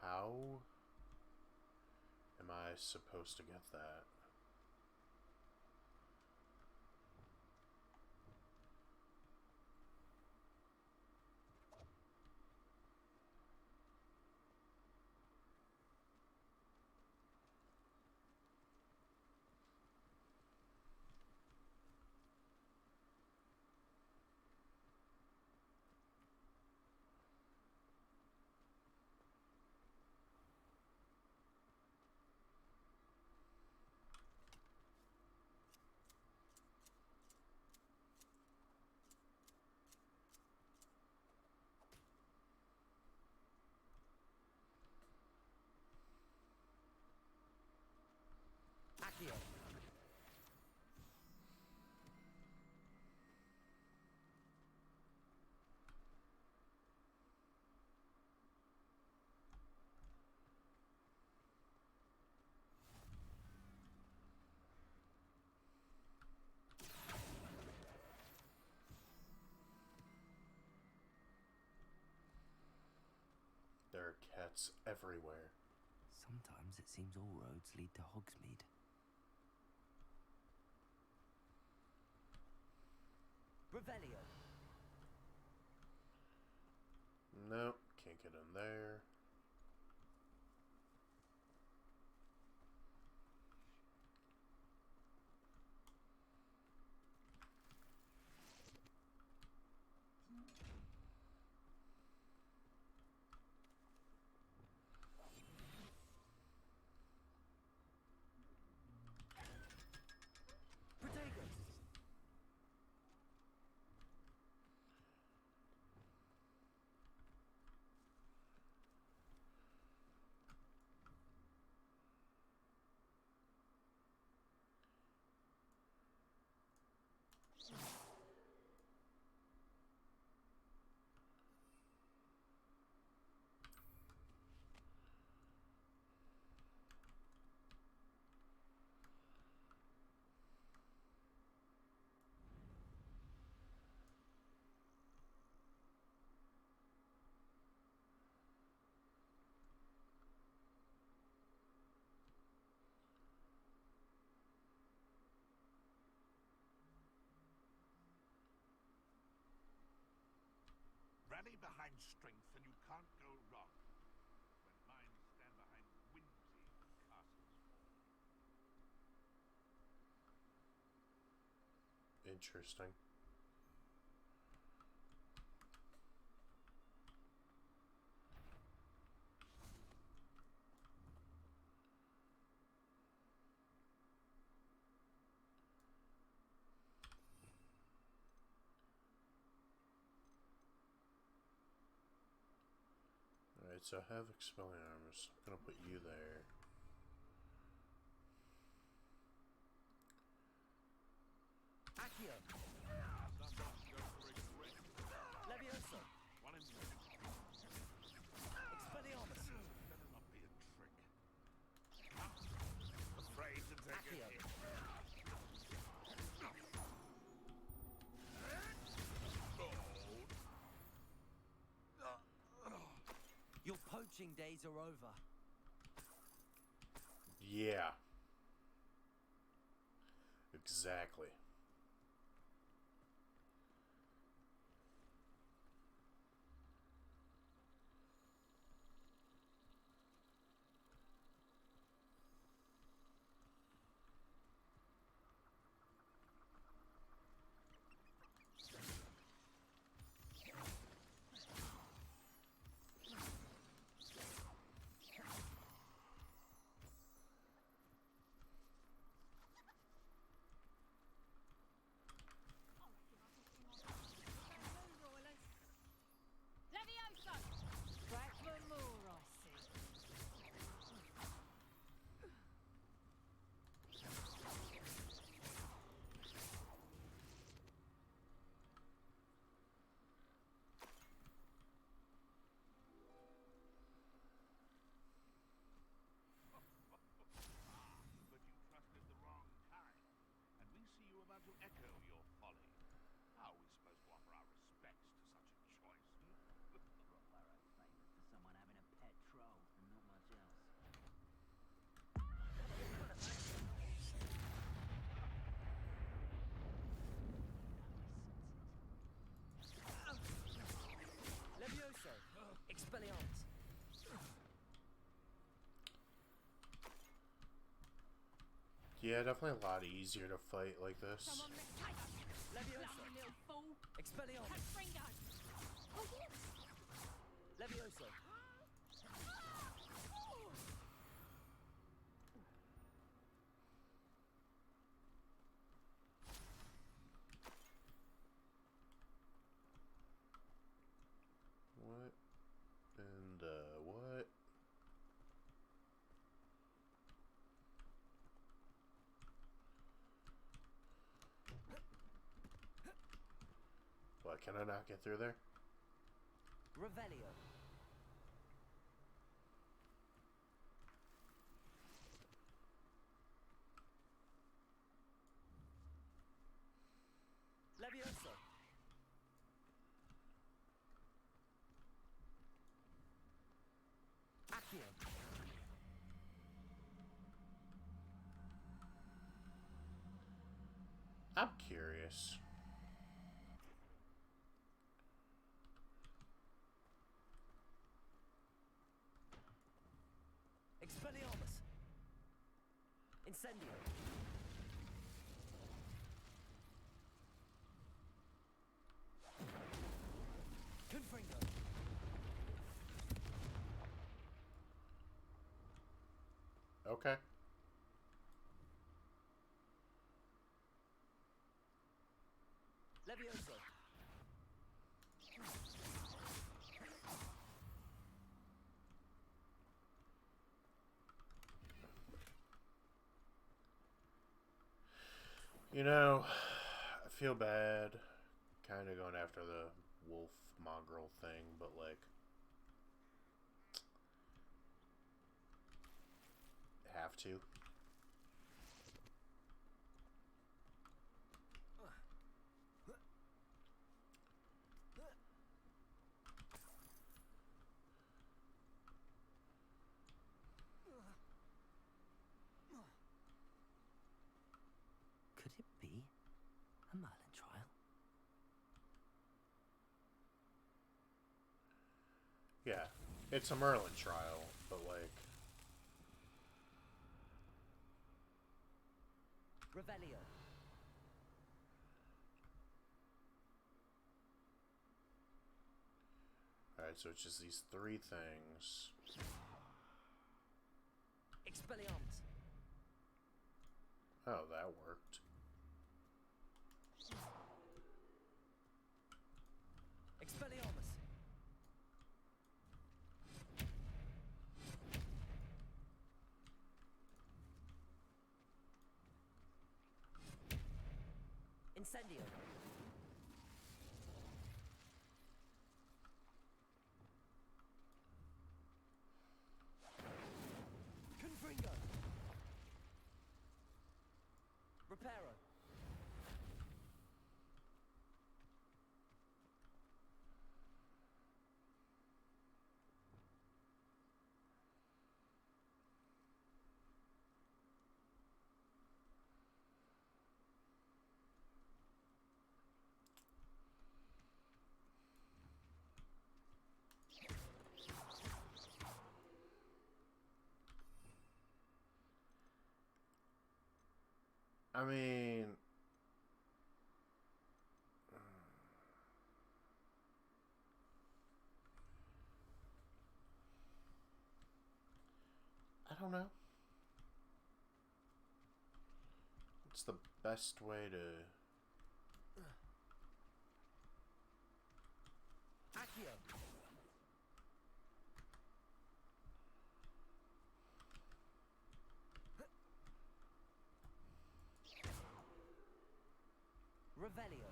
How am I supposed to get that? Accio. There are cats everywhere. Sometimes it seems all roads lead to Hogsmeade. Revelio. Nope, can't get in there. Rally behind strength and you can't go wrong. When minds stand behind whimsy, castles fall. Interesting. Alright, so I have Expelliarmus. I'm gonna put you there. Accio. Levioso. Expelliarmus. Better not be a trick. Afraid to take Accio. a hit. Your poaching days are over. Yeah. Exactly. Levioso! Back for more, I see. But you trusted the wrong kind, and we see you about to echo your folly. How are we supposed to offer our respects to such a choice? Rockbarrow famous for someone having a pet troll and not much else. Levioso. Expelliarmus. Yeah, definitely a lot easier to fight like this. Come on, let's take it. Levioso. Bloody little fool. Expelliarmus. Fringo. Oh, yes. Levioso. What? And, what? What, can I not get through there? Revelio. Levioso. Accio. I'm curious. Expelliarmus! Incendio! Confringo! Okay. Levioso! You know, I feel bad kind of going after the wolf mongrel thing, but like, have to. Could it be a Merlin trial? Yeah, it's a Merlin trial, but like, Revelio. alright, so it's just these three things. Expelliarmus. Oh, that worked. Expelliarmus. Incendio. Confringo. Reparo. I mean, I don't know. What's the best way to... Accio. Revelio.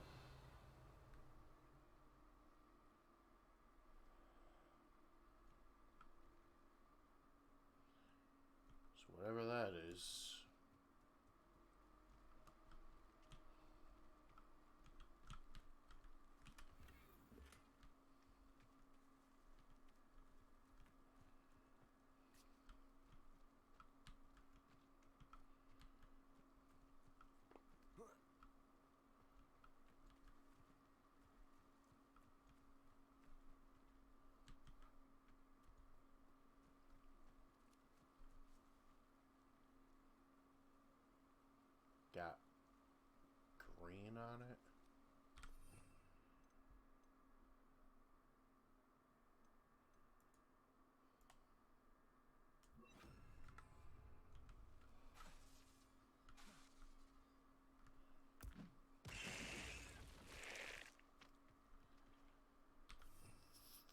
So whatever that is... got green on it.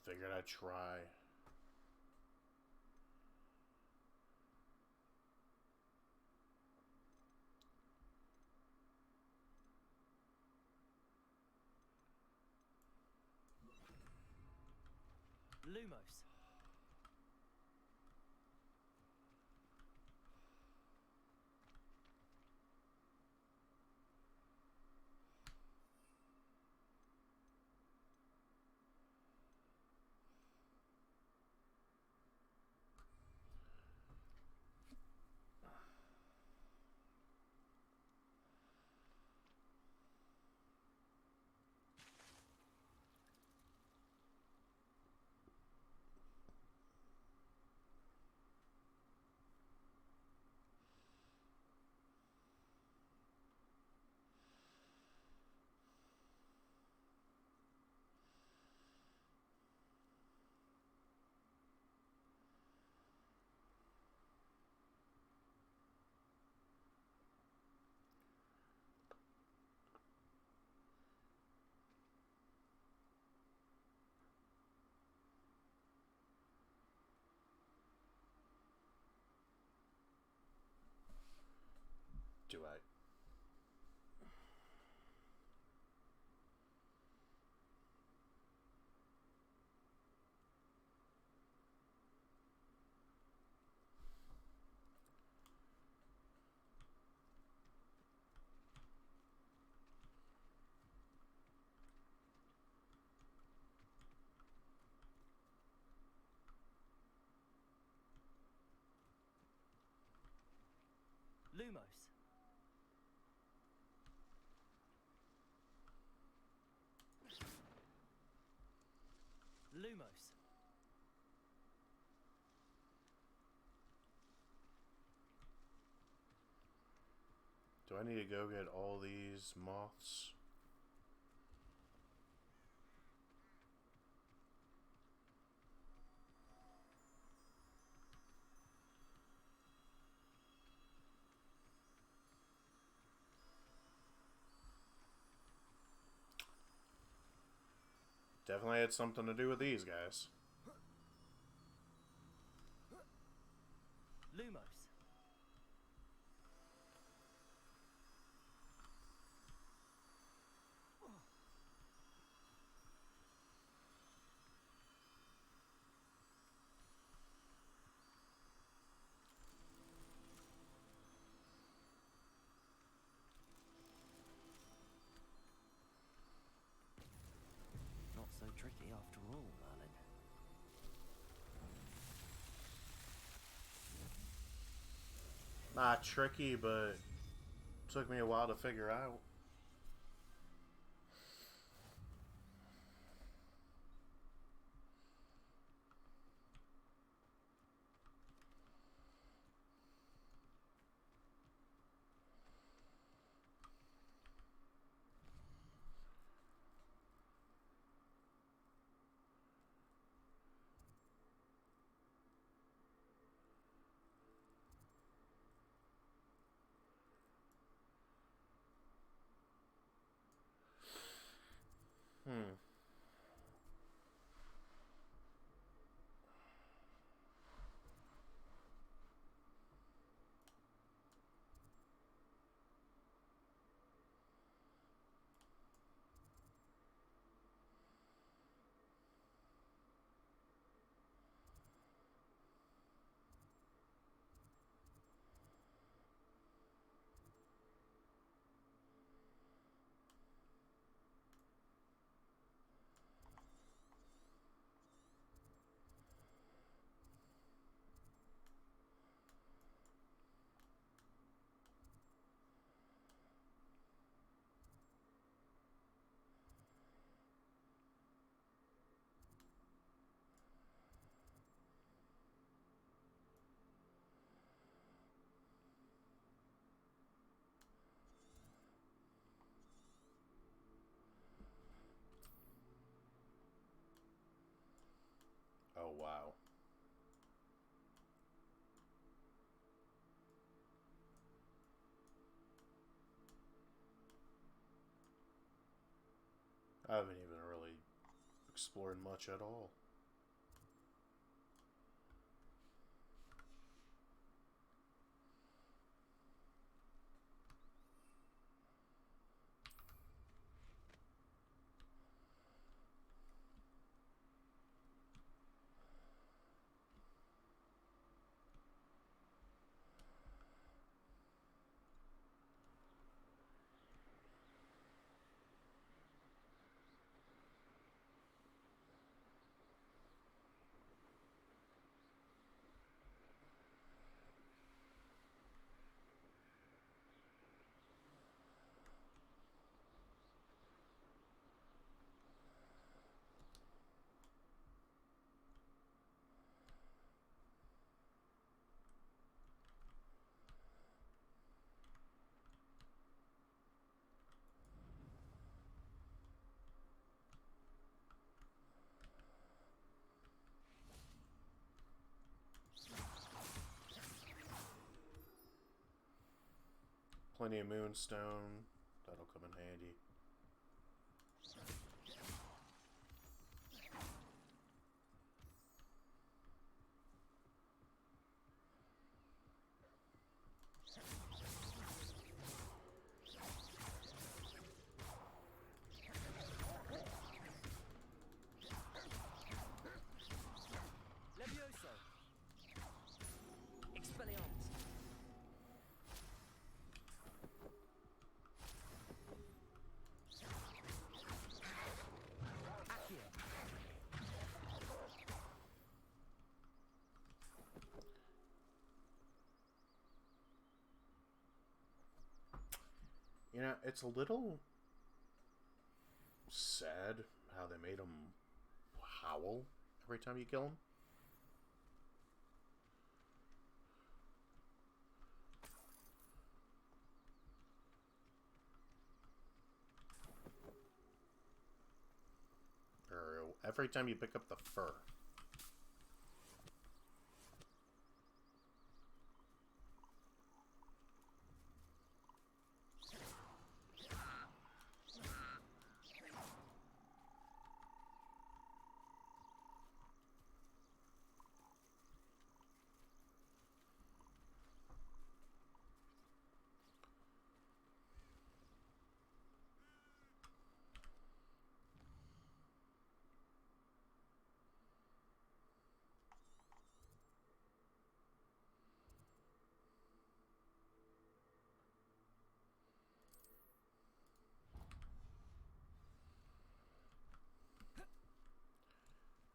Figured I'd try. Lumos. Lumos. Lumos. Do I need to go get all these moths? Definitely had something to do with these guys. Lumos. Not so tricky after all, Merlin. Not tricky, but took me a while to figure out. Oh, wow. I haven't even really explored much at all. Plenty of moonstone. That'll come in handy. Levioso. Expelliarmus. You know, it's a little sad how they made him howl every time you kill him. Or every time you pick up the fur.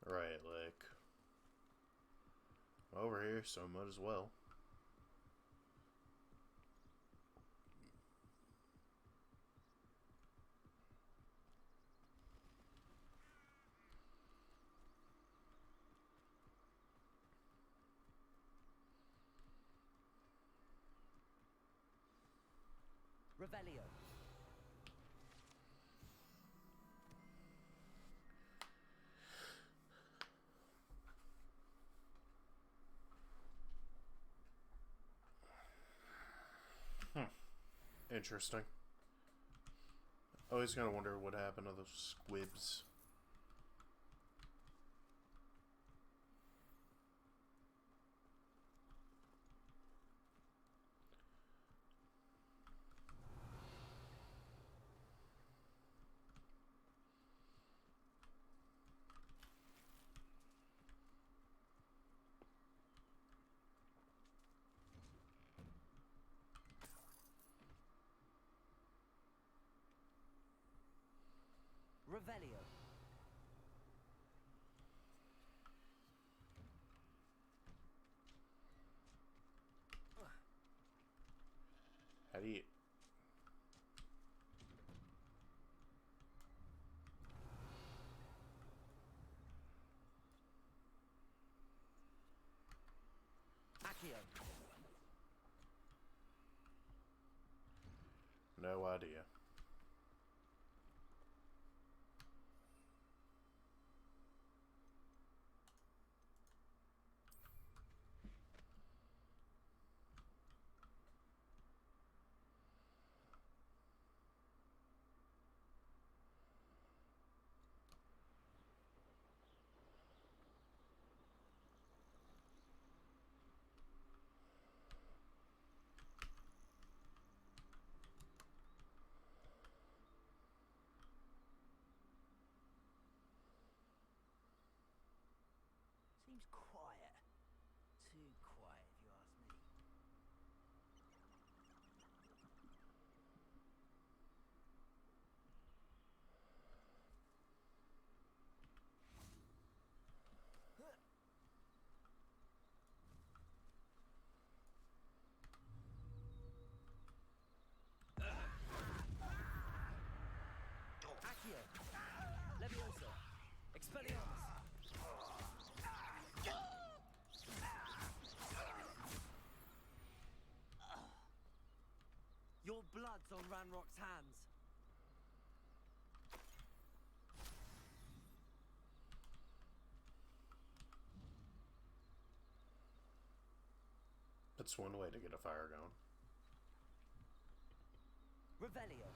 Right, like, over here, so might as well. Revelio. Interesting. Always gonna wonder what happened to those squibs. Revelio. How do you... Accio. No idea. Seems quiet. Too quiet, if you ask me. Accio. Leviosa. Expelliarmus. Your blood's on Ranrock's hands. That's one way to get a fire going. Revelio.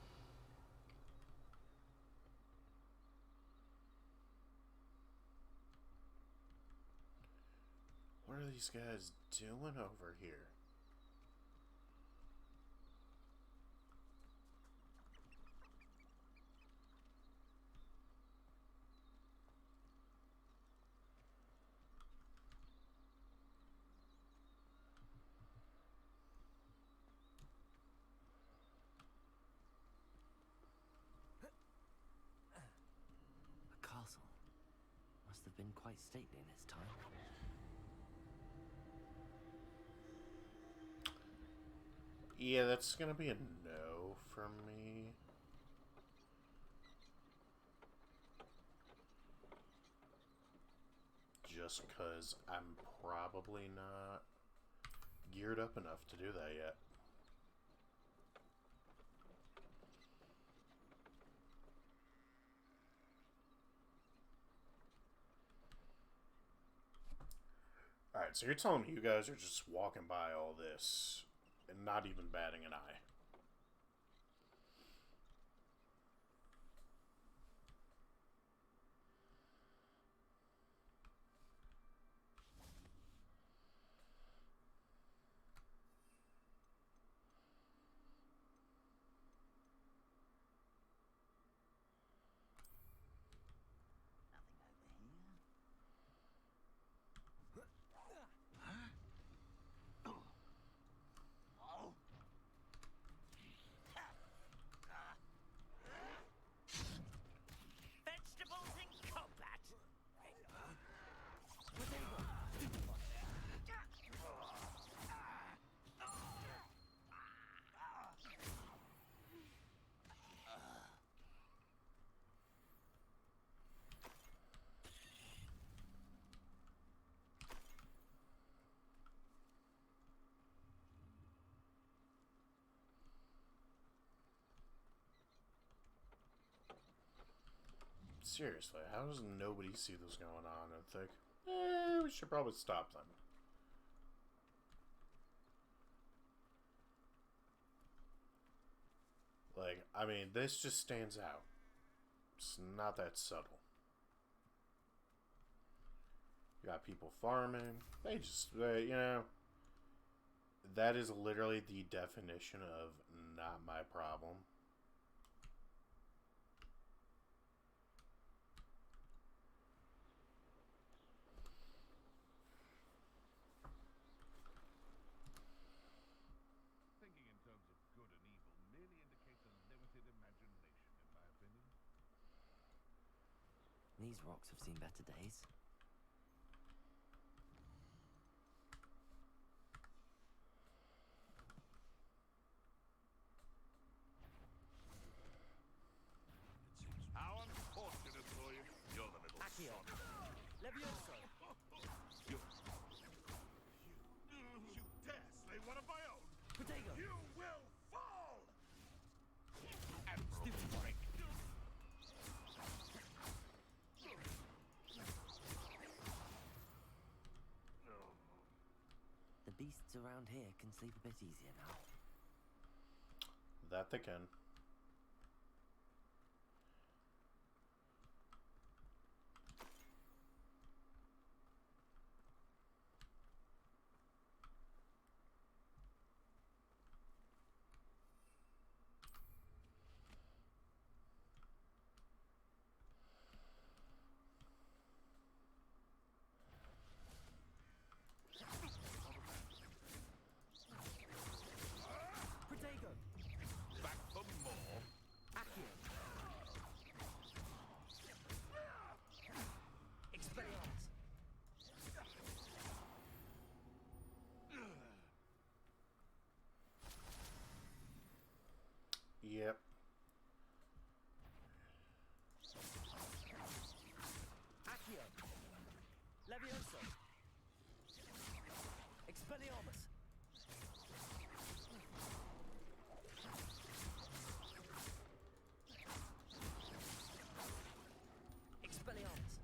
What are these guys doing over here? A castle. Must have been quite stately in its time. Yeah, that's gonna be a no for me. just because I'm probably not geared up enough to do that yet. Alright, so you're telling me you guys are just walking by all this and not even batting an eye. Vegetables in combat! Seriously, how does nobody see this going on and think, we should probably stop them? Like, I mean, this just stands out. It's not that subtle. You got people farming. They just, you know, that is literally the definition of not my problem. Thinking in terms of good and evil merely indicates a limited imagination, in my opinion. These rocks have seen better days. How unfortunate for you. You're the little Accio. son. Levioso. You dare slay one of my own? Protego. You will fall! Admirable strike. The beasts around here can sleep a bit easier now. That they can. Protego. Back for more. Accio. Expelliarmus. Yep. Accio. Levioso. Expelliarmus. Expelliarmus.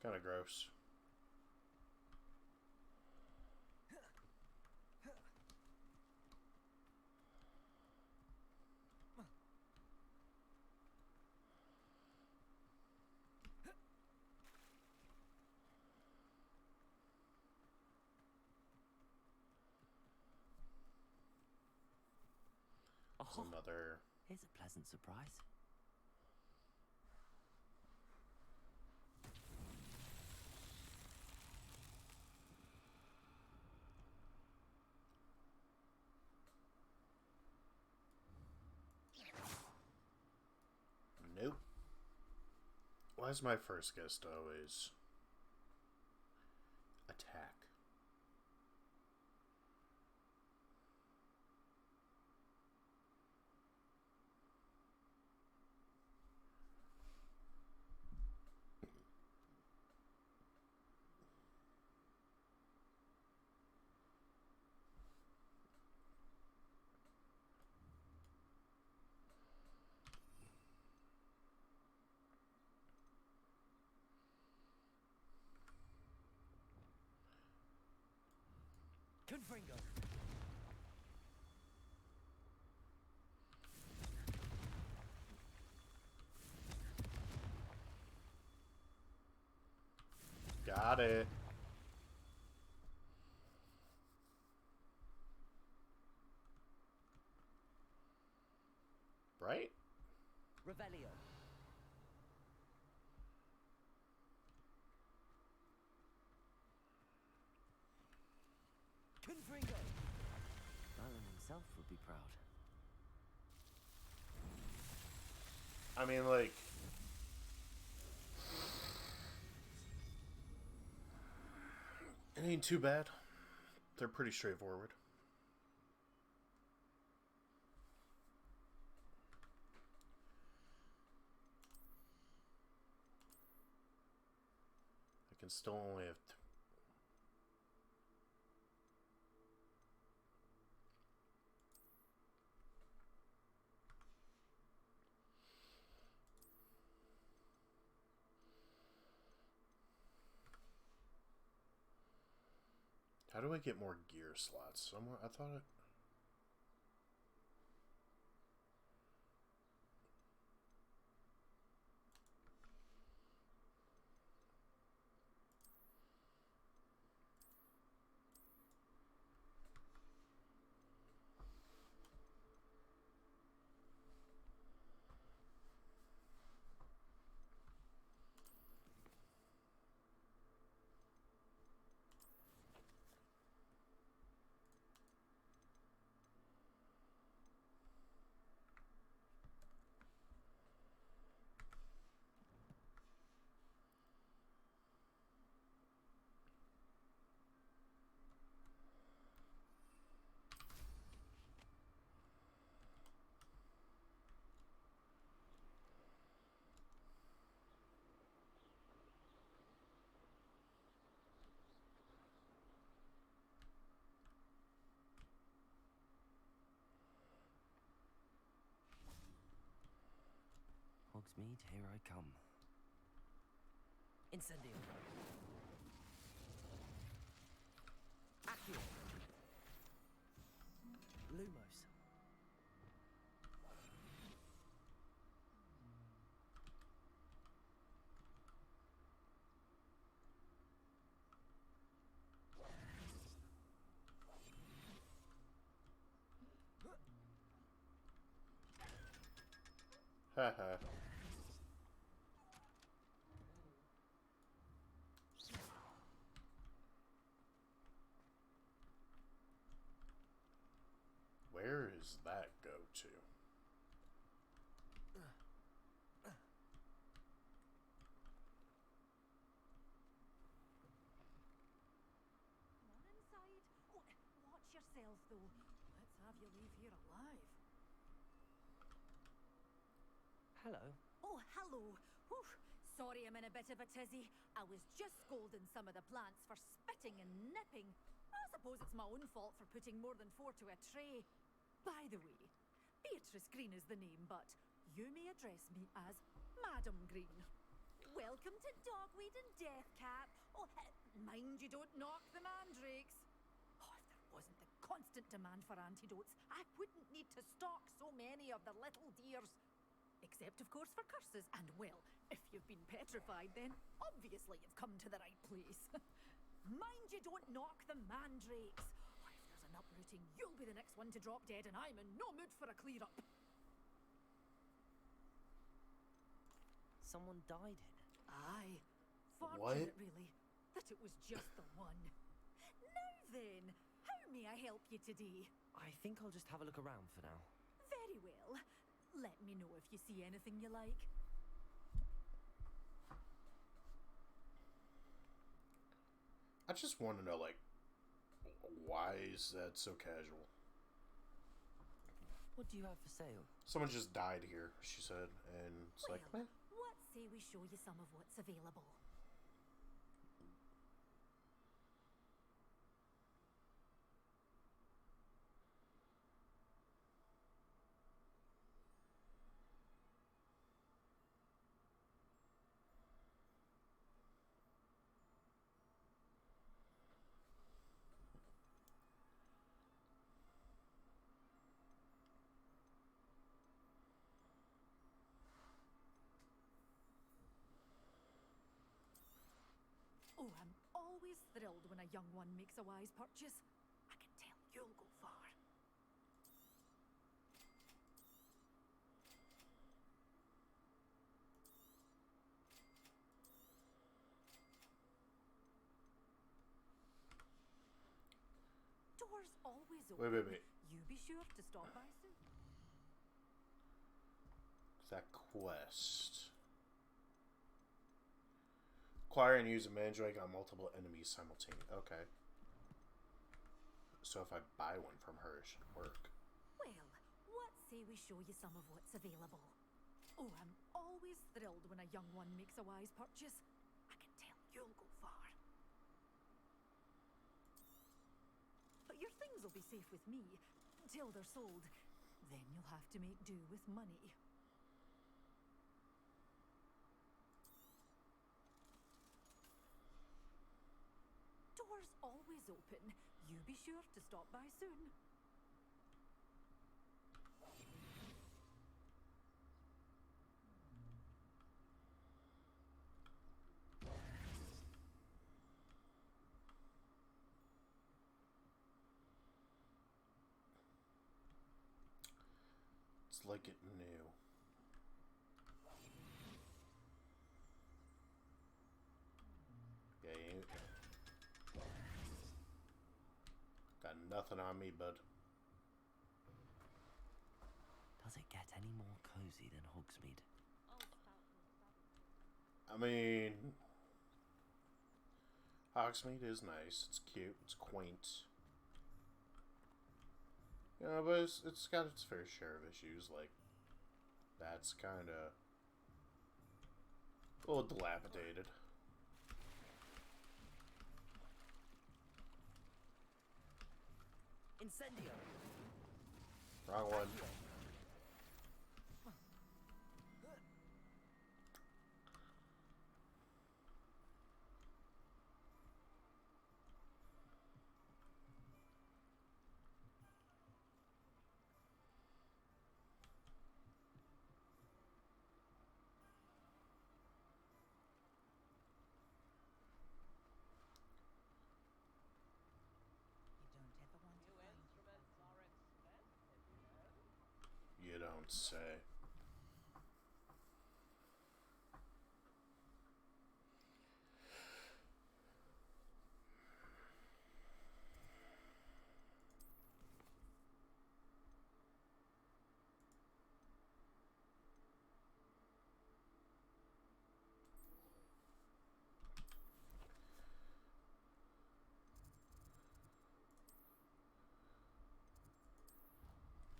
Kind of gross. Oh, Another. here's a pleasant surprise. Nope. Why is my first guess always attack? Confringo. Got it. Right? Revelio. Confringo. Merlin himself would be proud. I mean, like... It ain't too bad. They're pretty straightforward. I can still only have... How do I get more gear slots? Somewhere I thought it... Hogsmeade, here I come. Incendio. Accio. Lumos. Haha. Where is that go to? Come on inside. Oh, watch yourself, though. Let's have you leave here alive. Hello. Oh, hello. Whew. Sorry I'm in a bit of a tizzy. I was just scolding some of the plants for spitting and nipping. I suppose it's my own fault for putting more than 4 to a tray. By the way, Beatrice Green is the name, but you may address me as Madam Green. Welcome to Dogweed and Deathcap. Oh, mind you don't knock the mandrakes. Oh, if there wasn't the constant demand for antidotes, I wouldn't need to stock so many of the little dears. Except, of course, for curses. And, well, if you've been petrified, then obviously you've come to the right place. Mind you don't knock the mandrakes. Or if there's an uprooting, you'll be the next one to drop dead, and I'm in no mood for a clear-up. Someone died here. Aye. Fortunate, What? really, that it was just the one. Now then, how may I help you today? I think I'll just have a look around for now. Very well. Let me know if you see anything you like. I just want to know, like, why is that so casual? What do you have for sale? Someone just died here, she said, and it's like, Well, eh. what say we show you some of what's available? Oh, I'm always thrilled when a young one makes a wise purchase. I can tell you'll go far. Doors always open. Wait. You be sure to stop by soon. That quest. Acquire and use a mandrake on multiple enemies simultaneously. Okay. So if I buy one from her, it should work. Well, what say we show you some of what's available? Oh, I'm always thrilled when a young one makes a wise purchase. I can tell you'll go far. But your things will be safe with me till they're sold. Then you'll have to make do with money. Doors always open. You be sure to stop by soon. It's like it knew. Yeah, you ain't got nothing on me, bud. Does it get any more cozy than Hogsmeade? I mean, Hogsmeade is nice. It's cute. It's quaint. You know, but it's got its fair share of issues. Like, that's kind of a little dilapidated. Incendio! Wrong one. You don't say.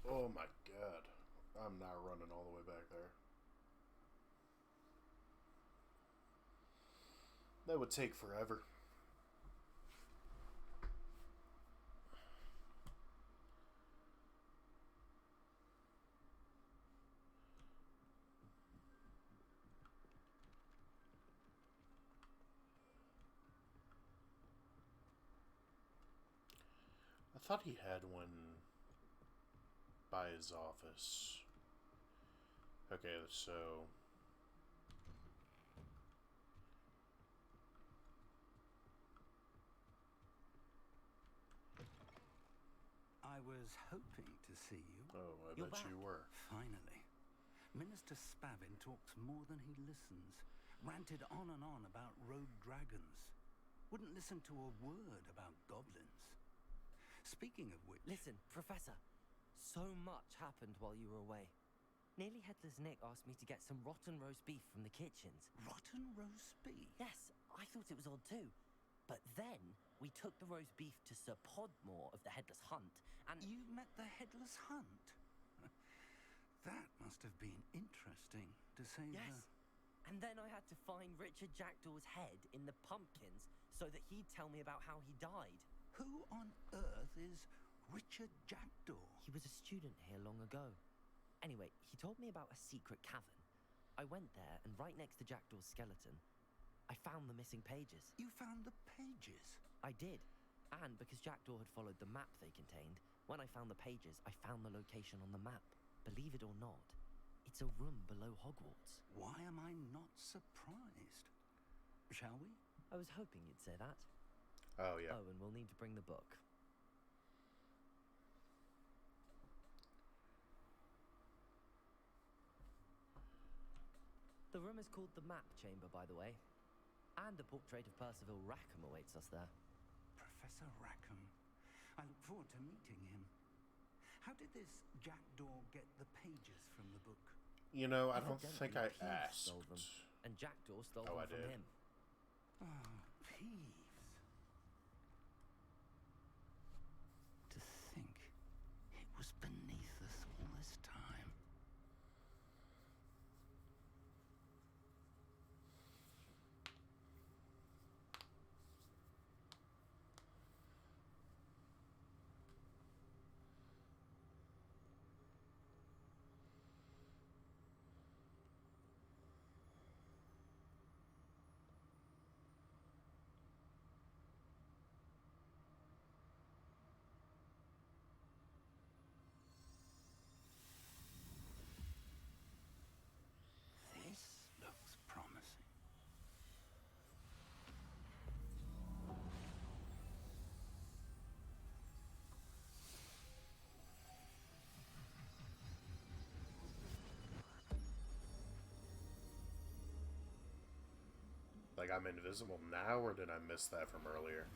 Oh my god. I'm not running all the way back there. That would take forever. I thought he had one by his office. Okay, so I was hoping to see you. oh, I You're bet back. you were. Finally. Minister Spavin talks more than he listens. Ranted on and on about rogue dragons. Wouldn't listen to a word about goblins. Speaking of which... Listen, Professor. So much happened while you were away. Nearly Headless Nick asked me to get some rotten roast beef from the kitchens. Rotten roast beef? Yes, I thought it was odd too. But then we took the roast beef to Sir Podmore of the Headless Hunt, and... You met the Headless Hunt? That must have been interesting, to say the... Yes. And then I had to find Richard Jackdaw's head in the pumpkins so that he'd tell me about how he died. Who on earth is Richard Jackdaw? He was a student here long ago. Anyway, he told me about a secret cavern. I went there, and right next to Jackdaw's skeleton, I found the missing pages. You found the pages? I did. And because Jackdaw had followed the map they contained, when I found the pages, I found the location on the map. Believe it or not, it's a room below Hogwarts. Why am I not surprised? Shall we? I was hoping you'd say that. Oh, yeah. Oh, and we'll need to bring the book. The room is called the Map Chamber, by the way. And a portrait of Percival Rackham awaits us there. Professor Rackham. I look forward to meeting him. How did this Jackdaw get the pages from the book? You know, I don't think I Evidently, Peeves asked. stole them, and Jackdaw stole Oh, them I from did. him. Oh, Peeves. To think it was beneath us all this time. This looks promising. Like, I'm invisible now, or did I miss that from earlier?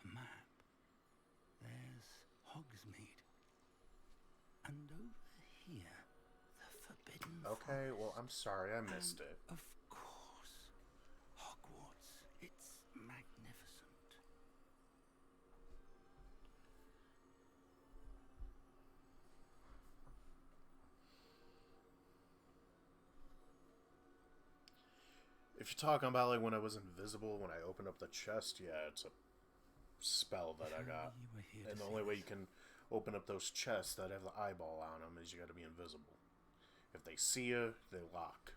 A map. There's Hogsmeade. And over here, the Forbidden Okay, Forest. well, I'm sorry, I missed And it. Of course, Hogwarts. It's magnificent. If you're talking about, like, when I was invisible, when I opened up the chest, yeah, it's a spell that I got. You were here And to the see only way this. you can open up those chests that have the eyeball on them is you gotta be invisible. If they see you, they lock.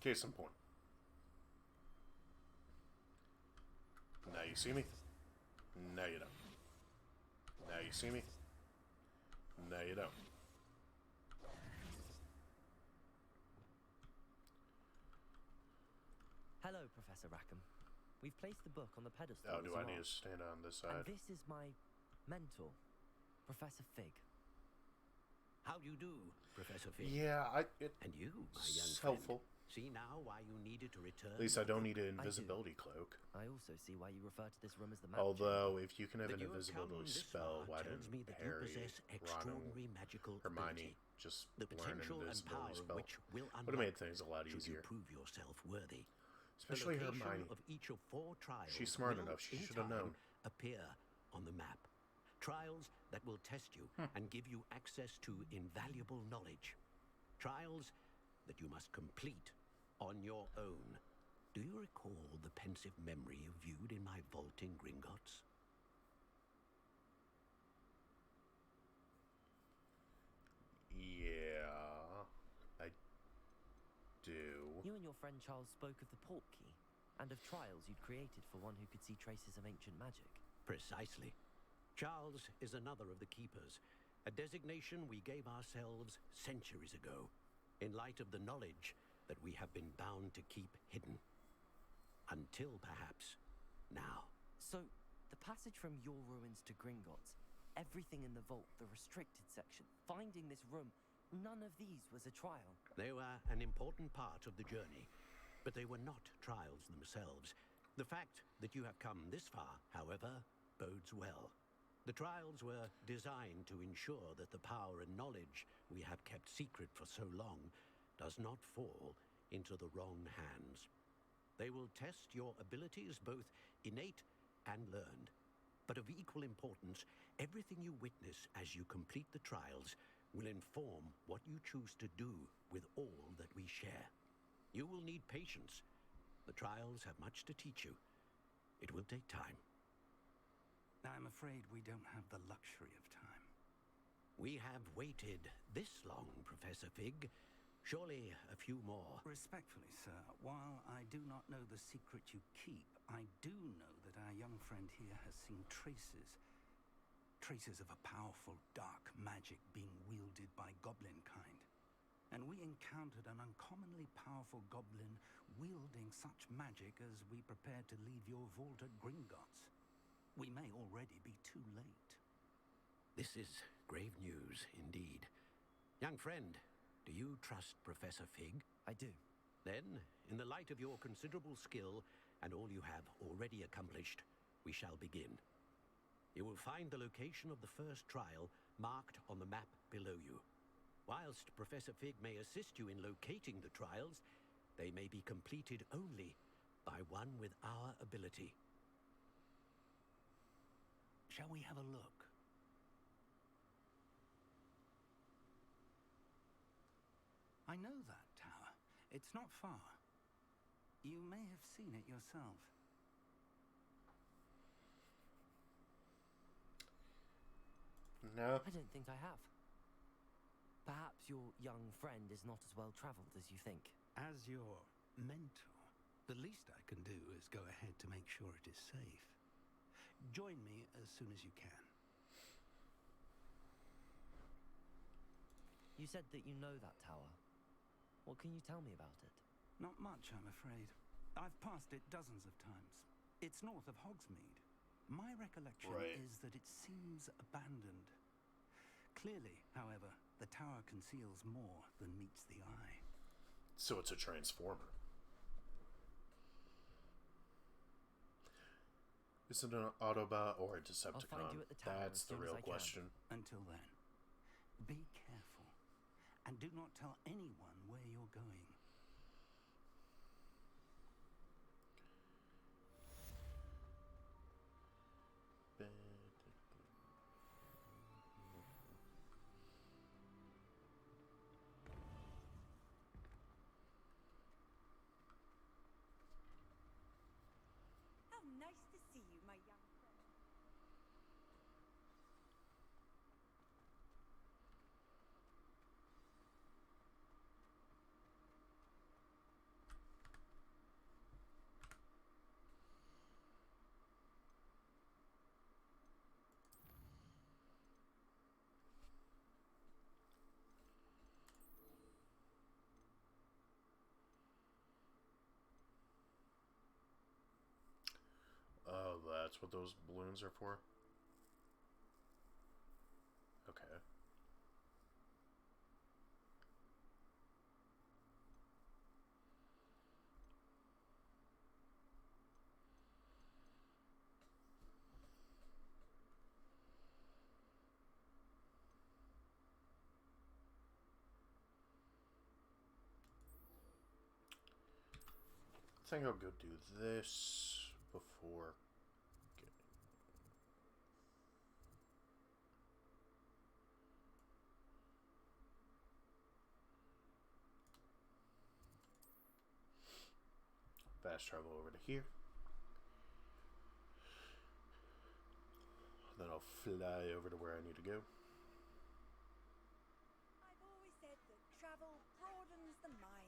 Case in point. Now you see me? Now you don't. Now you see me? Now you don't. Hello, Professor Rackham. We've placed the book on the pedestal. Oh, as do you I need to asked. stand on this And side? this is my mentor, Professor Fig. How do you do, Professor Fig? Yeah, And you, my young it's friend. helpful. See now why you needed to return. At least I the don't book? need an invisibility cloak. I also see why you refer to this room as the Map Although, if you can have That an you have come invisibility this spell, far why tells didn't me that you Harry, possess Ron, extraordinary magical Hermione ability. just The learn an potential and power invisibility of spell? which will Would have unlock made things a lot should easier. you prove yourself worthy. Especially the location Hermione. of each of 4 trials She's smart will, enough. She in should have time, known. appear on the map. Trials that will test you and give you access to invaluable knowledge. Trials that you must complete on your own. Do you recall the pensive memory you viewed in my vault in Gringotts? Yeah, I do. You and your friend Charles spoke of the port key, and of trials you'd created for one who could see traces of ancient magic. Precisely. Charles is another of the keepers, a designation we gave ourselves centuries ago, in light of the knowledge that we have been bound to keep hidden. Until perhaps now. So, the passage from your ruins to Gringotts, everything in the vault, the restricted section, finding this room, none of these was a trial. They were an important part of the journey, but they were not trials themselves. The fact that you have come this far, however, bodes well. The trials were designed to ensure that the power and knowledge we have kept secret for so long does not fall into the wrong hands. They will test your abilities, both innate and learned. But of equal importance, everything you witness as you complete the trials will inform what you choose to do with all that we share. You will need patience. The trials have much to teach you. It will take time. I'm afraid we don't have the luxury of time. We have waited this long, Professor Fig. Surely a few more. Respectfully, sir, while I do not know the secret you keep, I do know that our young friend here has seen traces of a powerful dark magic being wielded by goblin kind. And we encountered an uncommonly powerful goblin wielding such magic as we prepared to leave your vault at Gringotts. We may already be too late. This is grave news indeed. Young friend, do you trust Professor Fig? I do. Then, in the light of your considerable skill and all you have already accomplished, we shall begin. You will find the location of the first trial marked on the map below you. Whilst Professor Fig may assist you in locating the trials, they may be completed only by one with our ability. Shall we have a look? I know that tower. It's not far. You may have seen it yourself. No. I don't think I have. Perhaps your young friend is not as well traveled as you think. As your mentor, the least I can do is go ahead to make sure it is safe. Join me as soon as you can. You said that you know that tower. What can you tell me about it? Not much, I'm afraid. I've passed it dozens of times. It's north of Hogsmeade. My recollection is that it seems abandoned. Clearly, however, the tower conceals more than meets the eye. So it's a transformer. Is it an Autobot or a Decepticon? I'll find you at the tower That's as the soon real as I can. question. Until then, be careful. And do not tell anyone where you're going. How nice to see you, my young friend. Oh, that's what those balloons are for? Okay. I think I'll go do this before getting... Fast travel over to here. Then I'll fly over to where I need to go. I've always said that travel broadens the mind.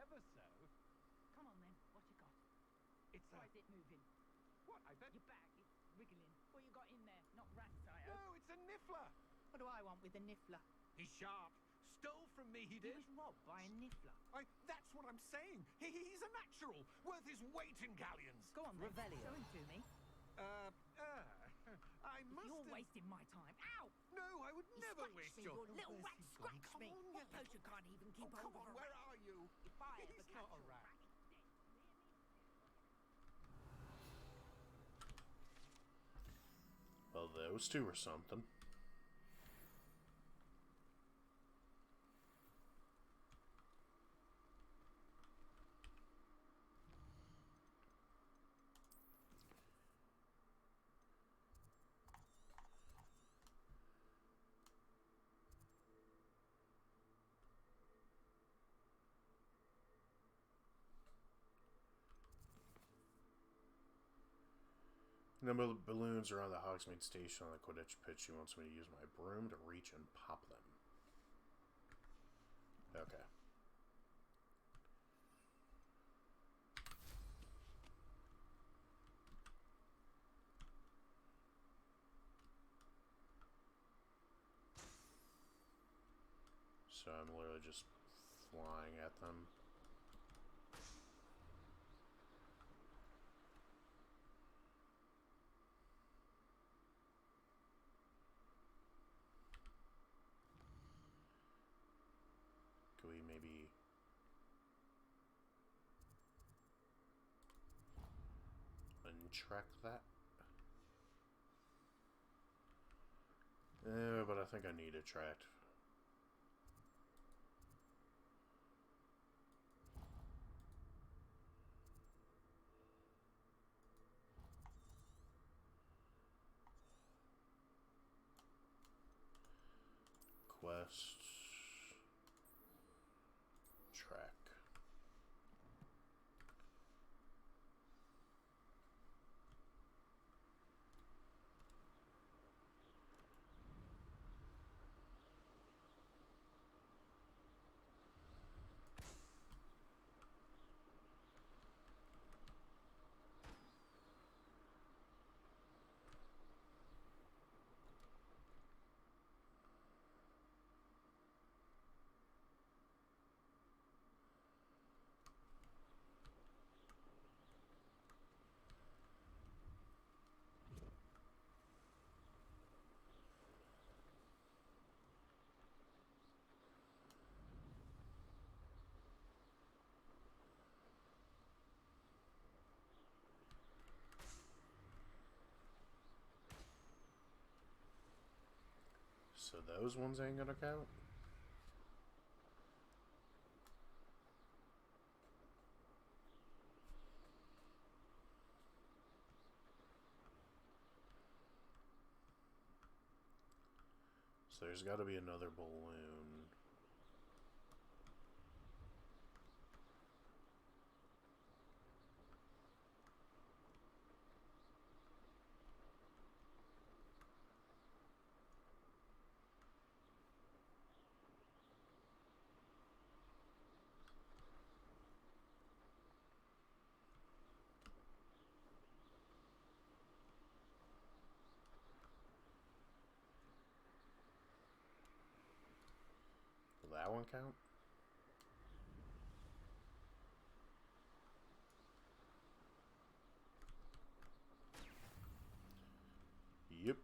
ever so. Come on then, what you got? It's Why is it moving? What, I bet... Your bag, it's wriggling. What you got in there? Not rats, I No, hope. it's a niffler. What do I want with a niffler? He's sharp. Stole from me, he did. He was robbed by a niffler. That's what I'm saying. He's a natural, worth his weight in galleons. Go on then, Revelio. show him to me. I must You're have... wasting my time. Ow! No, I would You never scratched waste me, your... you little rat, scratch Come me. on, What potion can't even keep come over on, a where rat? are you? If I ever He's catch not a a rat. Well, those two were something. Number of balloons around the Hogsmeade station on the Quidditch pitch. She wants me to use my broom to reach and pop them. Okay. So I'm literally just flying at them. Could we maybe... untrack that? But I think I need it tracked. Quest. Track. So those ones ain't gonna count? So there's gotta be another balloon. Will that one count? Yep.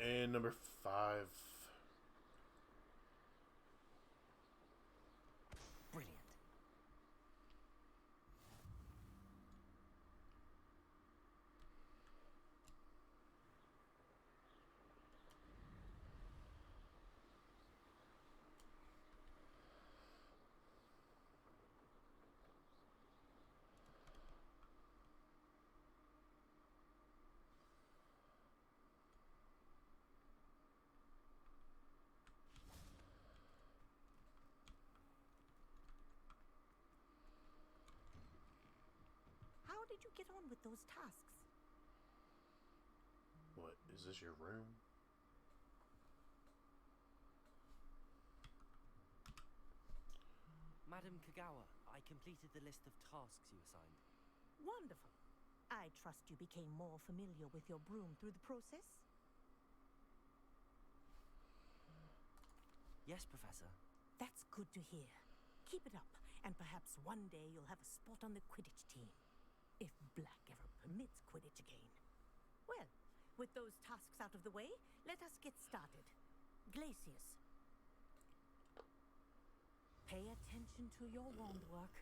And number 5. Brilliant. How did you get on with those tasks? What, is this your room? Madam Kagawa, I completed the list of tasks you assigned. Wonderful. I trust you became more familiar with your broom through the process? Yes, Professor. That's good to hear. Keep it up, and perhaps one day you'll have a spot on the Quidditch team. If Black ever permits Quidditch again. Well, with those tasks out of the way, let us get started. Glacius. Pay attention to your wand work.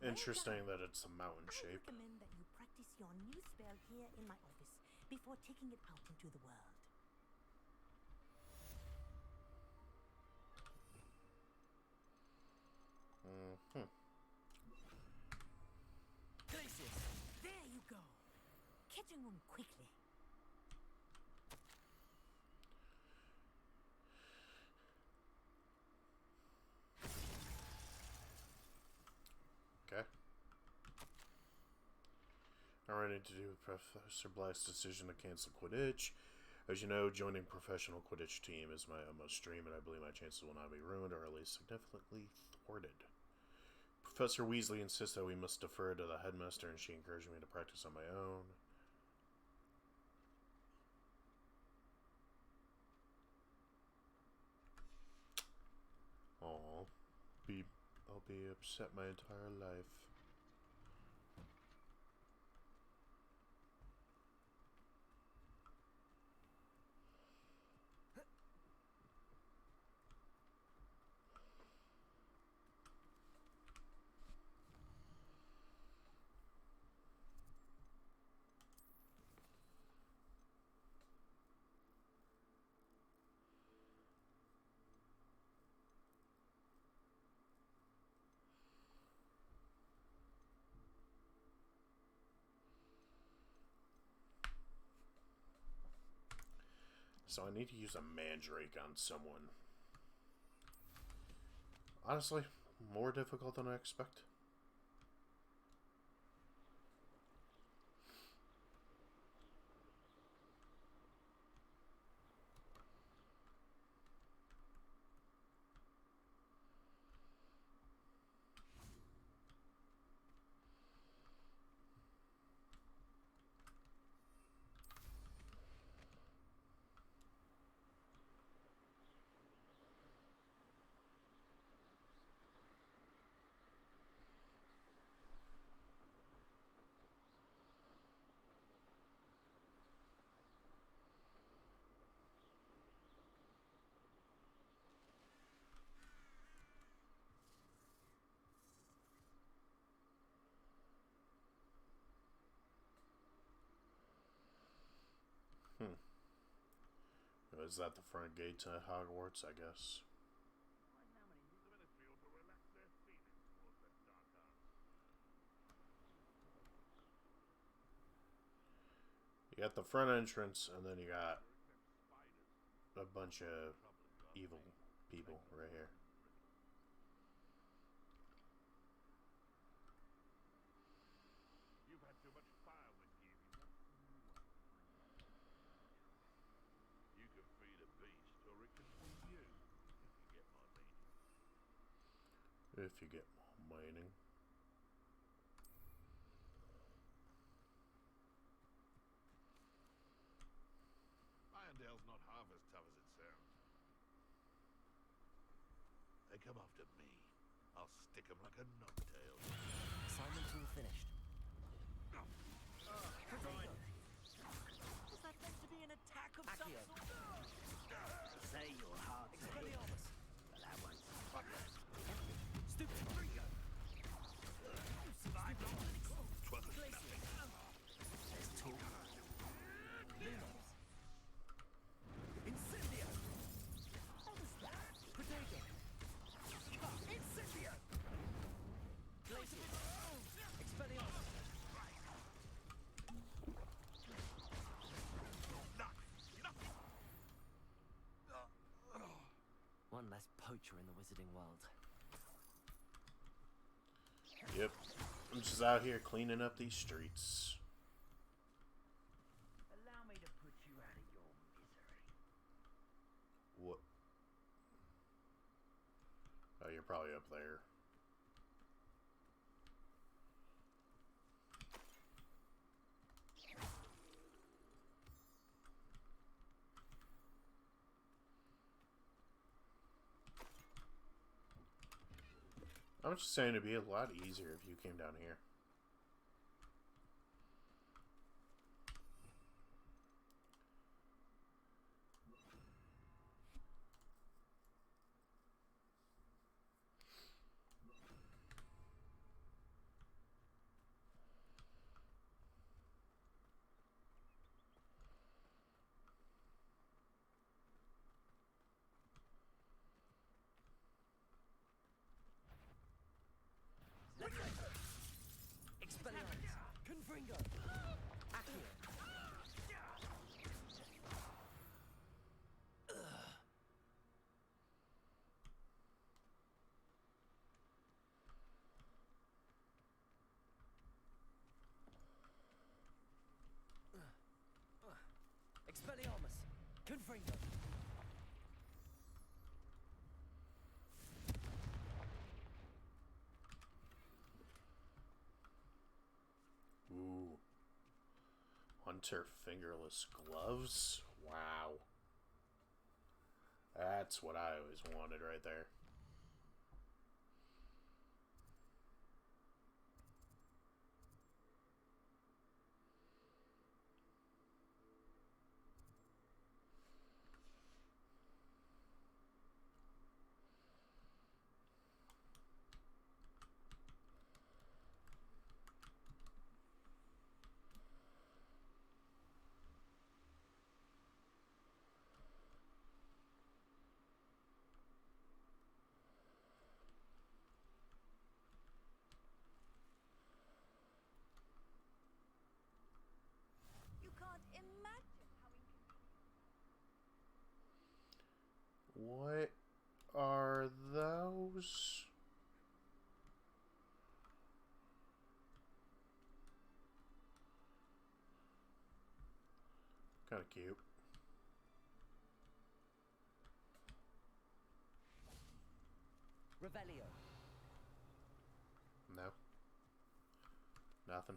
Interesting that it's a mountain shape. I recommend that you practice your new spell here in my office before taking it out into the world. Glacius! There you go. Catching them quickly. Okay. Alright, to do with Professor Black's decision to cancel Quidditch. As you know, joining a professional Quidditch team is my utmost dream, and I believe my chances will not be ruined or at least significantly thwarted. Professor Weasley insists that we must defer to the headmaster, and she encouraged me to practice on my own. I'll be upset my entire life. So I need to use a mandrake on someone. Honestly, more difficult than I expect. Is that the front gate to Hogwarts, I guess? You got the front entrance, and then you got a bunch of evil people right here. You've had too much fire with you. You can feed a beast, or it can feed you, if you get my meaning. If you get my meaning. They come after me. I'll stick 'em like a knobtail. Assignment's all finished. Was that meant to be an attack of some Accio. sort? Say you're hard to hit, Expelliarmus. but that one's spotless. Stupid. You survived all the Glacier. There's talk. Lumos. Incendio. What was that? Protego. Incendio. Glacier. Expelliarmus. One less poacher in the wizarding world. Yep. I'm just out here cleaning up these streets. Allow me to put you out of your misery. What? Oh, you're probably up there. I'm just saying it'd be a lot easier if you came down here. Expelliarmus. Confringo. Accio. Expelliarmus. Confringo. Ooh. Hunter fingerless gloves? Wow. That's what I always wanted right there. You can't imagine how What inconvenient. are those? Kind of cute. Revelio. No. Nothing.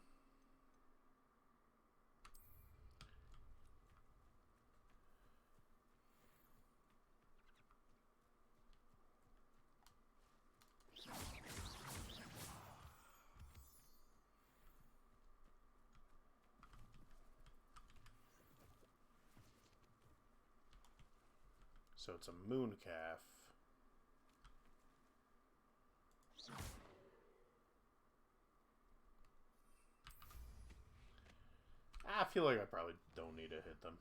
So it's a moon calf. I feel like I probably don't need to hit them.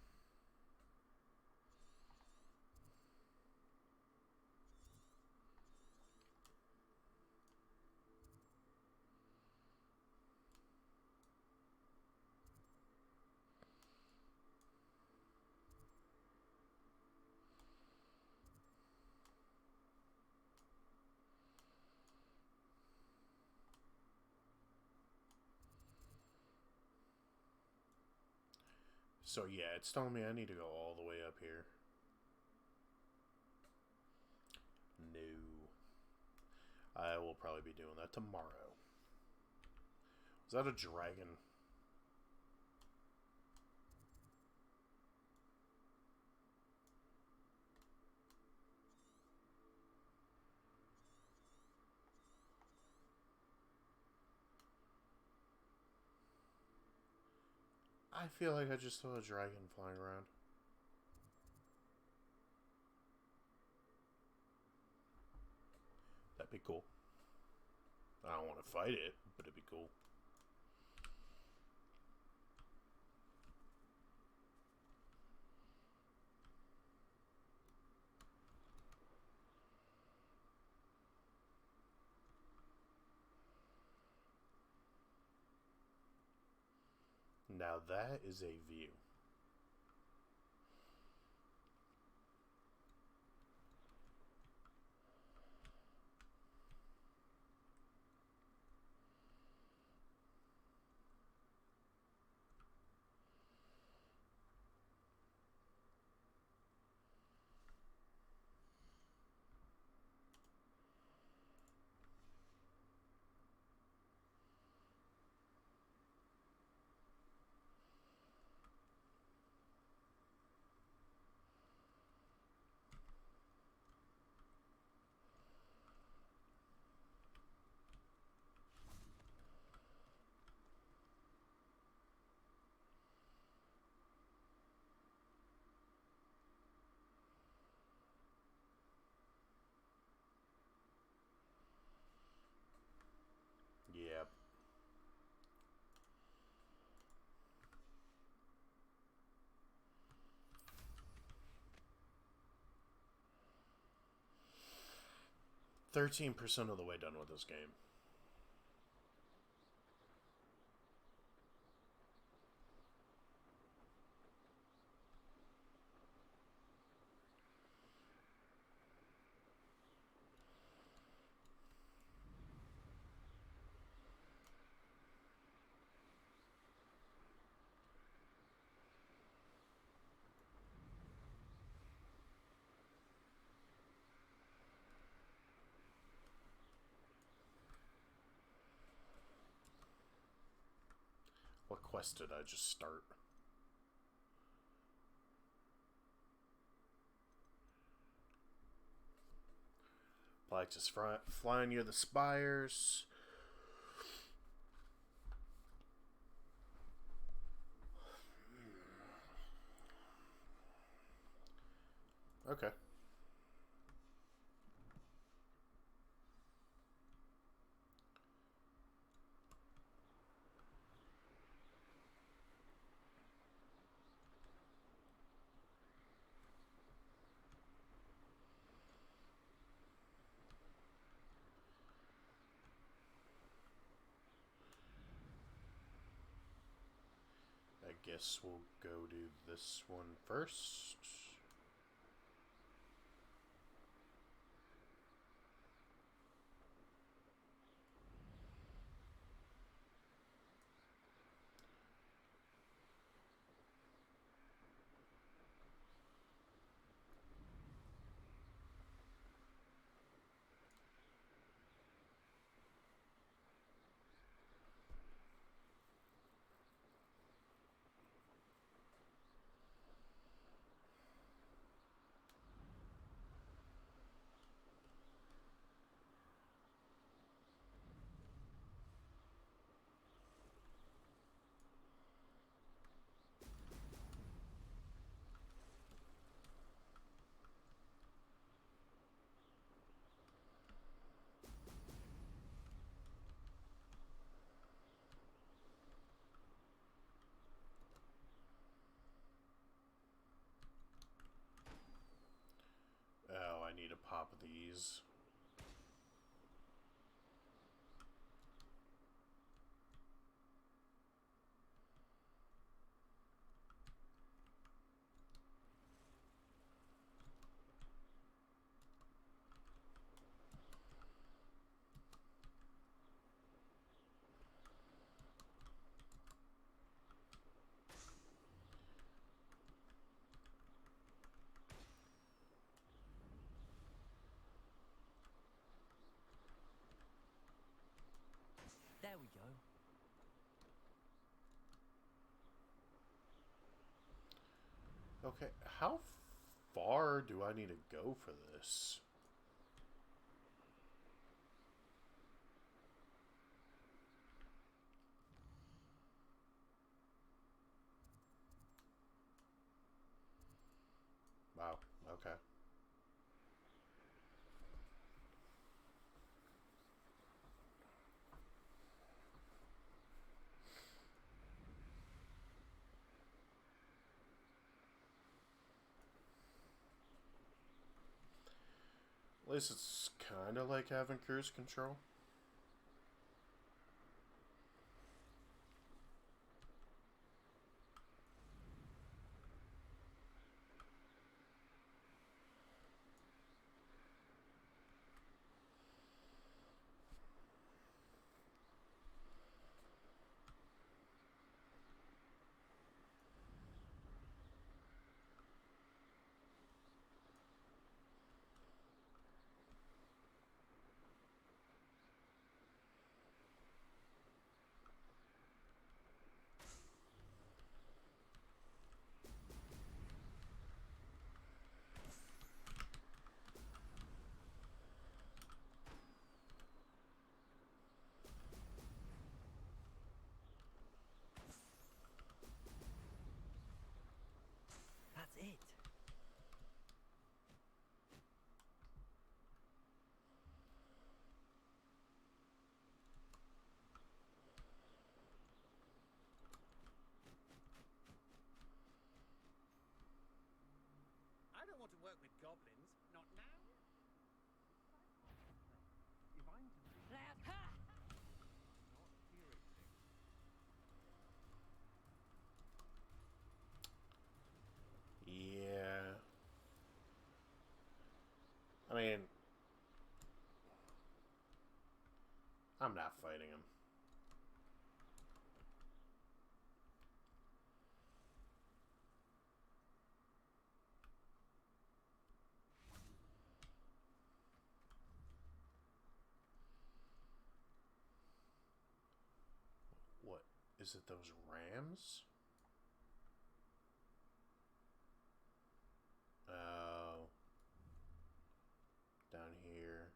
So yeah, it's telling me I need to go all the way up here. No. I will probably be doing that tomorrow. Is that a dragon? I feel like I just saw a dragon flying around. That'd be cool. I don't want to fight it, but it'd be cool. Now that is a view. Yep. %13 of the way done with this game. What quest did I just start? Black is flying near the spires. Okay. I guess we'll go do this one first. Oh, I need a pop of these. There we go. Okay, how far do I need to go for this? Okay. At least it's kind of like having cruise control. That's it. I don't want to work with goblins. Not now. If I'm to be not hearing things. Yeah. I mean, I'm not fighting him. What? Is it those rams? Oh. Down here.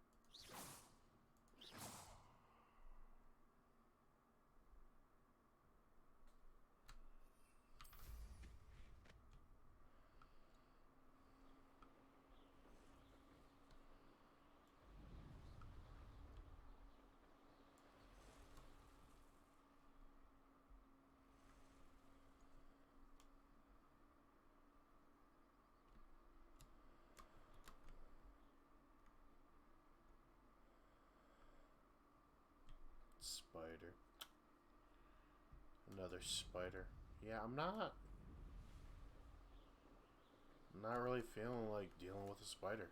Spider. Another spider. Yeah, I'm not really feeling like dealing with a spider.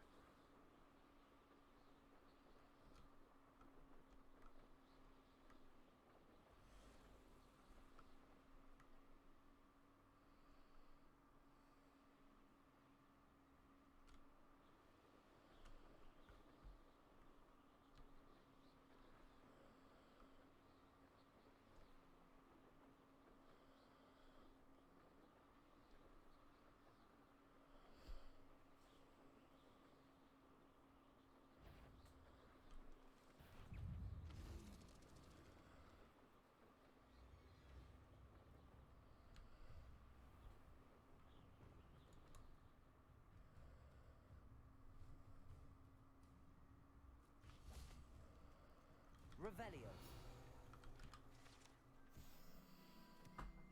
Revelio.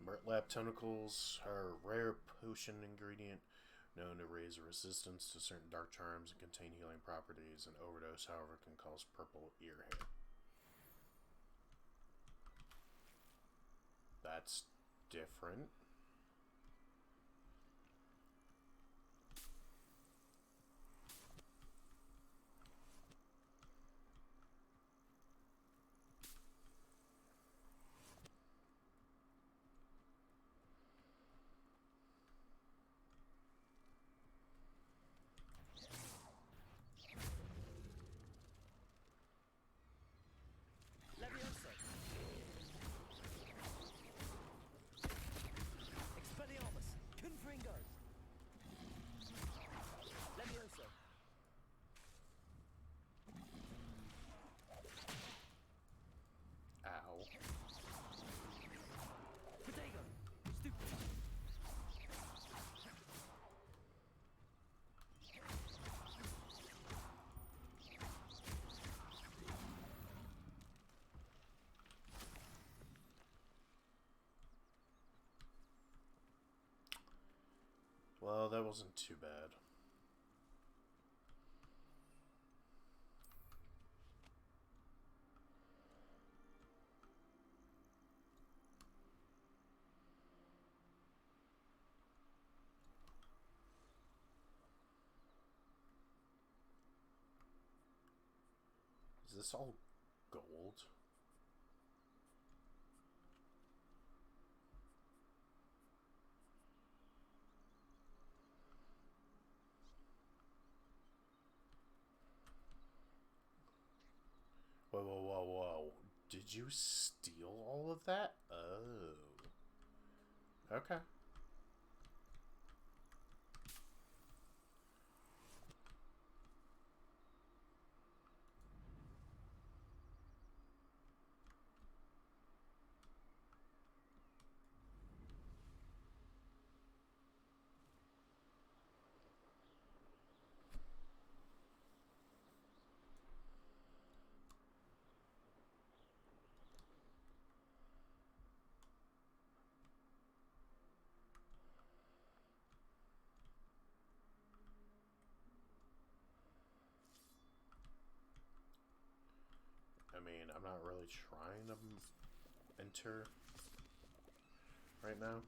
Murtlap tentacles are a rare potion ingredient known to raise resistance to certain dark charms and contain healing properties. An overdose, however, can cause purple ear hair. That's different. Well, that wasn't too bad. Is this all gold? Whoa, whoa, whoa, whoa. Did you steal all of that? Oh. Okay. I mean, I'm not really trying to enter right now.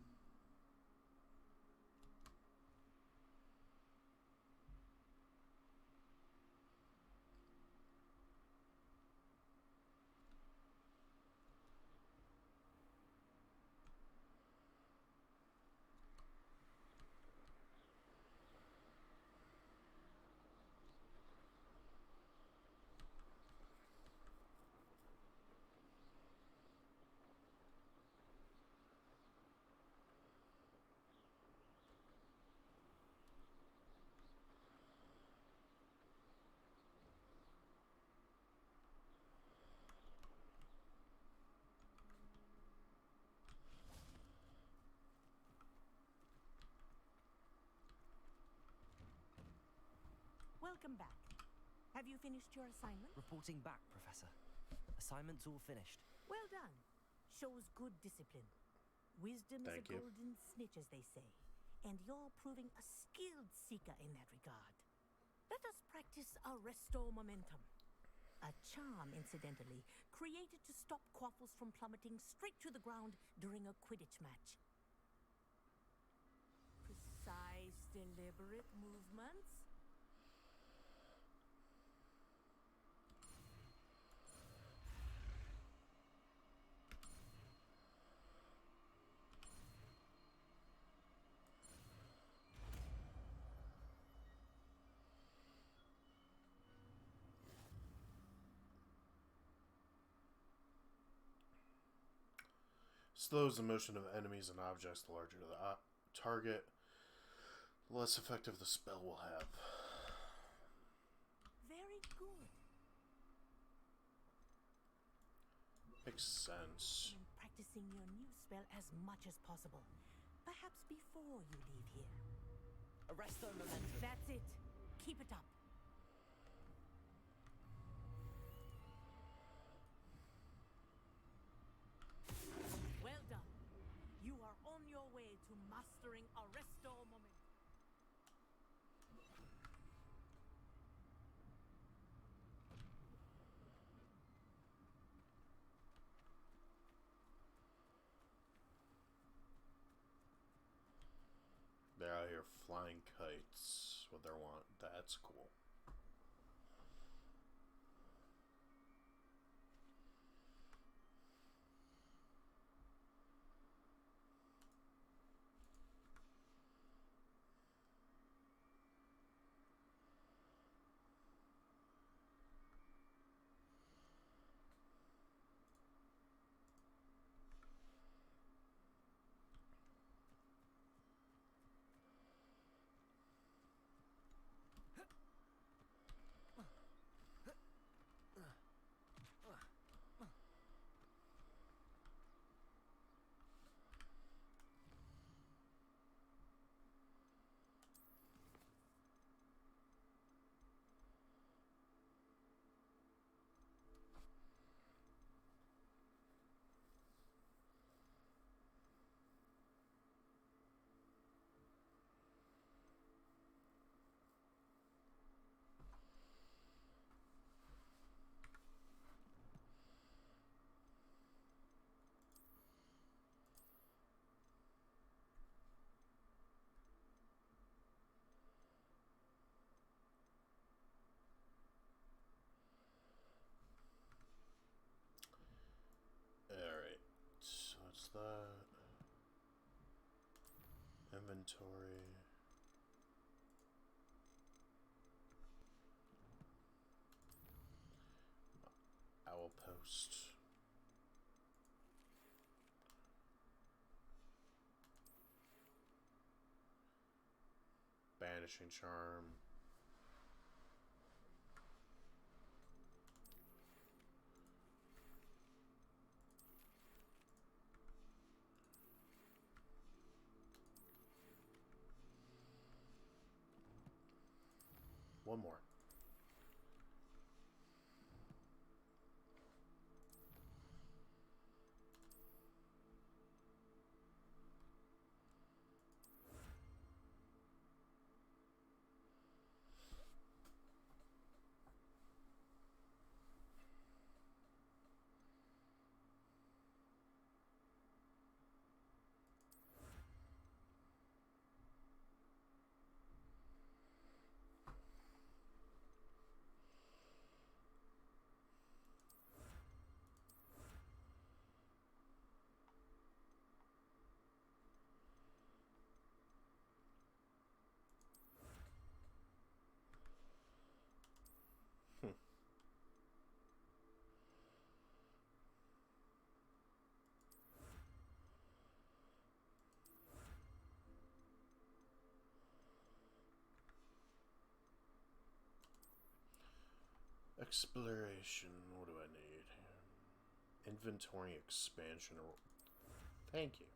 Welcome back. Have you finished your assignment? Reporting back, Professor. Assignment's all finished. Well done. Shows good discipline. Wisdom is a Thank you. golden snitch, as they say. And you're proving a skilled seeker in that regard. Let us practice Arresto Momentum. A charm, incidentally, created to stop quaffles from plummeting straight to the ground during a Quidditch match. Precise, deliberate movements. Slows the motion of enemies and objects. The larger the target, the less effective the spell will have. Very good. Makes sense. And practicing your new spell as much as possible. Perhaps before you leave here. Arresto Momentum. That's it. Keep it up. Well done. You are on your way to mastering Arresto Momentum. They're out here flying kites with their wand. That's cool. inventory. Owl post. Banishing charm. One more. Exploration. What do I need? Inventory expansion. Thank you.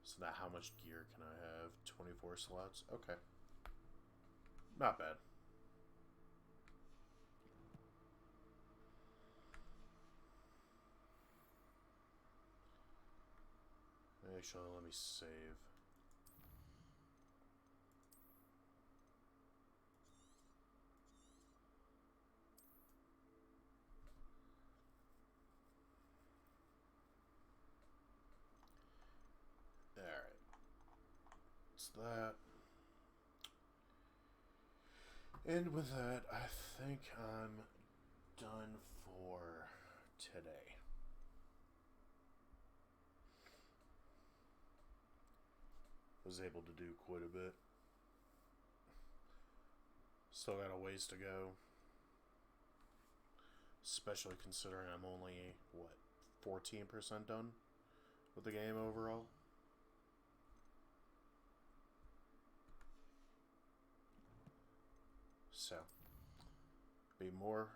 So now how much gear can I have? 24 slots? Okay. Not bad. Actually, let me save. Alright. It's that. And with that, I think I'm done for today. Was able to do quite a bit. Still got a ways to go. Especially considering I'm only, what, 14% done with the game overall? So, be more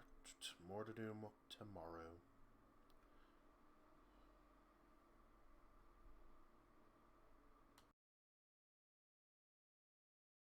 to do tomorrow.